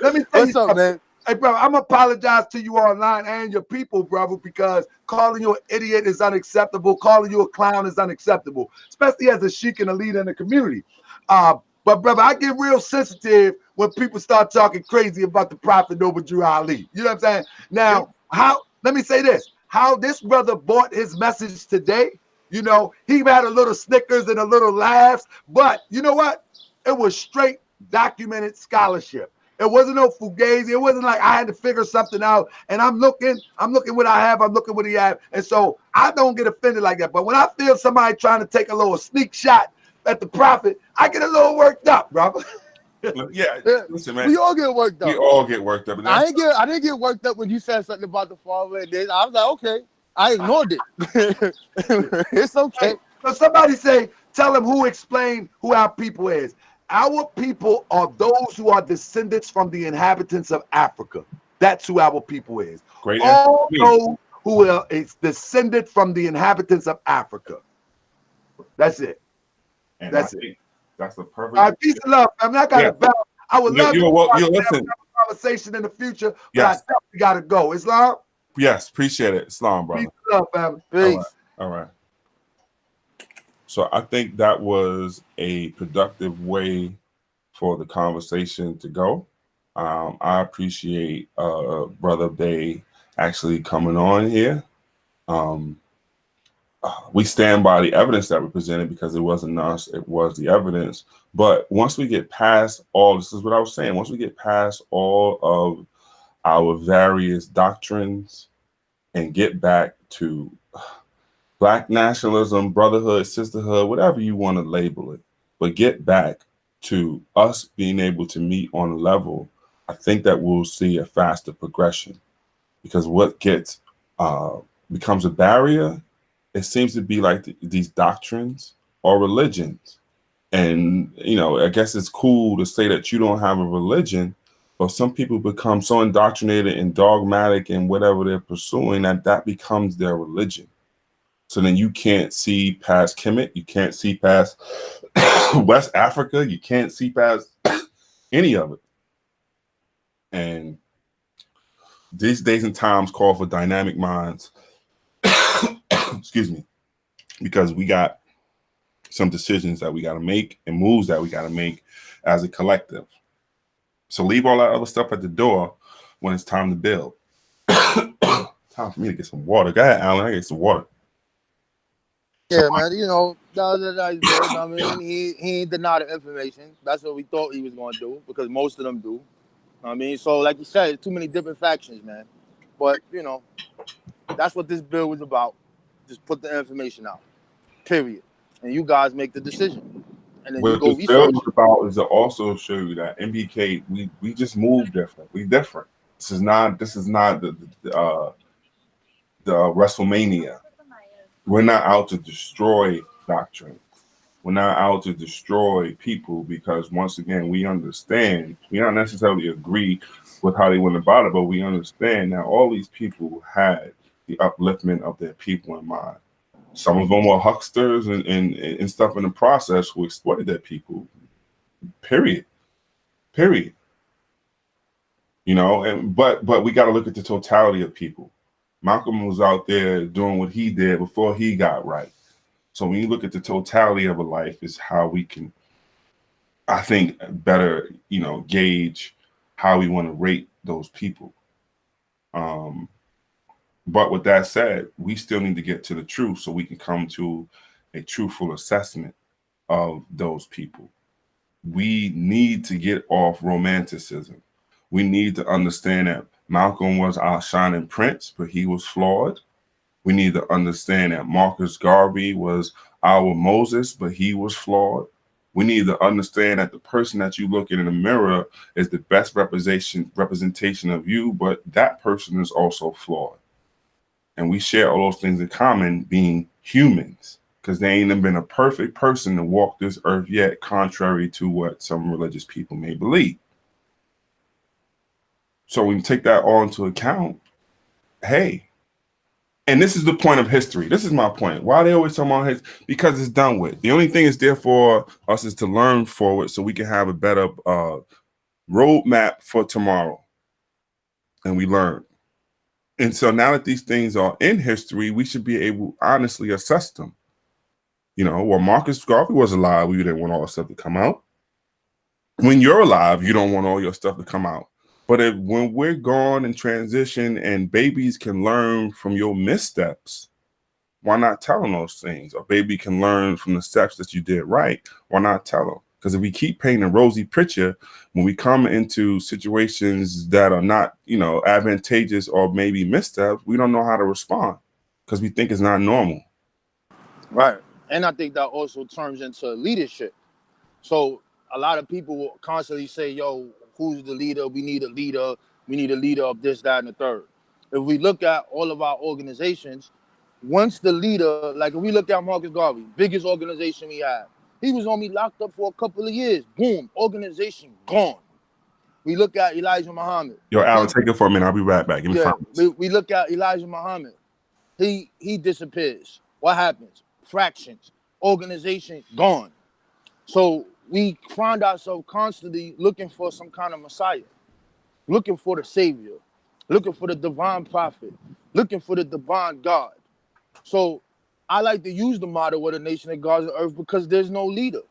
Let me tell you what's up, man. Hey, bro, I'm apologize to you online and your people, brother, because calling you an idiot is unacceptable. Calling you a clown is unacceptable, especially as a sheik and a leader in the community. But, brother, I get real sensitive when people start talking crazy about the Prophet Noble Drew Ali. You know what I'm saying? Now, let me say this. How this brother bought his message today, he had a little snickers and a little laughs, but you know what? It was straight documented scholarship. It wasn't no fugazi. It wasn't like I had to figure something out. And I'm looking what I have. I'm looking what he have. And so I don't get offended like that. But when I feel somebody trying to take a little sneak shot at the Prophet, I get a little worked up, bro. Yeah, listen, man. We all get worked up. We all get worked up. I didn't get worked up when you said something about the father and this. I was like, okay. I ignored it. It's okay. So somebody tell them who explained who our people is. Our people are those who are descendants from the inhabitants of Africa. That's who our people is. Great. All those who are descended from the inhabitants of Africa. That's it. And that's it. That's the perfect. All right, peace and love. I mean, I got to I would love to have a conversation in the future, but I definitely got to go. Islam? Yes, appreciate it. Islam, brother. Peace and love, family. Peace. All right. So I think that was a productive way for the conversation to go. I appreciate Brother Bay actually coming on here. We stand by the evidence that we presented because it wasn't us, it was the evidence. But once we get past this is what I was saying, once we get past all of our various doctrines and get back to Black nationalism, brotherhood, sisterhood, whatever you want to label it, but get back to us being able to meet on a level, I think that we'll see a faster progression. Because what becomes a barrier, it seems to be like these doctrines or religions. And, I guess it's cool to say that you don't have a religion, but some people become so indoctrinated and dogmatic in whatever they're pursuing that becomes their religion. So then you can't see past Kemet, you can't see past West Africa, you can't see past any of it. And these days and times call for dynamic minds. Excuse me, because we got some decisions that we got to make and moves that we got to make as a collective. So leave all that other stuff at the door when it's time to build. Time for me to get some water. Go ahead, Alan. I get some water. Yeah, man. You know, that's good. I mean, he ain't deny the information. That's what we thought he was gonna do because most of them do. I mean, so like you said, too many different factions, man. But you know, that's what this bill was about. Just put the information out. Period. And you guys make the decision. And then you What go this bill research is it. about is to also show you that NBK, we just move different. We different. This is not the WrestleMania. We're not out to destroy doctrine. We're not out to destroy people because once again we understand we don't necessarily agree with how they went about it, but we understand that all these people had the upliftment of their people in mind. Some of them were hucksters and stuff in the process who exploited their people. Period. Period. You know, and but we got to look at the totality of people. Malcolm was out there doing what he did before he got right. So when you look at the totality of a life, is how we can, I think, better, you know, gauge how we want to rate those people. But with that said, we still need to get to the truth so we can come to a truthful assessment of those people. We need to get off romanticism. We need to understand that Malcolm was our shining prince, but he was flawed. We need to understand that Marcus Garvey was our Moses, but he was flawed. We need to understand that the person that you look at in the mirror is the best representation of you, but that person is also flawed. And we share all those things in common, being humans, because there ain't been a perfect person to walk this earth yet, contrary to what some religious people may believe. So when you take that all into account, hey, and this is the point of history. This is my point. Why they always talk about history? Because it's done with. The only thing is there for us is to learn forward so we can have a better roadmap for tomorrow. And we learn. And so now that these things are in history, we should be able to honestly assess them. You know, while Marcus Garvey was alive, we didn't want all the stuff to come out. When you're alive, you don't want all your stuff to come out. But when we're gone and transition and babies can learn from your missteps, why not tell them those things? Or baby can learn from the steps that you did right. Why not tell them? Because if we keep painting a rosy picture, when we come into situations that are not, you know, advantageous or maybe missteps, we don't know how to respond because we think it's not normal. Right. And I think that also turns into leadership. So a lot of people will constantly say, yo, who's the leader? We need a leader. We need a leader of this, that, and the third. If we look at all of our organizations, once the leader, like if we look at Marcus Garvey, biggest organization we have, he was only locked up for a couple of years. Boom, organization gone. We look at Elijah Muhammad. Yo, Alan, take it for a minute. I'll be right back. Give me 5 minutes. We look at Elijah Muhammad. He disappears. What happens? Fractions. Organization gone. So we find ourselves constantly looking for some kind of Messiah, looking for the Savior, looking for the divine prophet, looking for the divine God. So I like to use the motto of the nation that guards the earth because there's no leader.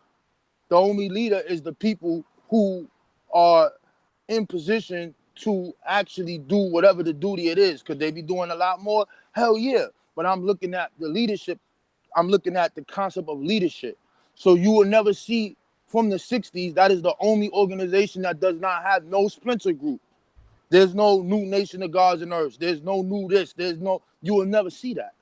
The only leader is the people who are in position to actually do whatever the duty it is. Could they be doing a lot more? Hell yeah. But I'm looking at the leadership. I'm looking at the concept of leadership. So you will never see from the 60s, that is the only organization that does not have no splinter group. There's no new nation of gods and earths. There's no new this. You will never see that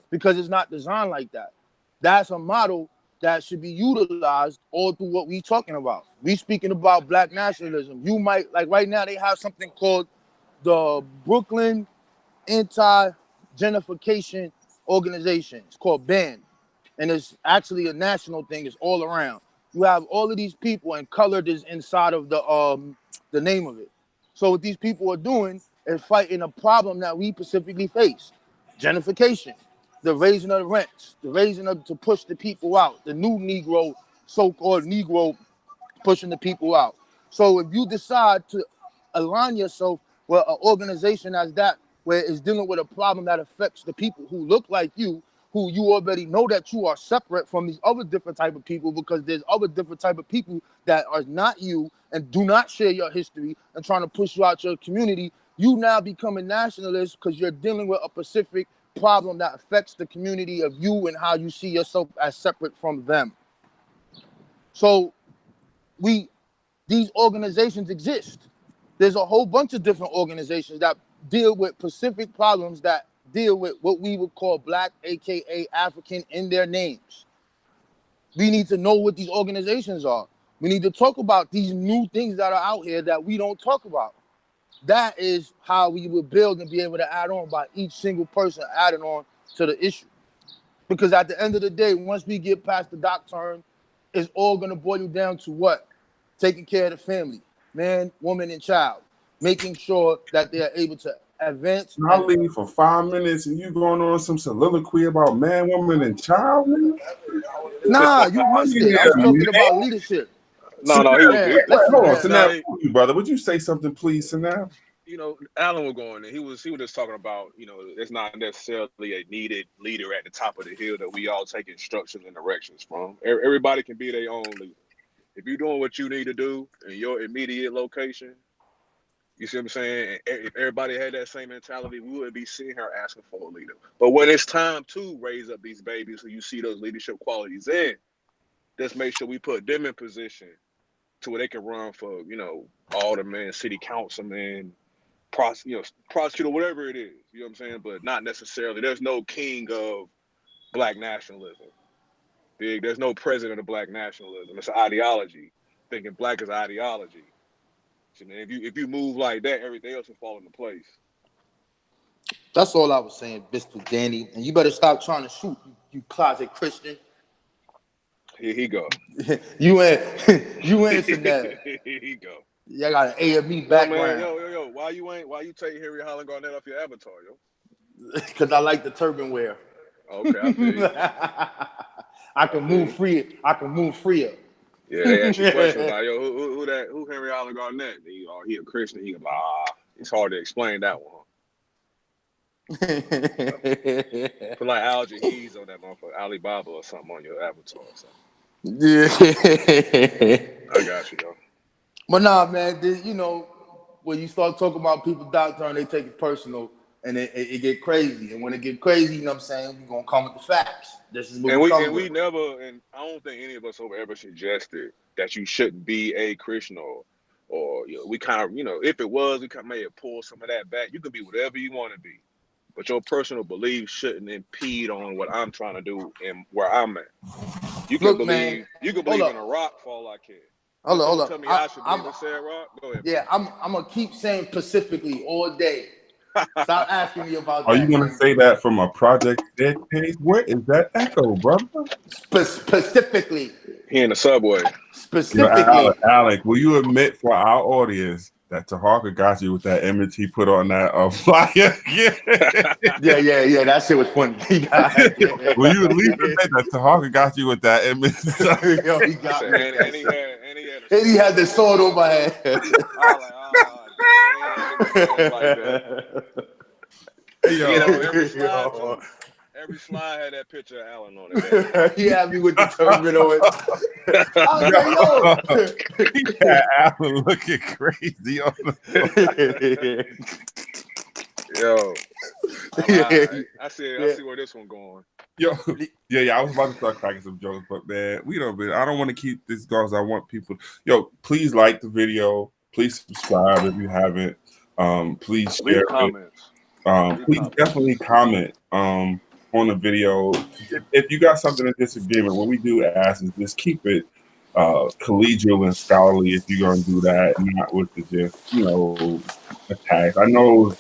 because it's not designed like that. That's a model that should be utilized all through what we talking about. We speaking about black nationalism. You might, like right now, they have something called the Brooklyn Anti-Gentrification Organization. It's called BAN. And it's actually a national thing. It's all around. You have all of these people and colored is inside of the name of it. So what these people are doing is fighting a problem that we specifically face, gentrification. the raising of the rents, the raising of to push the people out, the new Negro, so-called Negro pushing the people out. So if you decide to align yourself with an organization as that, where it's dealing with a problem that affects the people who look like you, who you already know that you are separate from these other different type of people, because there's other different type of people that are not you and do not share your history and trying to push you out your community, you now become a nationalist because you're dealing with a specific problem that affects the community of you and how you see yourself as separate from them. So these organizations exist. There's a whole bunch of different organizations that deal with specific problems that deal with what we would call Black, aka African, in their names. We need to know what these organizations are. We need to talk about these new things that are out here that we don't talk about. That is how we will build and be able to add on by each single person adding on to the issue. Because at the end of the day, once we get past the dock turn, it's all going to boil down to what? Taking care of the family, man, woman, and child. Making sure that they are able to advance. I leave for 5 minutes and you going on some soliloquy about man, woman, and child, man? Nah, you missed it. I was talking about leadership. No, he was. Yeah, Wait, hold on, listen, Sanab, brother. Would you say something, please, Sanab? You know, Alan was going there. He was just talking about, you know, it's not necessarily a needed leader at the top of the hill that we all take instructions and directions from. Everybody can be their own leader. If you're doing what you need to do in your immediate location, you see what I'm saying? If everybody had that same mentality, we wouldn't be sitting here asking for a leader. But when it's time to raise up these babies who you see those leadership qualities in, let's make sure we put them in position to where they can run for, you know, alderman, city councilman, prosecutor, whatever it is. You know what I'm saying? But not necessarily. There's no king of Black nationalism. There's no president of Black nationalism. It's an ideology. Thinking Black is an ideology. So, man, if you move like that, everything else will fall into place. that's all I was saying, Mr. Danny. And you better stop trying to shoot, you closet Christian. Here he go. you ain't that. Here he go. Yeah, I got an A and B background. Yo, why you take Henry Holland Garnett off your avatar, yo? Because I like the turban wear. Okay, I feel you. I can move free. I can move freer. Yeah, they ask you questions like, yo, who Henry Holland Garnett? He a Christian. He it's hard to explain that one. Put like Al Jaheed's on that motherfucker, Alibaba or something on your avatar or something. Yeah. I got you, yo. But nah, man, you know, when you start talking about people doctoring, they take it personal and it get crazy. And when it get crazy, you know what I'm saying, we're gonna come with the facts. This is what we never, and I don't think any of us ever suggested that you shouldn't be a Christian or you know, we kind of, you know, if it was, we may have pulled some of that back. You can be whatever you want to be, but your personal beliefs shouldn't impede on what I'm trying to do and where I'm at. You can believe in a rock for all I care. Hold on. Tell me I should believe in said rock. Go ahead. Yeah, I'm gonna keep saying Pacifically all day. Stop asking me about Are that. you going to say that from a Project Dead case? Where is that echo, brother? Specifically. He in the subway. Specifically. You know, Alec, will you admit for our audience that Taharka got you with that image he put on that flyer? Yeah. That shit was funny. Will you at least admit that Taharka got you with that image? Yo, he got me. And he had the sword over my head. Every slide had that picture of Alan on it. He had me with the turban on it. I was like, He had Alan looking crazy on the Yo. I see where this one going. Yo, yeah. I was about to start cracking some jokes, but man, I don't want to keep this going. I want people. Yo, please like the video. Please subscribe if you haven't. Please share it. Please definitely comment on the video. If you got something in disagreement, what we do ask is just keep it collegial and scholarly. If you're going to do that, not with the just attacks. I know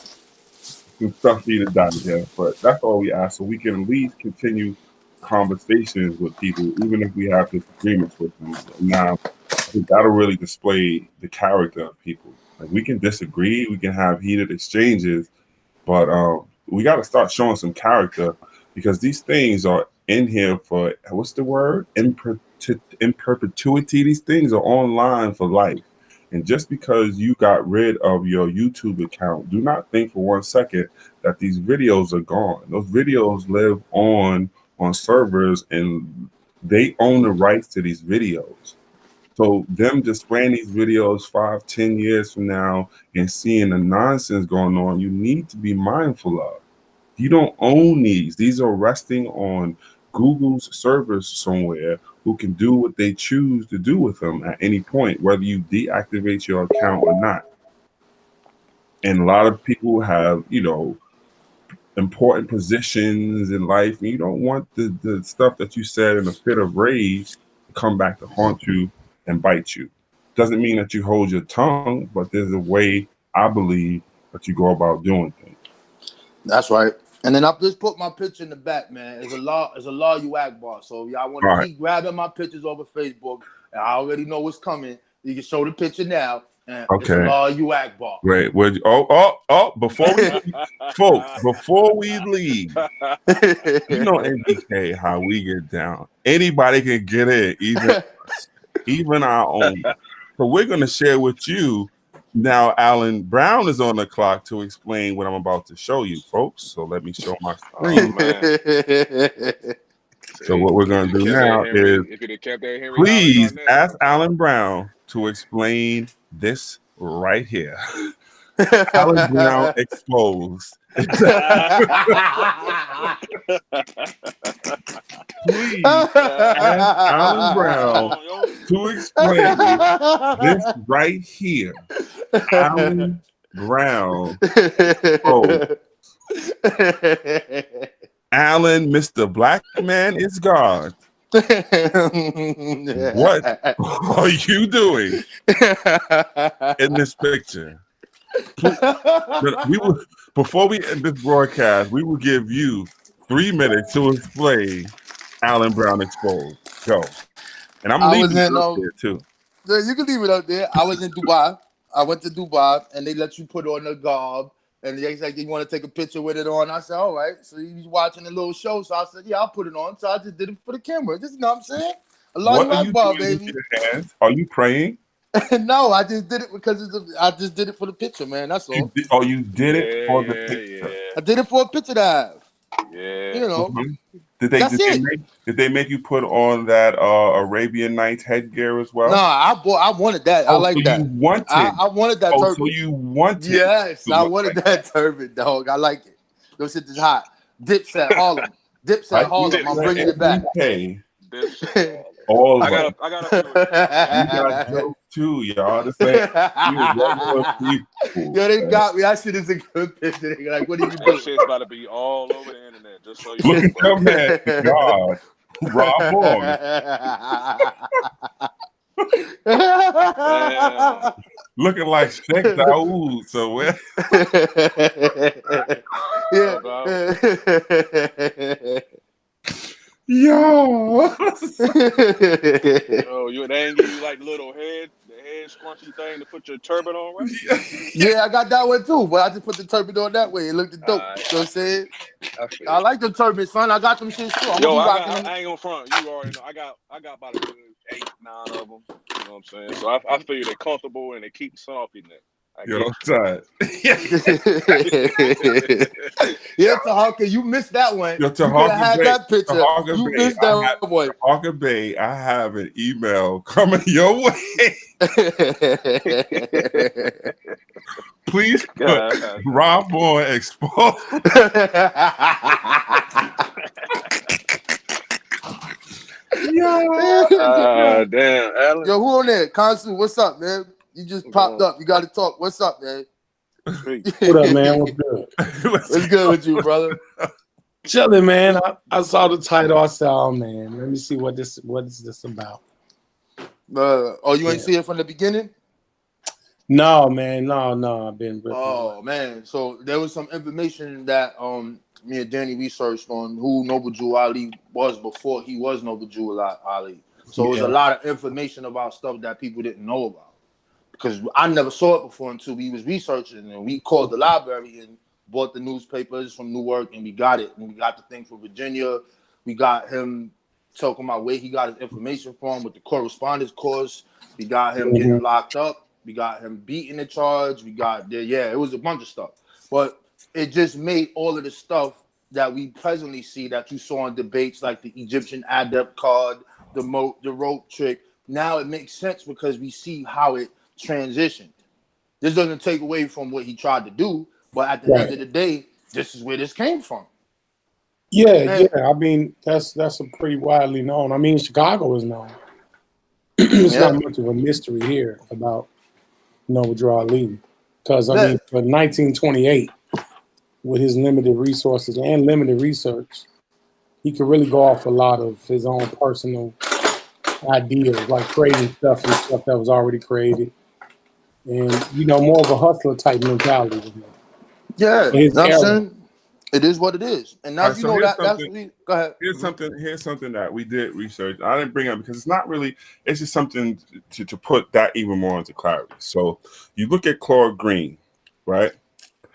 some stuff for you to digest, but that's all we ask, so we can at least continue conversations with people, even if we have disagreements with them. Now, we got to really display the character of people. Like, we can disagree, we can have heated exchanges, but we got to start showing some character because these things are in here for, what's the word? In perpetuity. These things are online for life. And just because you got rid of your YouTube account, do not think for 1 second that these videos are gone. Those videos live on servers, and they own the rights to these videos. So them displaying these videos 5, 10 years from now and seeing the nonsense going on, you need to be mindful of. You don't own these. These are resting on Google's servers somewhere, who can do what they choose to do with them at any point, whether you deactivate your account or not. And a lot of people have, important positions in life, and you don't want the stuff that you said in a fit of rage to come back to haunt you and bite you. Doesn't mean that you hold your tongue, but there's a way, I believe, that you go about doing things. That's right. And then I just put my picture in the back, man. It's a law you act boss. So if y'all want to keep grabbing my pictures over Facebook, and I already know what's coming. You can show the picture now. And it's a law you act boss. Right. Before we leave, NBK, how we get down. Anybody can get in, even our own. So we're going to share with you now. Alan Brown is on the clock to explain what I'm about to show you, folks. So let me show my screen. So what we're going to do now is, please ask Alan Brown to explain this right here. Alan Brown exposed. Please ask Alan Brown to explain this right here. Alan Brown exposed. Alan, Mr. Black Man is God. What are you doing in this picture? Before we end this broadcast, we will give you 3 minutes to explain Alan Brown exposed. Go. And I'm leaving it up there too. You can leave it up there. I was in Dubai. I went to Dubai, and they let you put on the garb. And they like, you want to take a picture with it on? I said, all right. So he was watching a little show. So I said, yeah, I'll put it on. So I just did it for the camera. Just, you know what I'm saying? What are you doing with your hands? Are you praying? No, I just did it because I just did it for the picture, man. That's all. You did it for the picture. Yeah. I did it for a picture to have. Yeah. You know. Mm-hmm. Did they make you put on that Arabian Nights headgear as well? No, I wanted that. I like that. You wanted. I wanted that turban. So you wanted. Yes, I wanted that turban, dog. I like it. Those shit is hot. Dipset Harlem. Dipset Harlem. I'm bringing it back. All I got a few. You got jokes too, y'all. This ain't Yo, they got me. That shit is a good picture. They like, what are you doing? That shit's about to be all over the internet. Just so you look at your man, God, Rob Boy. Looking like Sheikh Daoud. So where? Yo, they ain't give you like little the head scrunchy thing to put your turban on, right? Yeah, I got that one too, but I just put the turban on that way. It looked dope. You know what I'm saying? I like the turban, son. I got them shit too. I ain't gonna front. You already know. I got about a good 8, 9 of them. You know what I'm saying? So I feel they're comfortable and they keep the sun off your neck. Yo, I'm tired. Yeah, Tahaka, you missed that one. Yo, you could have had that picture. You missed that one. Tahaka Bay, I have an email coming your way. Please put Rob Boy exposed. Damn, Alan. Yo, who on there? Consul, what's up, man? You just popped up. You got to talk. What's up, man? What up, man? What's good? What's good with you, brother? Chilling, man. I saw the title. I said, "Oh man, let me see what is this about." You ain't see it from the beginning? No, man. No. I've been. Man. So there was some information that me and Danny researched on who Noble Jew Ali was before he was Noble Jew Ali. So it was a lot of information about stuff that people didn't know about. Because I never saw it before until we was researching, and we called the library, and bought the newspapers from Newark, and we got it. And we got the thing from Virginia. We got him talking about where he got his information from with the correspondence course. We got him getting locked up. We got him beating the charge. We got there. Yeah, it was a bunch of stuff. But it just made all of the stuff that we presently see that you saw in debates like the Egyptian adept card, the rope trick. Now it makes sense because we see how it transitioned. This doesn't take away from what he tried to do, but at the end of the day, this is where this came from. Yeah. I mean, that's a pretty widely known. I mean, Chicago is known. It's not much of a mystery here about Noble Drew Ali, because I mean, for 1928, with his limited resources and limited research, he could really go off a lot of his own personal ideas, like creating stuff and stuff that was already created, and more of a hustler type mentality than that. Yeah, you know what I'm saying? It is what it is, and now that's what we go ahead. Here's something that we did research. I didn't bring up because it's not really. It's just something to put that even more into clarity. So you look at Claude Green, right?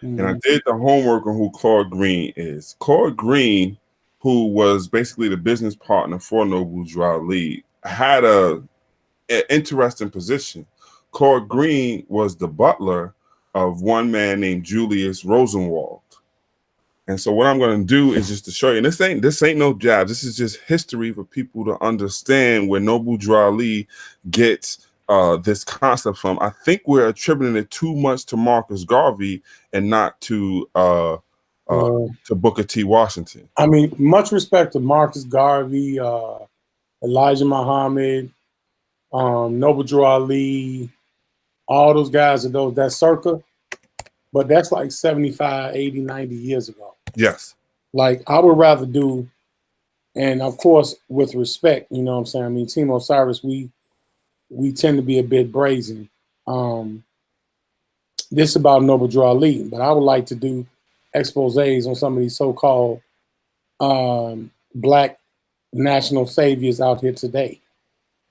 And I did the homework on who Claude Green is. Claude Green, who was basically the business partner for Noble Drew Ali, had an interesting position. Claude Green was the butler of one man named Julius Rosenwald. And so what I'm going to do is just to show you, and this ain't no jab. This is just history for people to understand where Noble Drew Ali gets this concept from. I think we're attributing it too much to Marcus Garvey and not to Booker T. Washington. I mean, much respect to Marcus Garvey, Elijah Muhammad, Noble Drew Ali, all those guys are that circa, but that's like 75, 80, 90 years ago. Yes. Like, I would rather do, and of course, with respect, you know what I'm saying? I mean, Team Osiris, we tend to be a bit brazen. This is about Noble Drew Ali, but I would like to do exposés on some of these so-called black national saviors out here today.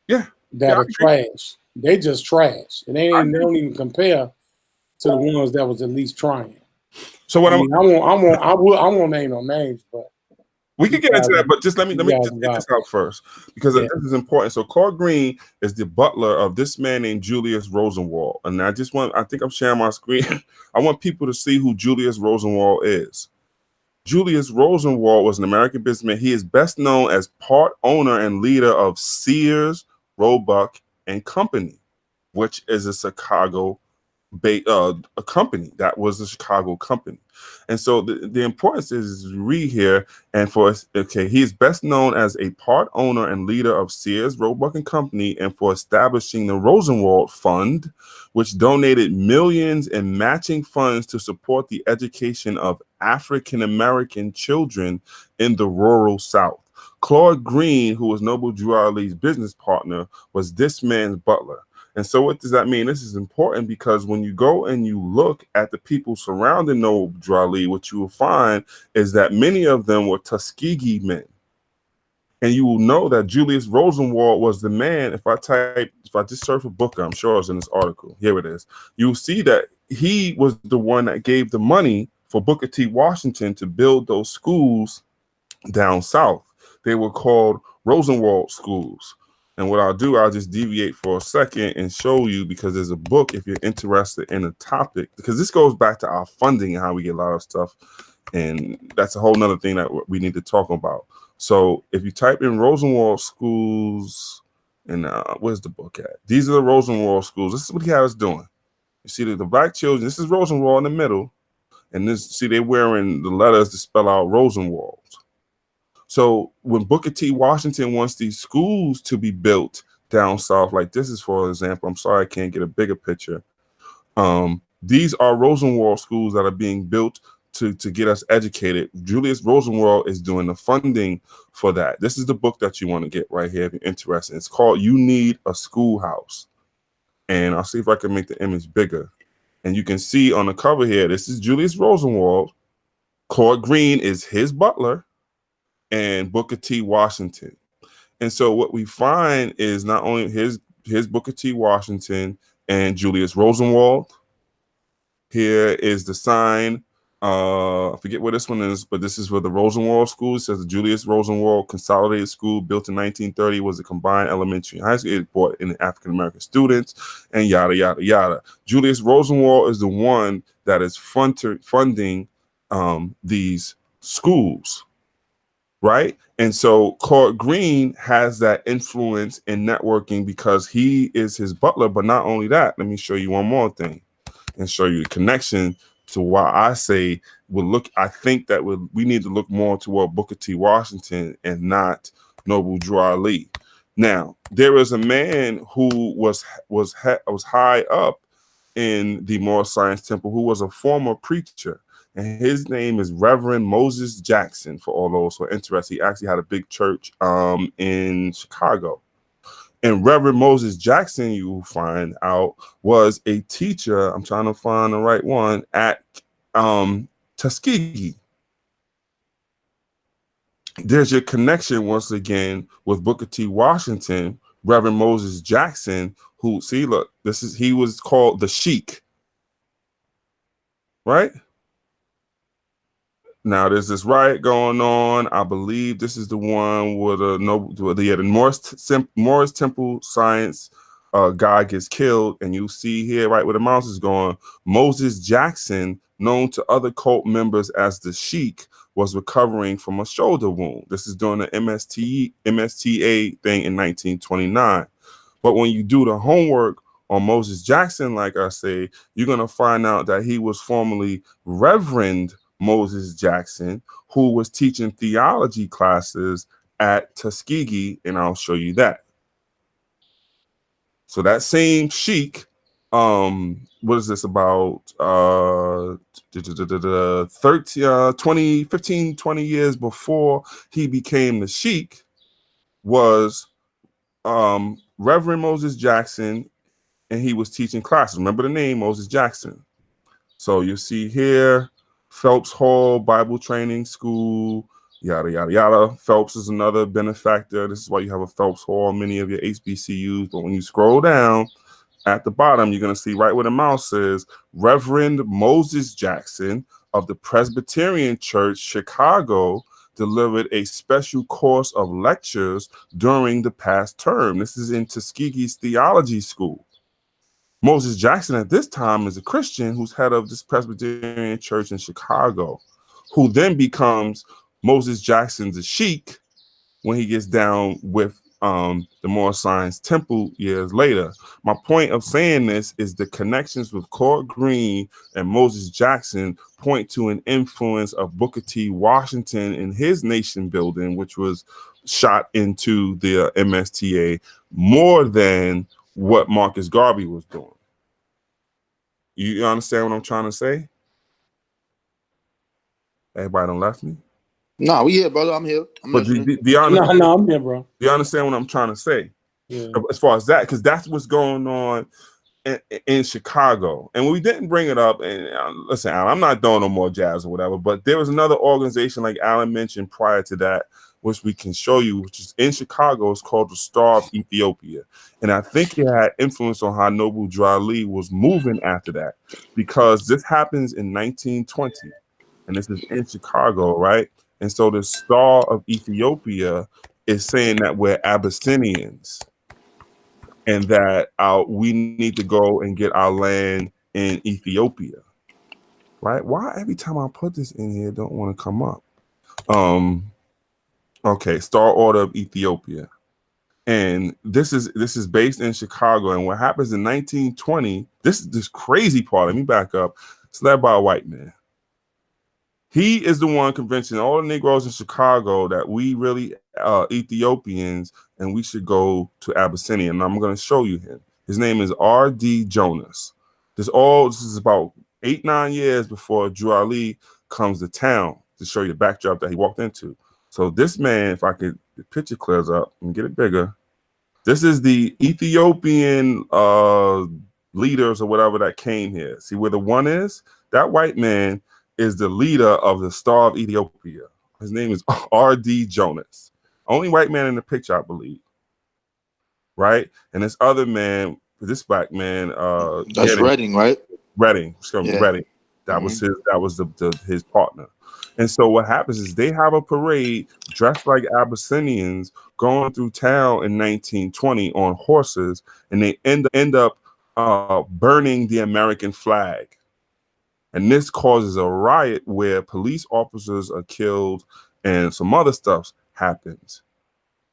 Yeah. That are trash. They just trash. And they don't even compare to the ones that was at least trying. So what I won't name no names, but we can get into that. But just let me just get this out first, because this is important. So Claude Green is the butler of this man named Julius Rosenwald, and I think I'm sharing my screen. I want people to see who Julius Rosenwald is. Julius Rosenwald was an American businessman. He is best known as part owner and leader of Sears, Roebuck and Company, which is a Chicago a company that was a Chicago company. And so the importance is read here. And he is best known as a part owner and leader of Sears, Roebuck and Company, and for establishing the Rosenwald Fund, which donated millions in matching funds to support the education of African American children in the rural South. Claude Green, who was Noble Drew Ali's business partner, was this man's butler. And so what does that mean? This is important because when you go and you look at the people surrounding Noble Drew Ali, what you will find is that many of them were Tuskegee men. And you will know that Julius Rosenwald was the man. If I just search for Booker, I'm sure it's in this article. Here it is. You'll see that he was the one that gave the money for Booker T. Washington to build those schools down south. They were called Rosenwald schools. And what I'll do, I'll just deviate for a second and show you, because there's a book if you're interested in a topic, because this goes back to our funding and how we get a lot of stuff. And that's a whole nother thing that we need to talk about. So if you type in Rosenwald schools, and where's the book at? These are the Rosenwald schools. This is what he had us doing. You see the black children, this is Rosenwald in the middle. And this, see, they're wearing the letters to spell out Rosenwald. So when Booker T. Washington wants these schools to be built down south, like this is, for example, I'm sorry I can't get a bigger picture. These are Rosenwald schools that are being built to get us educated. Julius Rosenwald is doing the funding for that. This is the book that you want to get right here if you're interested. It's called You Need a Schoolhouse. And I'll see if I can make the image bigger. And you can see on the cover here, this is Julius Rosenwald. Claude Green is his butler, and Booker T. Washington. And so what we find is not only his Booker T. Washington and Julius Rosenwald. Here is the sign I forget what this one is, but this is for the Rosenwald School. It says the Julius Rosenwald Consolidated School, built in 1930, was a combined elementary and high school. It brought in African American students, and yada yada yada. Julius Rosenwald is the one that is funding these schools, right? And so Claude Green has that influence in networking because he is his butler. But not only that, let me show you one more thing and show you the connection to why I say I think that we need to look more toward Booker T. Washington and not Noble Drew Ali. Now, there is a man who was high up in the Moral Science Temple who was a former preacher, and his name is Reverend Moses Jackson. For all those who are interested, he actually had a big church in Chicago. And Reverend Moses Jackson, you will find out, was a teacher. I'm trying to find the right one at Tuskegee. There's your connection once again with Booker T. Washington, Reverend Moses Jackson, who, see, look, he was called the Sheik, right? Now there's this riot going on. I believe this is the one where the Morris Temple Science guy gets killed, and you see here right where the mouse is going. Moses Jackson, known to other cult members as the Sheik, was recovering from a shoulder wound. This is during the MSTA thing in 1929. But when you do the homework on Moses Jackson, like I say, you're gonna find out that he was formerly Reverend Moses Jackson, who was teaching theology classes at Tuskegee, and I'll show you that. So that same Sheik, what is this about 20 years before he became the Sheik, was Reverend Moses Jackson, and he was teaching classes. Remember the name, Moses Jackson. So you see here, Phelps Hall Bible Training School, yada, yada, yada. Phelps is another benefactor. This is why you have a Phelps Hall in many of your HBCUs. But when you scroll down at the bottom, you're going to see right where the mouse is, Reverend Moses Jackson of the Presbyterian Church, Chicago, delivered a special course of lectures during the past term. This is in Tuskegee's theology school. Moses Jackson at this time is a Christian who's head of this Presbyterian church in Chicago, who then becomes Moses Jackson the Sheik when he gets down with the Moral Science Temple years later. My point of saying this is the connections with Claude Green and Moses Jackson point to an influence of Booker T. Washington in his nation building, which was shot into the MSTA more than what Marcus Garvey was doing. You understand what I'm trying to say? Everybody done left me? No, we here, brother. I'm here. I'm listening. No, I'm here, bro. Do you understand what I'm trying to say? Yeah. As far as that, because that's what's going on in Chicago. And we didn't bring it up, and listen, Alan, I'm not doing no more jazz or whatever, but there was another organization like Alan mentioned prior to that, which we can show you, which is in Chicago. It's called the Star of Ethiopia. And I think it had influence on how Noble Drew Ali was moving after that, because this happens in 1920, and this is in Chicago, right? And so the Star of Ethiopia is saying that we're Abyssinians and that we need to go and get our land in Ethiopia, right? Why every time I put this in here, don't want to come up? Okay, Star Order of Ethiopia. And this is based in Chicago. And what happens in 1920, this crazy part, let me back up, it's led by a white man. He is the one convincing all the Negroes in Chicago that we really Ethiopians and we should go to Abyssinia. And I'm going to show you him. His name is R.D. Jonas. This is about 8-9 years before Drew Ali comes to town, to show you the backdrop that he walked into. So this man, if I could, the picture clears up and get it bigger. This is the Ethiopian leaders or whatever that came here. See where the one is? That white man is the leader of the Star of Ethiopia. His name is R.D. Jonas. Only white man in the picture, I believe. Right? And this other man, this black man, that's Redding, right? Redding. It's gonna be Redding. That was his partner. And so what happens is they have a parade dressed like Abyssinians going through town in 1920 on horses, and they end up burning the American flag. And this causes a riot where police officers are killed and some other stuff happens.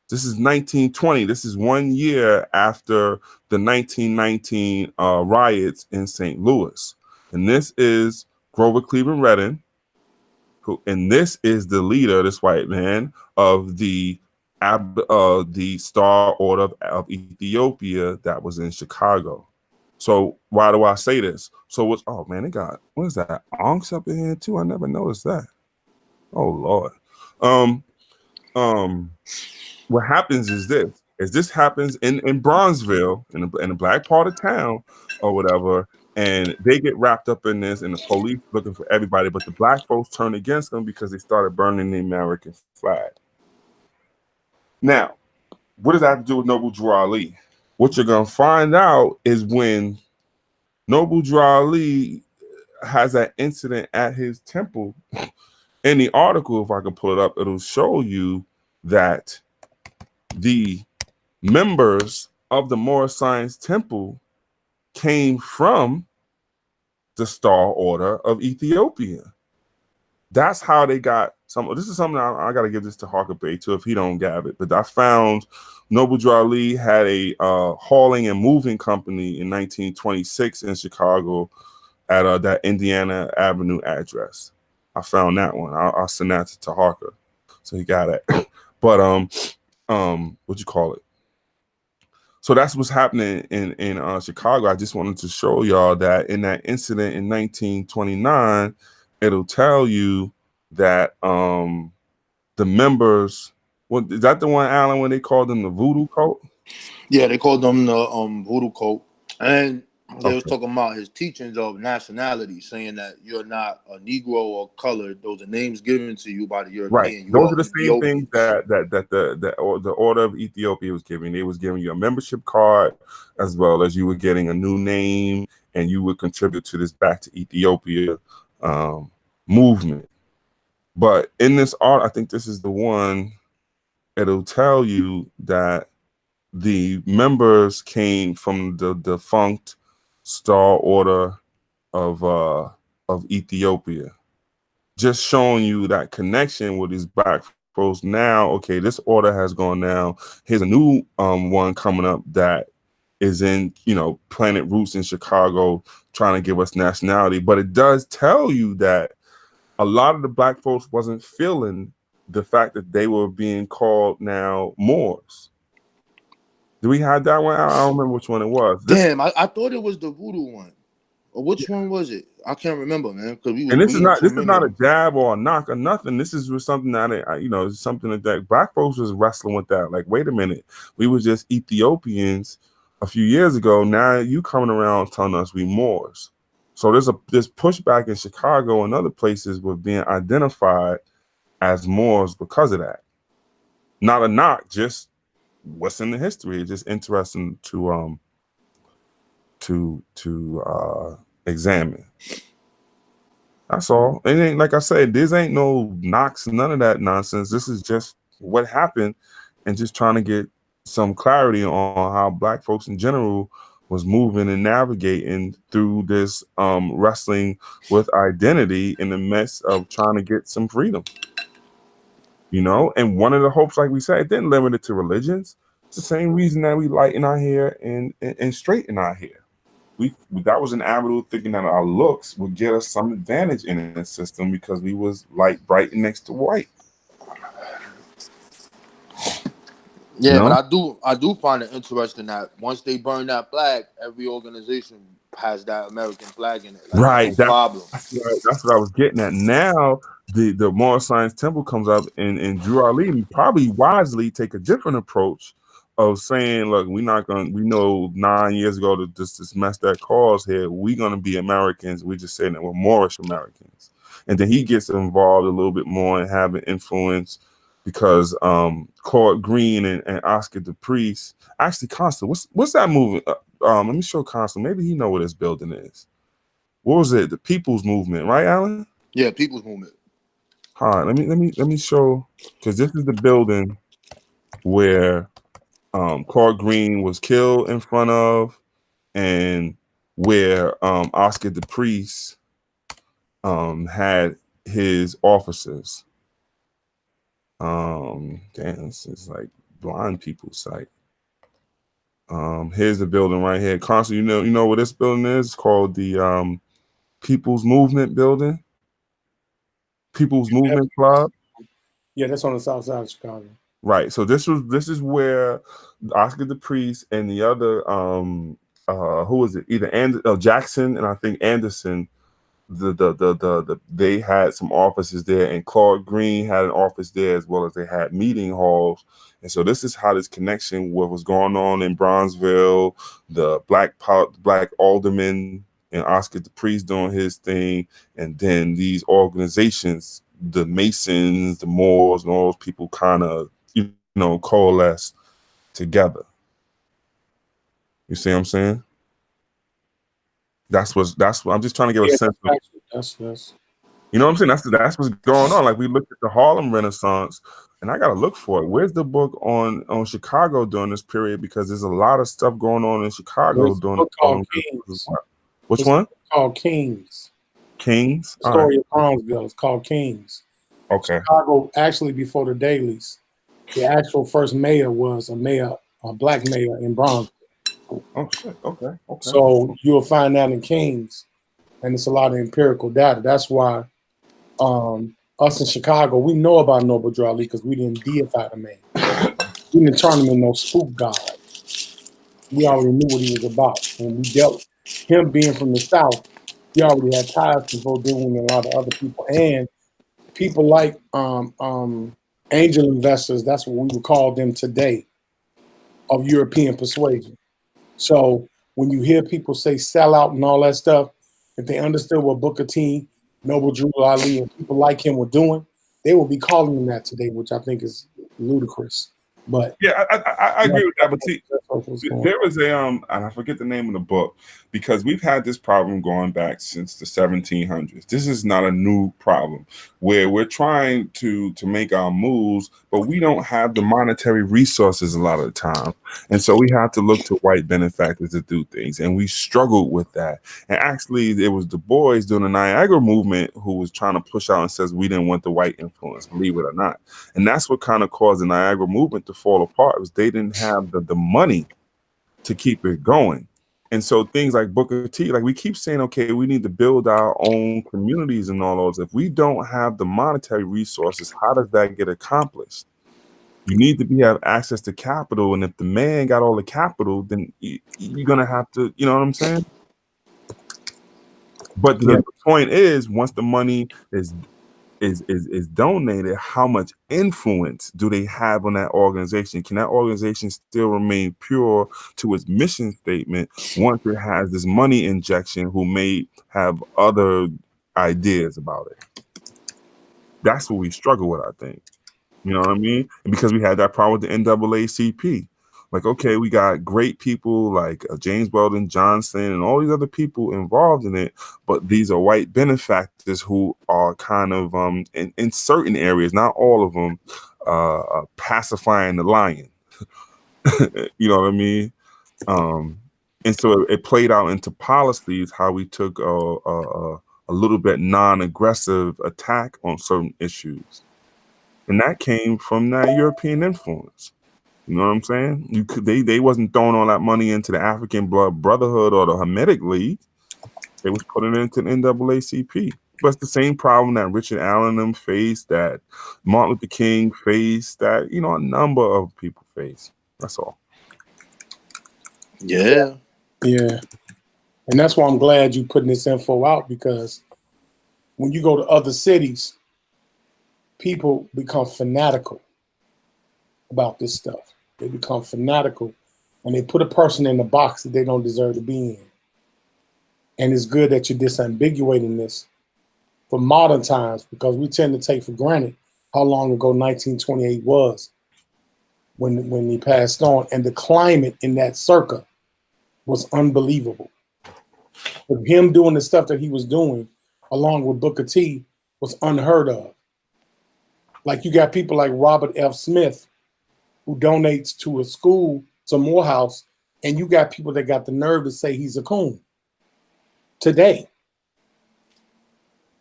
This is 1920. This is 1 year after the 1919 riots in St. Louis. And this is Grover Cleveland Redding, and this is the leader, this white man, of the Star Order of Ethiopia that was in Chicago. So why do I say this? So what's, oh man, they got, what is that? Onks up in here too? I never noticed that. Oh Lord. What happens is this happens in Bronzeville, in the black part of town or whatever, and they get wrapped up in this, and the police looking for everybody, but the black folks turn against them because they started burning the American flag. Now, what does that have to do with Noble Drew Ali? What you're gonna find out is when Noble Drew Ali has that incident at his temple. In the article, if I can pull it up, it'll show you that the members of the Moorish Science Temple came from the Star Order of Ethiopia. That's how they got some. This is something I got to give this to Harker Bay too, if he don't grab it. But I found Noble Drew Ali had a hauling and moving company in 1926 in Chicago at that Indiana Avenue address. I found that one. I'll send that to Harker, so he got it. But what you call it? So that's what's happening in Chicago. I just wanted to show y'all that in that incident in 1929, it'll tell you that the members, what is that the one, Alan, when they called them the voodoo cult? Yeah, they called them the voodoo cult, and they was Okay. talking about his teachings of nationality, saying that you're not a Negro or colored. Those are names given to you by the European. Right. You Those are the same Ethiopian. things that the Order of Ethiopia was giving. They was giving you a membership card, as well as you were getting a new name, and you would contribute to this Back to Ethiopia movement. But in this art, I think this is the one, it'll tell you that the members came from the defunct Star Order of Ethiopia. Just showing you that connection with these black folks. Now, okay, this order has gone now. Here's a new one coming up that is in, Planet Roots in Chicago, trying to give us nationality. But it does tell you that a lot of the black folks wasn't feeling the fact that they were being called now Moors. Do we have that one? I don't remember which one it was. Damn, I thought it was the voodoo one. Or which one was it? I can't remember, man. Because we this is not a jab or a knock or nothing. This is something that something that black folks was wrestling with. That, like, wait a minute, we were just Ethiopians a few years ago. Now you coming around telling us we Moors. So there's pushback in Chicago and other places with being identified as Moors because of that. Not a knock, just what's in the history. It's just interesting to examine. That's all. It ain't, like I said, this ain't no knocks, none of that nonsense. This is just what happened, and just trying to get some clarity on how black folks in general was moving and navigating through this wrestling with identity in the midst of trying to get some freedom. And one of the hopes, like we said, it didn't limit it to religions. It's the same reason that we lighten our hair and straighten our hair. That was an avenue, thinking that our looks would get us some advantage in this system because we was light, bright, and next to white. Yeah, but I do find it interesting that once they burn that flag, every organization has that American flag in it. Like, Right. no problem. That's what I was getting at. Now the Moorish Science Temple comes up, and Drew Ali probably wisely take a different approach of saying, look, we know 9 years ago to just mess that cause here, we're gonna be Americans. We just saying that we're Moorish Americans. And then he gets involved a little bit more and having influence because Claude Green and Oscar the Priest, actually Constant, what's that movie? Let me show Constant. Maybe he know what his building is. what was it? The People's Movement, right, Alan? Yeah, People's Movement. All right, let me show, because this is the building where Clark Green was killed in front of, and where Oscar the Priest had his offices. Damn, this is like blind people's site. Here's the building right here. Constantly, you know what this building is? It's called the People's Movement Building. People's Movement Club. Yeah, that's on the south side of Chicago. Right. So this is where Oscar the Priest and the other who was it? Either Jackson and I think Anderson. They had some offices there, and Clark Green had an office there, as well as they had meeting halls. And so this is how this connection, what was going on in Bronzeville, the black aldermen and Oscar the Priest doing his thing, and then these organizations, the Masons, the Moors, and all those people kind of coalesce together. You see what I'm saying? That's what I'm just trying to give a sense of. That's You know what I'm saying? That's what's going on. Like, we looked at the Harlem Renaissance, and I gotta look for it. Where's the book on Chicago during this period? Because there's a lot of stuff going on in Chicago during the Harlem Renaissance. Which one? Called Kings. Kings. The story of Bronzeville. It's called Kings. Okay. Chicago, actually, before the dailies, the actual first mayor was a black mayor in Bronzeville. Oh shit. Okay. So you'll find that in Kings, and it's a lot of empirical data. That's why us in Chicago, we know about Noble Drew Ali because we didn't deify the man. We didn't turn him into no spook god. We already knew what he was about. When we dealt him being from the South, he already had ties to Vodou and a lot of other people. And people like angel investors, that's what we would call them today, of European persuasion. So when you hear people say sellout and all that stuff, if they understood what Booker T, Noble Drew Ali, and people like him were doing, they will be calling him that today, which I think is ludicrous. But yeah, I agree with that. But see, there was and I forget the name of the book, because we've had this problem going back since the 1700s. This is not a new problem, where we're trying to make our moves, but we don't have the monetary resources a lot of the time, and so we have to look to white benefactors to do things, and we struggled with that. And actually, it was Du Bois during the Niagara movement who was trying to push out and says we didn't want the white influence, believe it or not, and that's what kind of caused the Niagara movement to fall apart. Was they didn't have the money to keep it going. And so things like Booker T, like we keep saying, okay, we need to build our own communities and all those. If we don't have the monetary resources, how does that get accomplished? You need to have access to capital, and if the man got all the capital, then you're gonna have to, you know what I'm saying? But the point is, once the money is donated, how much influence do they have on that organization? Can that organization still remain pure to its mission statement once it has this money injection who may have other ideas about it? That's what we struggle with, I think. You know what I mean? And because we had that problem with the NAACP. Like, okay, we got great people like James Weldon Johnson and all these other people involved in it, but these are white benefactors who are kind of in certain areas, not all of them, pacifying the lion. You know what I mean? And so it played out into policies how we took a little bit non-aggressive attack on certain issues, and that came from that European influence. You know what I'm saying? They wasn't throwing all that money into the African Brotherhood or the Hamitic League. They was putting it into the NAACP. But it's the same problem that Richard Allen them faced, that Martin Luther King faced, that a number of people face. That's all. Yeah. Yeah. And that's why I'm glad you putting this info out, because when you go to other cities, people become fanatical about this stuff. They become fanatical, and they put a person in the box that they don't deserve to be in. And it's good that you're disambiguating this for modern times, because we tend to take for granted how long ago 1928 was when he passed on, and the climate in that circa was unbelievable. But him doing the stuff that he was doing, along with Booker T, was unheard of. Like you got people like Robert F. Smith, who donates to a school, to Morehouse, and you got people that got the nerve to say he's a coon today.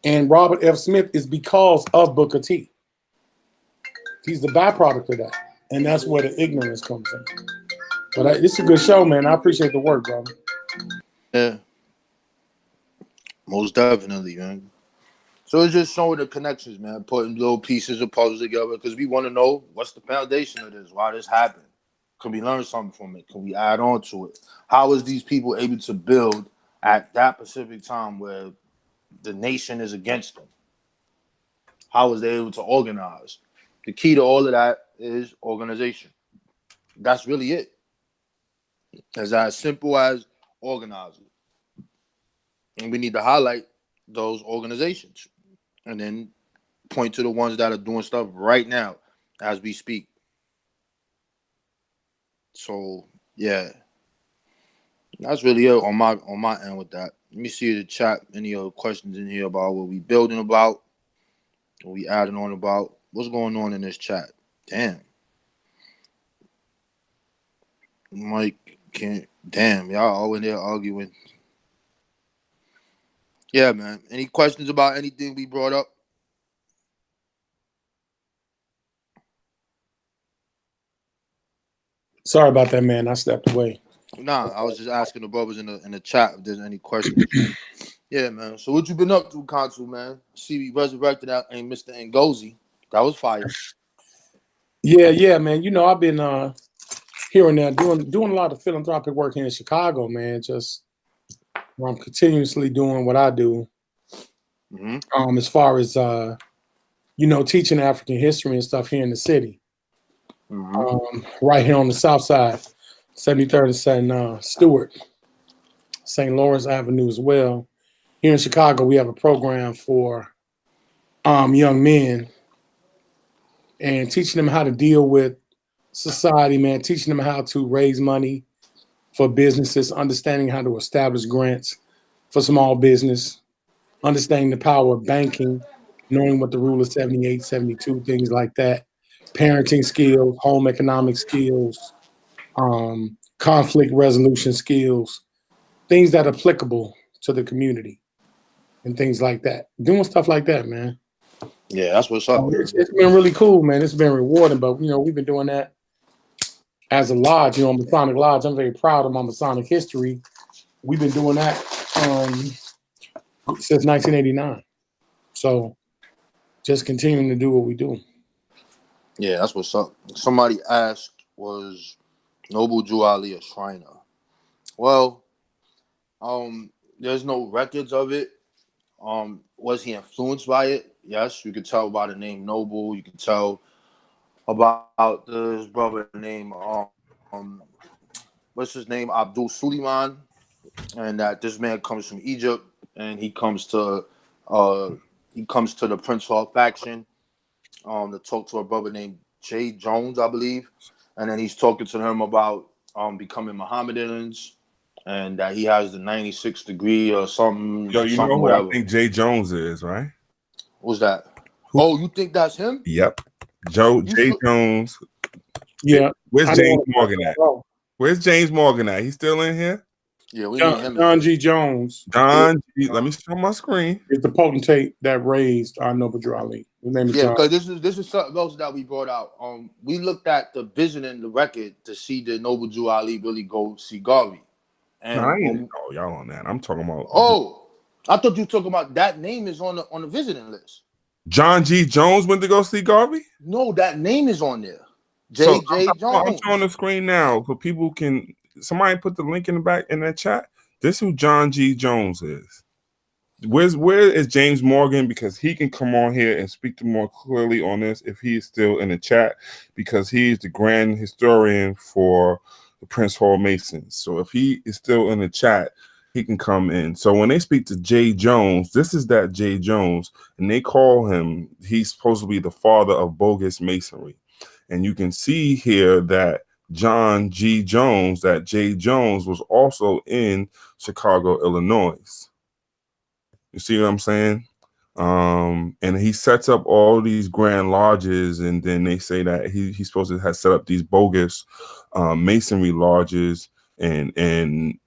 And Robert F. Smith is because of Booker T. He's the byproduct of that. And that's where the ignorance comes in. But it's a good show, man. I appreciate the work, brother. Yeah. Most definitely, man. So it's just showing the connections, man. Putting little pieces of puzzles together because we want to know what's the foundation of this, why this happened. Can we learn something from it? Can we add on to it? How is these people able to build at that specific time where the nation is against them? How was they able to organize? The key to all of that is organization. That's really it. It's as simple as organizing. And we need to highlight those organizations and then point to the ones that are doing stuff right now as we speak. So, yeah. That's really it on my end with that. Let me see the chat. Any other questions in here about what we building about? What we adding on about? What's going on in this chat? Damn. Mike can't. Damn, y'all all in there arguing. Yeah, man. Any questions about anything we brought up? Sorry about that, man. I stepped away. Nah, I was just asking the brothers in the chat if there's any questions. Yeah, man. So what you been up to, Consul, man? See, we resurrected out and Mr. Ngozi. That was fire. Yeah, man. You know, I've been here and there doing a lot of philanthropic work here in Chicago, man. Just where I'm continuously doing what I do. Mm-hmm. As far as you know, teaching African history and stuff here in the city. Mm-hmm. Right here on the south side, 73rd and Stewart, St. Lawrence Avenue as well. Here in Chicago, we have a program for young men and teaching them how to deal with society, man, teaching them how to raise money for businesses, understanding how to establish grants for small business, understanding the power of banking, knowing what the rule of 78, 72, things like that, parenting skills, home economic skills, conflict resolution skills, things that are applicable to the community and things like that. Doing stuff like that, man. Yeah, that's what's up. It's been really cool, man. It's been rewarding, but, you know, we've been doing that as a lodge, you know, Masonic Lodge. I'm very proud of my Masonic history. We've been doing that since 1989. So just continuing to do what we do. Yeah, that's what's up. Somebody asked, was Noble Drew Ali a Shriner? Well, there's no records of it. Was he influenced by it? Yes, you could tell by the name Noble. You could tell about this brother named what's his name, Abdul Suleiman, and that this man comes from Egypt, and he comes to the Prince Hall faction to talk to a brother named Jay Jones, I believe, and then he's talking to him about becoming Mohammedans, and that he has the 96th degree or something. Yo, you know who whatever. I think Jay Jones is, right? What's that? Who? Oh, you think that's him? Yep. Jay Jones. Yeah. Where's James Morgan at? Where's James Morgan at? He's still in here? Yeah, we need him. John G. Jones. John G. Let me show my screen. It's the potentate that raised our Noble Drew Ali. His name is yeah, because this is something else that we brought out. We looked at the vision in the record to see the Noble Drew Ali really go see Garvey. And no, I ain't y'all on that. I'm talking about. Oh, I thought you were talking about that name is on the visiting list. John G. Jones went to go see Garvey? No, that name is on there. J. Jones. I'm showing the screen now so people can. Somebody put the link in the back in that chat. This is who John G. Jones is. Where is James Morgan? Because he can come on here and speak to more clearly on this if he is still in the chat, because he is the grand historian for the Prince Hall Masons. So if he is still in the chat, he can come in. So when they speak to Jay Jones, this is that Jay Jones, and they call him, he's supposed to be the father of bogus masonry. And you can see here that John G. Jones, that J. Jones was also in Chicago, Illinois. You see what I'm saying? And he sets up all these grand lodges, and then they say that he's supposed to have set up these bogus masonry lodges, and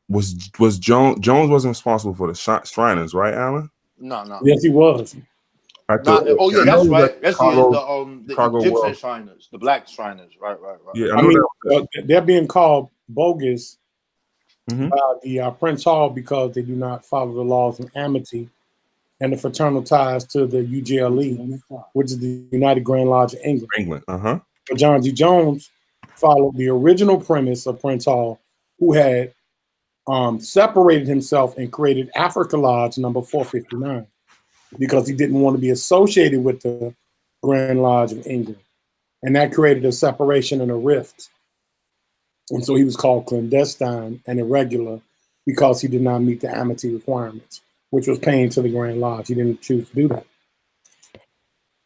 was Jones wasn't responsible for the Shriners, right, Alan? No. Yes, he was. I Nah, thought oh I yeah, know that's it was at right. Yes, he is the Chicago Egyptian World. Shriners, the black Shriners. Right. Yeah, I I know mean, that. they're being called bogus Mhm. by the Prince Hall because they do not follow the laws of amity and the fraternal ties to the UGLE, which is the United Grand Lodge of England. England. But John G. Jones followed the original premise of Prince Hall, who had separated himself and created Africa Lodge number 459 because he didn't want to be associated with the Grand Lodge of England. And that created a separation and a rift. And so he was called clandestine and irregular because he did not meet the amity requirements, which was paying to the Grand Lodge. He didn't choose to do that.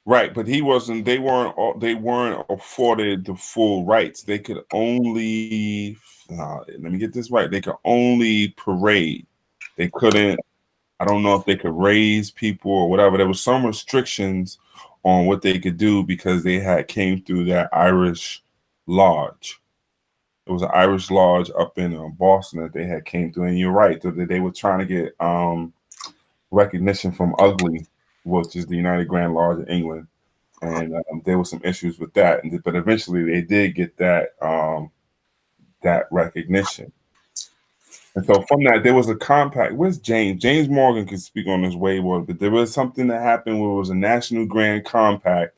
Right, but he wasn't. They weren't afforded the full rights. They could only. Let me get this right. They could only parade. They couldn't. I don't know if they could raise people or whatever. There was some restrictions on what they could do because they had came through that Irish lodge. It was an Irish lodge up in Boston that they had came through. And you're right, they were trying to get recognition from Ugly, which is the United Grand Lodge of England, and there were some issues with that. But eventually, they did get that that recognition. And so from that, there was a compact. Where's James? James Morgan could speak on this way more, but there was something that happened where it was a national grand compact,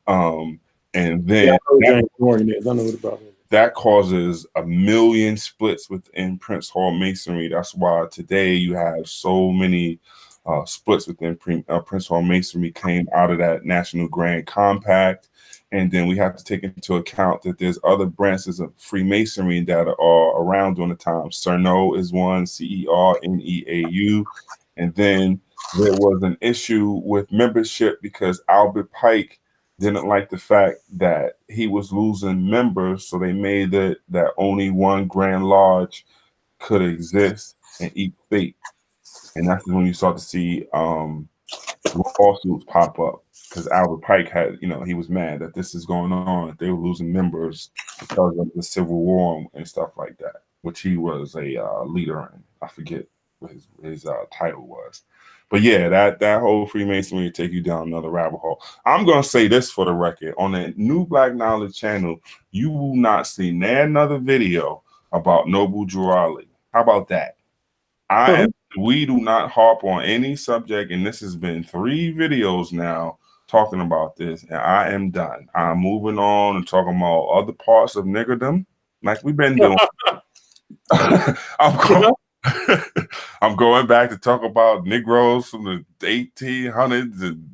and then James Morgan is. I know what about it. That causes a million splits within Prince Hall Masonry. That's why today you have so many splits within Prince Hall Masonry came out of that National Grand Compact. And then we have to take into account that there's other branches of Freemasonry that are around during the time. CERNO is one, CERNEAU. And then there was an issue with membership because Albert Pike didn't like the fact that he was losing members, so they made it that only one Grand Lodge could exist in each state. And that's when you start to see lawsuits pop up because Albert Pike had, he was mad that this is going on, that they were losing members because of the Civil War and stuff like that, which he was a leader in. I forget what his title was. But yeah, that whole Freemasonry will take you down another rabbit hole. I'm going to say this for the record. On the New Black Knowledge channel, you will not see another video about Noble Drew Ali. How about that? We do not harp on any subject, and this has been 3 videos now talking about this, and I am done. I'm moving on and talking about other parts of niggerdom like we've been doing. I'm going back to talk about Negroes from the 1800s and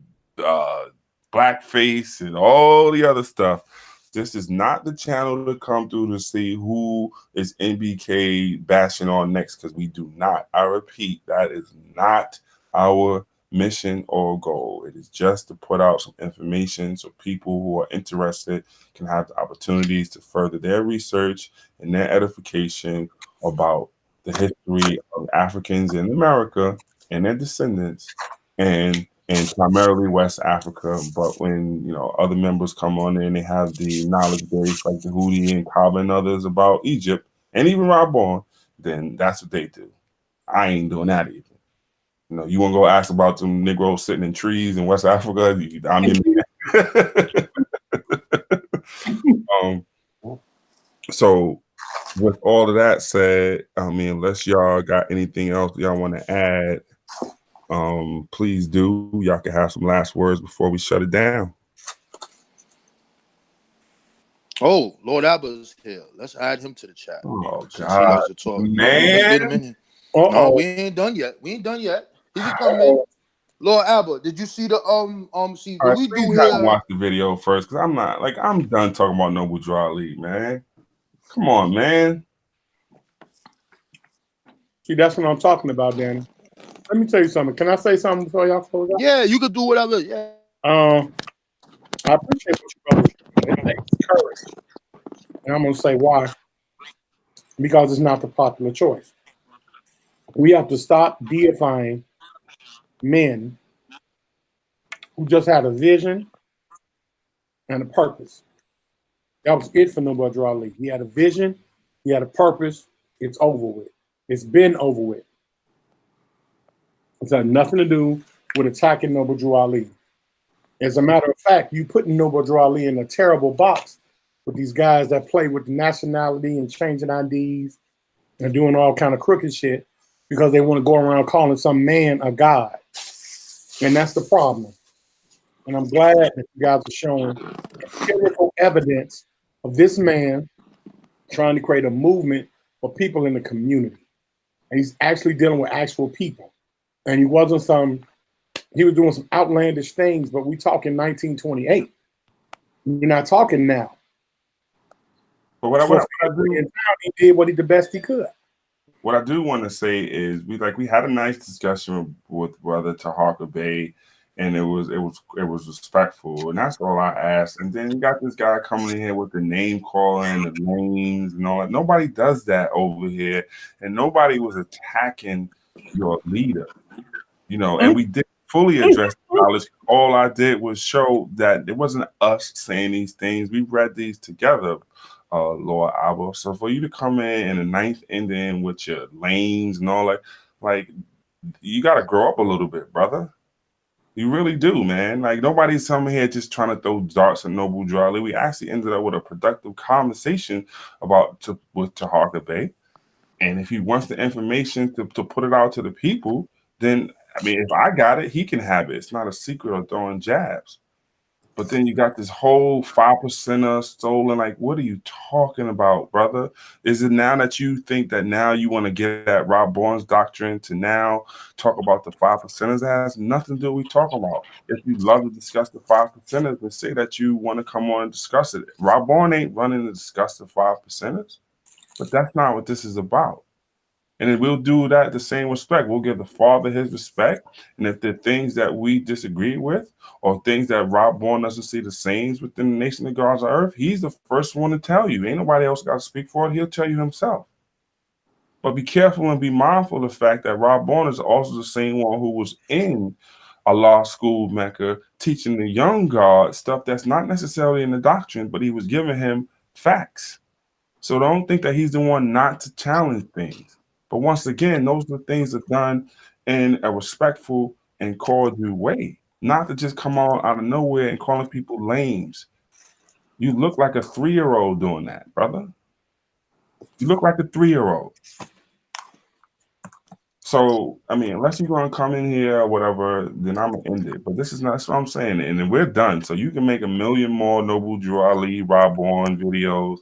blackface and all the other stuff. This is not the channel to come through to see who is NBK bashing on next, because we do not. I repeat, that is not our mission or goal. It is just to put out some information so people who are interested can have the opportunities to further their research and their edification about the history of Africans in America and their descendants, and primarily West Africa. But when other members come on there and they have the knowledge base like the Houthi and Kaba and others about Egypt and even Rob Bourne, then that's what they do. I ain't doing that either. You want to go ask about some Negroes sitting in trees in West Africa? I'm in. So with all of that said, unless y'all got anything else y'all want to add, please do. Y'all can have some last words before we shut it down. Oh, Lord Abba's here. Let's add him to the chat. Oh Since he likes to talk. man. Let's get him in here. No, we ain't done yet. He can come in. Lord Abba, did you see the see what we do here? Watch the video first, because I'm done talking about Noble Drew Ali, man. Come on, man. See, that's what I'm talking about, Danny. Let me tell you something. Can I say something before y'all close out? Yeah, you could do whatever. Yeah. I appreciate what you brothers do. It takes courage. And I'm going to say why. Because it's not the popular choice. We have to stop deifying men who just had a vision and a purpose. That was it for Noble Drew Ali. He had a vision, he had a purpose. It's over with. It's been over with. It's had nothing to do with attacking Noble Drew Ali. As a matter of fact, you put Noble Drew Ali in a terrible box with these guys that play with the nationality and changing IDs and doing all kind of crooked shit because they want to go around calling some man a god. And that's the problem. And I'm glad that you guys are showing empirical evidence of this man trying to create a movement for people in the community. And he's actually dealing with actual people. And he was doing some outlandish things, but we talking 1928. We're not talking now. But what I do, he did what he the best he could. What I do want to say is we had a nice discussion with Brother Tahaka Bay, and it was respectful, and that's all I asked. And then you got this guy coming in here with the name calling, the names, and all that. Nobody does that over here, and nobody was attacking your leader, And we did fully address the knowledge. All I did was show that it wasn't us saying these things. We read these together. Lord Abba. So for you to come in the ninth ending with your lanes and all that, like you got to grow up a little bit, brother. You really do, man. Like nobody's coming here just trying to throw darts at Noble Drew Ali. We actually ended up with a productive conversation with Tahaka Bay. And if he wants the information to put it out to the people, then I mean, if I got it, he can have it. It's not a secret or throwing jabs. But then you got this whole 5%er stolen. Like, what are you talking about, brother? Is it now that you think that now you want to get at Rob Bourne's doctrine to now talk about the 5%ers? That has nothing to do with what we talk about. If you love to discuss the 5%ers, then say that you want to come on and discuss it. Rob Bourne ain't running to discuss the 5%ers, but that's not what this is about. And then we'll do that the same respect. We'll give the Father his respect. And if there are things that we disagree with or things that Rob Bourne doesn't see the same within the nation of God's earth, he's the first one to tell you. Ain't nobody else got to speak for it. He'll tell you himself. But be careful and be mindful of the fact that Rob Bourne is also the same one who was in a law school Mecca teaching the young God stuff that's not necessarily in the doctrine, but he was giving him facts. So don't think that he's the one not to challenge things. But once again, those are the things that are done in a respectful and cordial way, not to just come out of nowhere and calling people lames. You look like a 3-year-old doing that, brother. You look like a 3-year-old. So, I mean, unless you're going to come in here or whatever, then I'm going to end it. But that's what I'm saying. And then we're done. So you can make 1 million more Noble Drew Ali, Rob Bourne videos.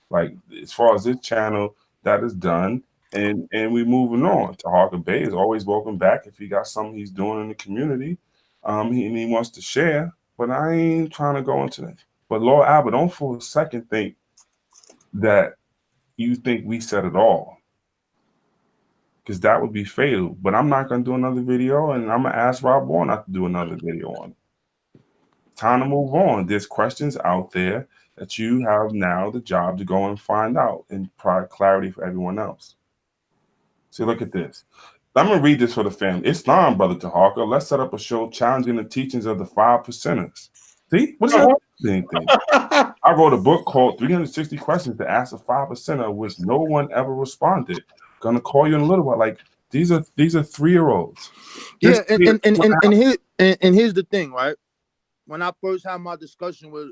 Like, as far as this channel, that is done. And we moving on. Tahaka Bay is always welcome back if he got something he's doing in the community. He wants to share, but I ain't trying to go into that. But Lord Albert, don't for a second think that you think we said it all, because that would be fatal. But I'm not going to do another video, and I'm going to ask Rob Bourne not to do another video on it. Time to move on. There's questions out there that you have now the job to go and find out and provide clarity for everyone else. See, look at this. I'm going to read this for the family. Islam, Brother Tahaka. Let's set up a show challenging the teachings of the 5%ers. See? What does that mean? I wrote a book called 360 Questions to Ask a 5%er, which no one ever responded. Gonna call you in a little while. Like, these are 3-year-olds. Yeah, and here's the thing, right? When I first had my discussion with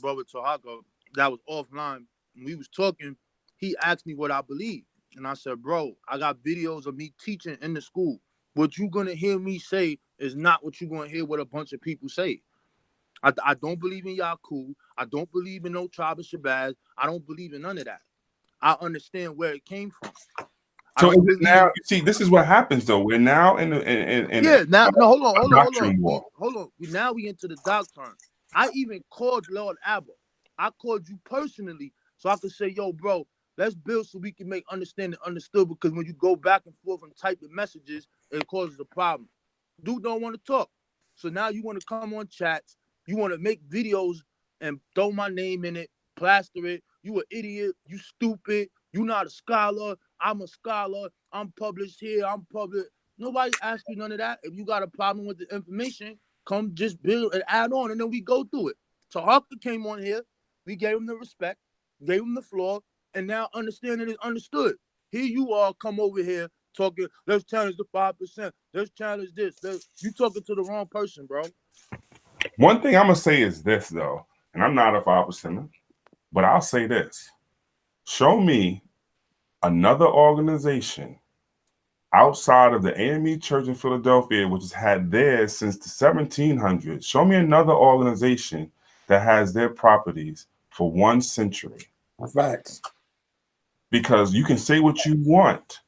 Brother Tahaka, that was offline, and we was talking, he asked me what I believe. And I said, bro, I got videos of me teaching in the school. What you're going to hear me say is not what you're going to hear what a bunch of people say. I don't believe in Yaku. I don't believe in no tribe of Shabazz. I don't believe in none of that. I understand where it came from. So now, you see, this is what happens, though. We're now in hold on. Now we into the doctrine. I even called Lord Abba. I called you personally so I could say, yo, bro, let's build so we can make understanding understood, because when you go back and forth and type the messages, it causes a problem. Dude don't want to talk. So now you want to come on chats. You want to make videos and throw my name in it, plaster it, You an idiot. You stupid. You not a scholar. I'm a scholar. I'm published here. I'm published. Nobody asked you none of that. If you got a problem with the information, come just build and add on, and then we go through it. So Harker came on here. We gave him the respect, gave him the floor, and now understanding is understood. Here you all come over here talking, let's challenge the 5%. Let's challenge this. You talking to the wrong person, bro. One thing I'm going to say is this, though, and I'm not a 5%er, but I'll say this. Show me another organization outside of the AME Church in Philadelphia, which has had theirs since the 1700s. Show me another organization that has their properties for 1 century. Facts. Because you can say what you want.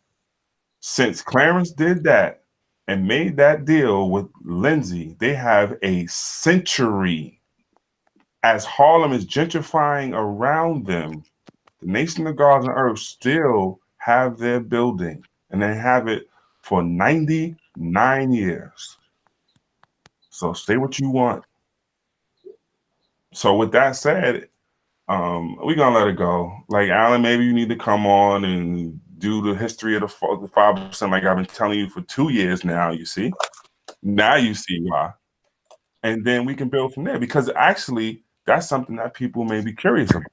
Since Clarence did that and made that deal with Lindsay, they have a century. As Harlem is gentrifying around them, the Nation of God and Earth still have their building, and they have it for 99 years. So say what you want. So with that said, we're gonna let it go. Like Alan, maybe you need to come on and do the history of the 5%, like I've been telling you for 2 years now. You see, now you see why, and then we can build from there. Because actually, that's something that people may be curious about.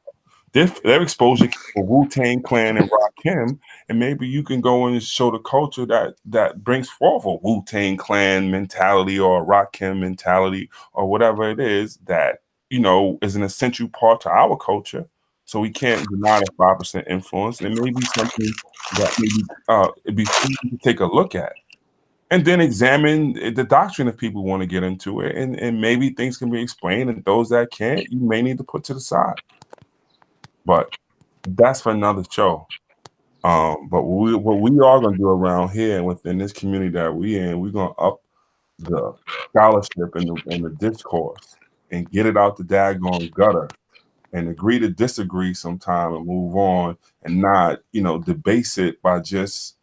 Their exposure for Wu-Tang Clan and Rakim, and maybe you can go and show the culture that brings forth a Wu-Tang Clan mentality or a Rakim mentality or whatever it is that, you know, is an essential part to our culture. So we can't deny the 5% influence. And maybe something that maybe it'd be fun to take a look at. And then examine the doctrine if people want to get into it. And maybe things can be explained, and those that can't, you may need to put to the side. But that's for another show. But what we are going to do around here and within this community that we in, we're going to up the scholarship and the discourse and get it out the daggone gutter and agree to disagree sometime and move on and not, you know, debase it by just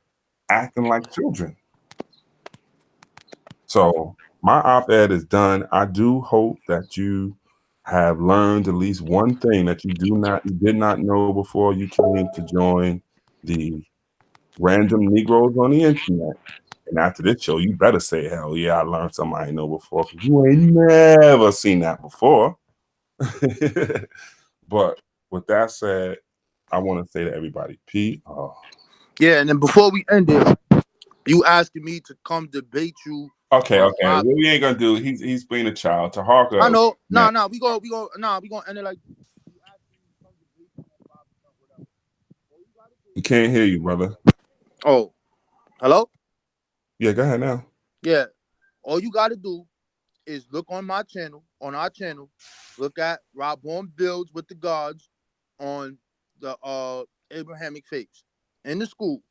acting like children. So my op-ed is done. I do hope that you have learned at least one thing that you did not know before you came to join the random Negroes on the internet. And after this show, you better say, hell yeah, I learned something I didn't know before, because you ain't never seen that before. But with that said, I want to say to everybody, Pete. Yeah, and then before we end it, you asking me to come debate you. Okay. What we ain't gonna do? He's being a child. To Harker. I know. No. We gonna end it like. We can't hear you, brother. Oh, hello. Yeah, go ahead now. Yeah, all you gotta do is look on my channel, on our channel. Look at Rob Bourne Builds with the Gods on the Abrahamic faiths in the school.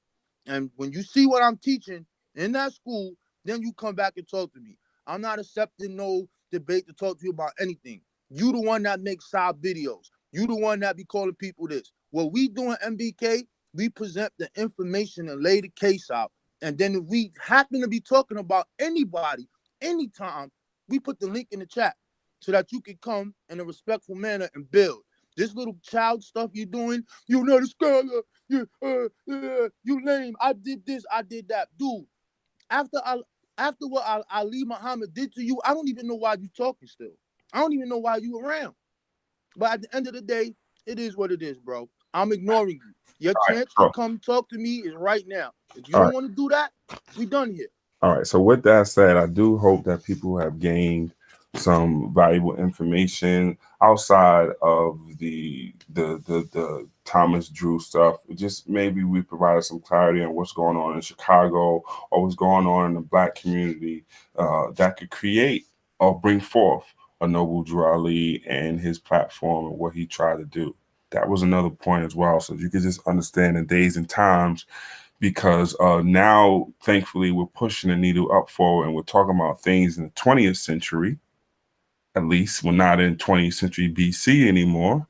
And when you see what I'm teaching in that school, then you come back and talk to me. I'm not accepting no debate to talk to you about anything. You the one that makes side videos. You the one that be calling people this. What we do in MBK, we present the information and lay the case out. And then if we happen to be talking about anybody, anytime, we put the link in the chat so that you can come in a respectful manner and build. This little child stuff you're doing, you're not a scholar, you lame, I did this, I did that. Dude, after what Ali Muhammad did to you, I don't even know why you talking still. I don't even know why you around. But at the end of the day, it is what it is, bro. I'm ignoring you. Your chance to come talk to me is right now. If you don't want to do that, we done here. All right. So with that said, I do hope that people have gained some valuable information outside of the Thomas Drew stuff. Just maybe we provided some clarity on what's going on in Chicago or what's going on in the Black community that could create or bring forth a Noble Drew Ali and his platform and what he tried to do. That was another point as well. So you could just understand the days and times, because now, thankfully, we're pushing the needle up forward and we're talking about things in the 20th century. At least we're not in 20th century BC anymore.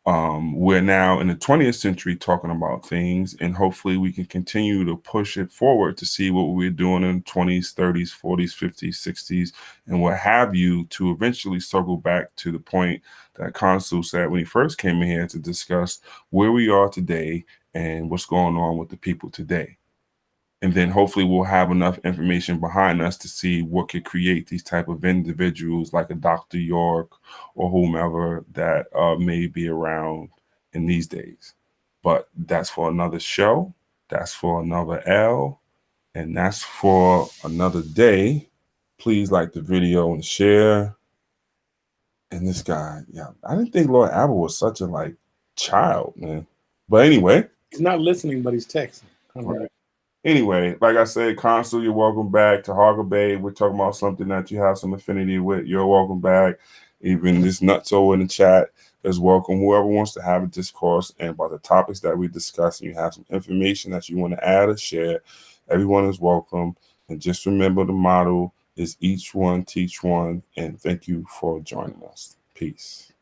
We're now in the 20th century talking about things, and hopefully we can continue to push it forward to see what we're doing in the 20s, 30s, 40s, 50s, 60s, and what have you, to eventually circle back to the point that Consul said when he first came in here to discuss where we are today and what's going on with the people today. And then hopefully we'll have enough information behind us to see what could create these type of individuals like a Dr. York or whomever that may be around in these days. But that's for another show. That's for another L. And that's for another day. Please like the video and share. And this guy, yeah, I didn't think Lord Abel was such a like child, man. But anyway. He's not listening, but he's texting. Right. Anyway, like I said, Consul, you're welcome back to Harbor Bay. We're talking about something that you have some affinity with. You're welcome back. Even this nutso in the chat is welcome. Whoever wants to have a discourse and about the topics that we discuss, and you have some information that you want to add or share, everyone is welcome. And just remember the motto is each one teach one. And thank you for joining us. Peace.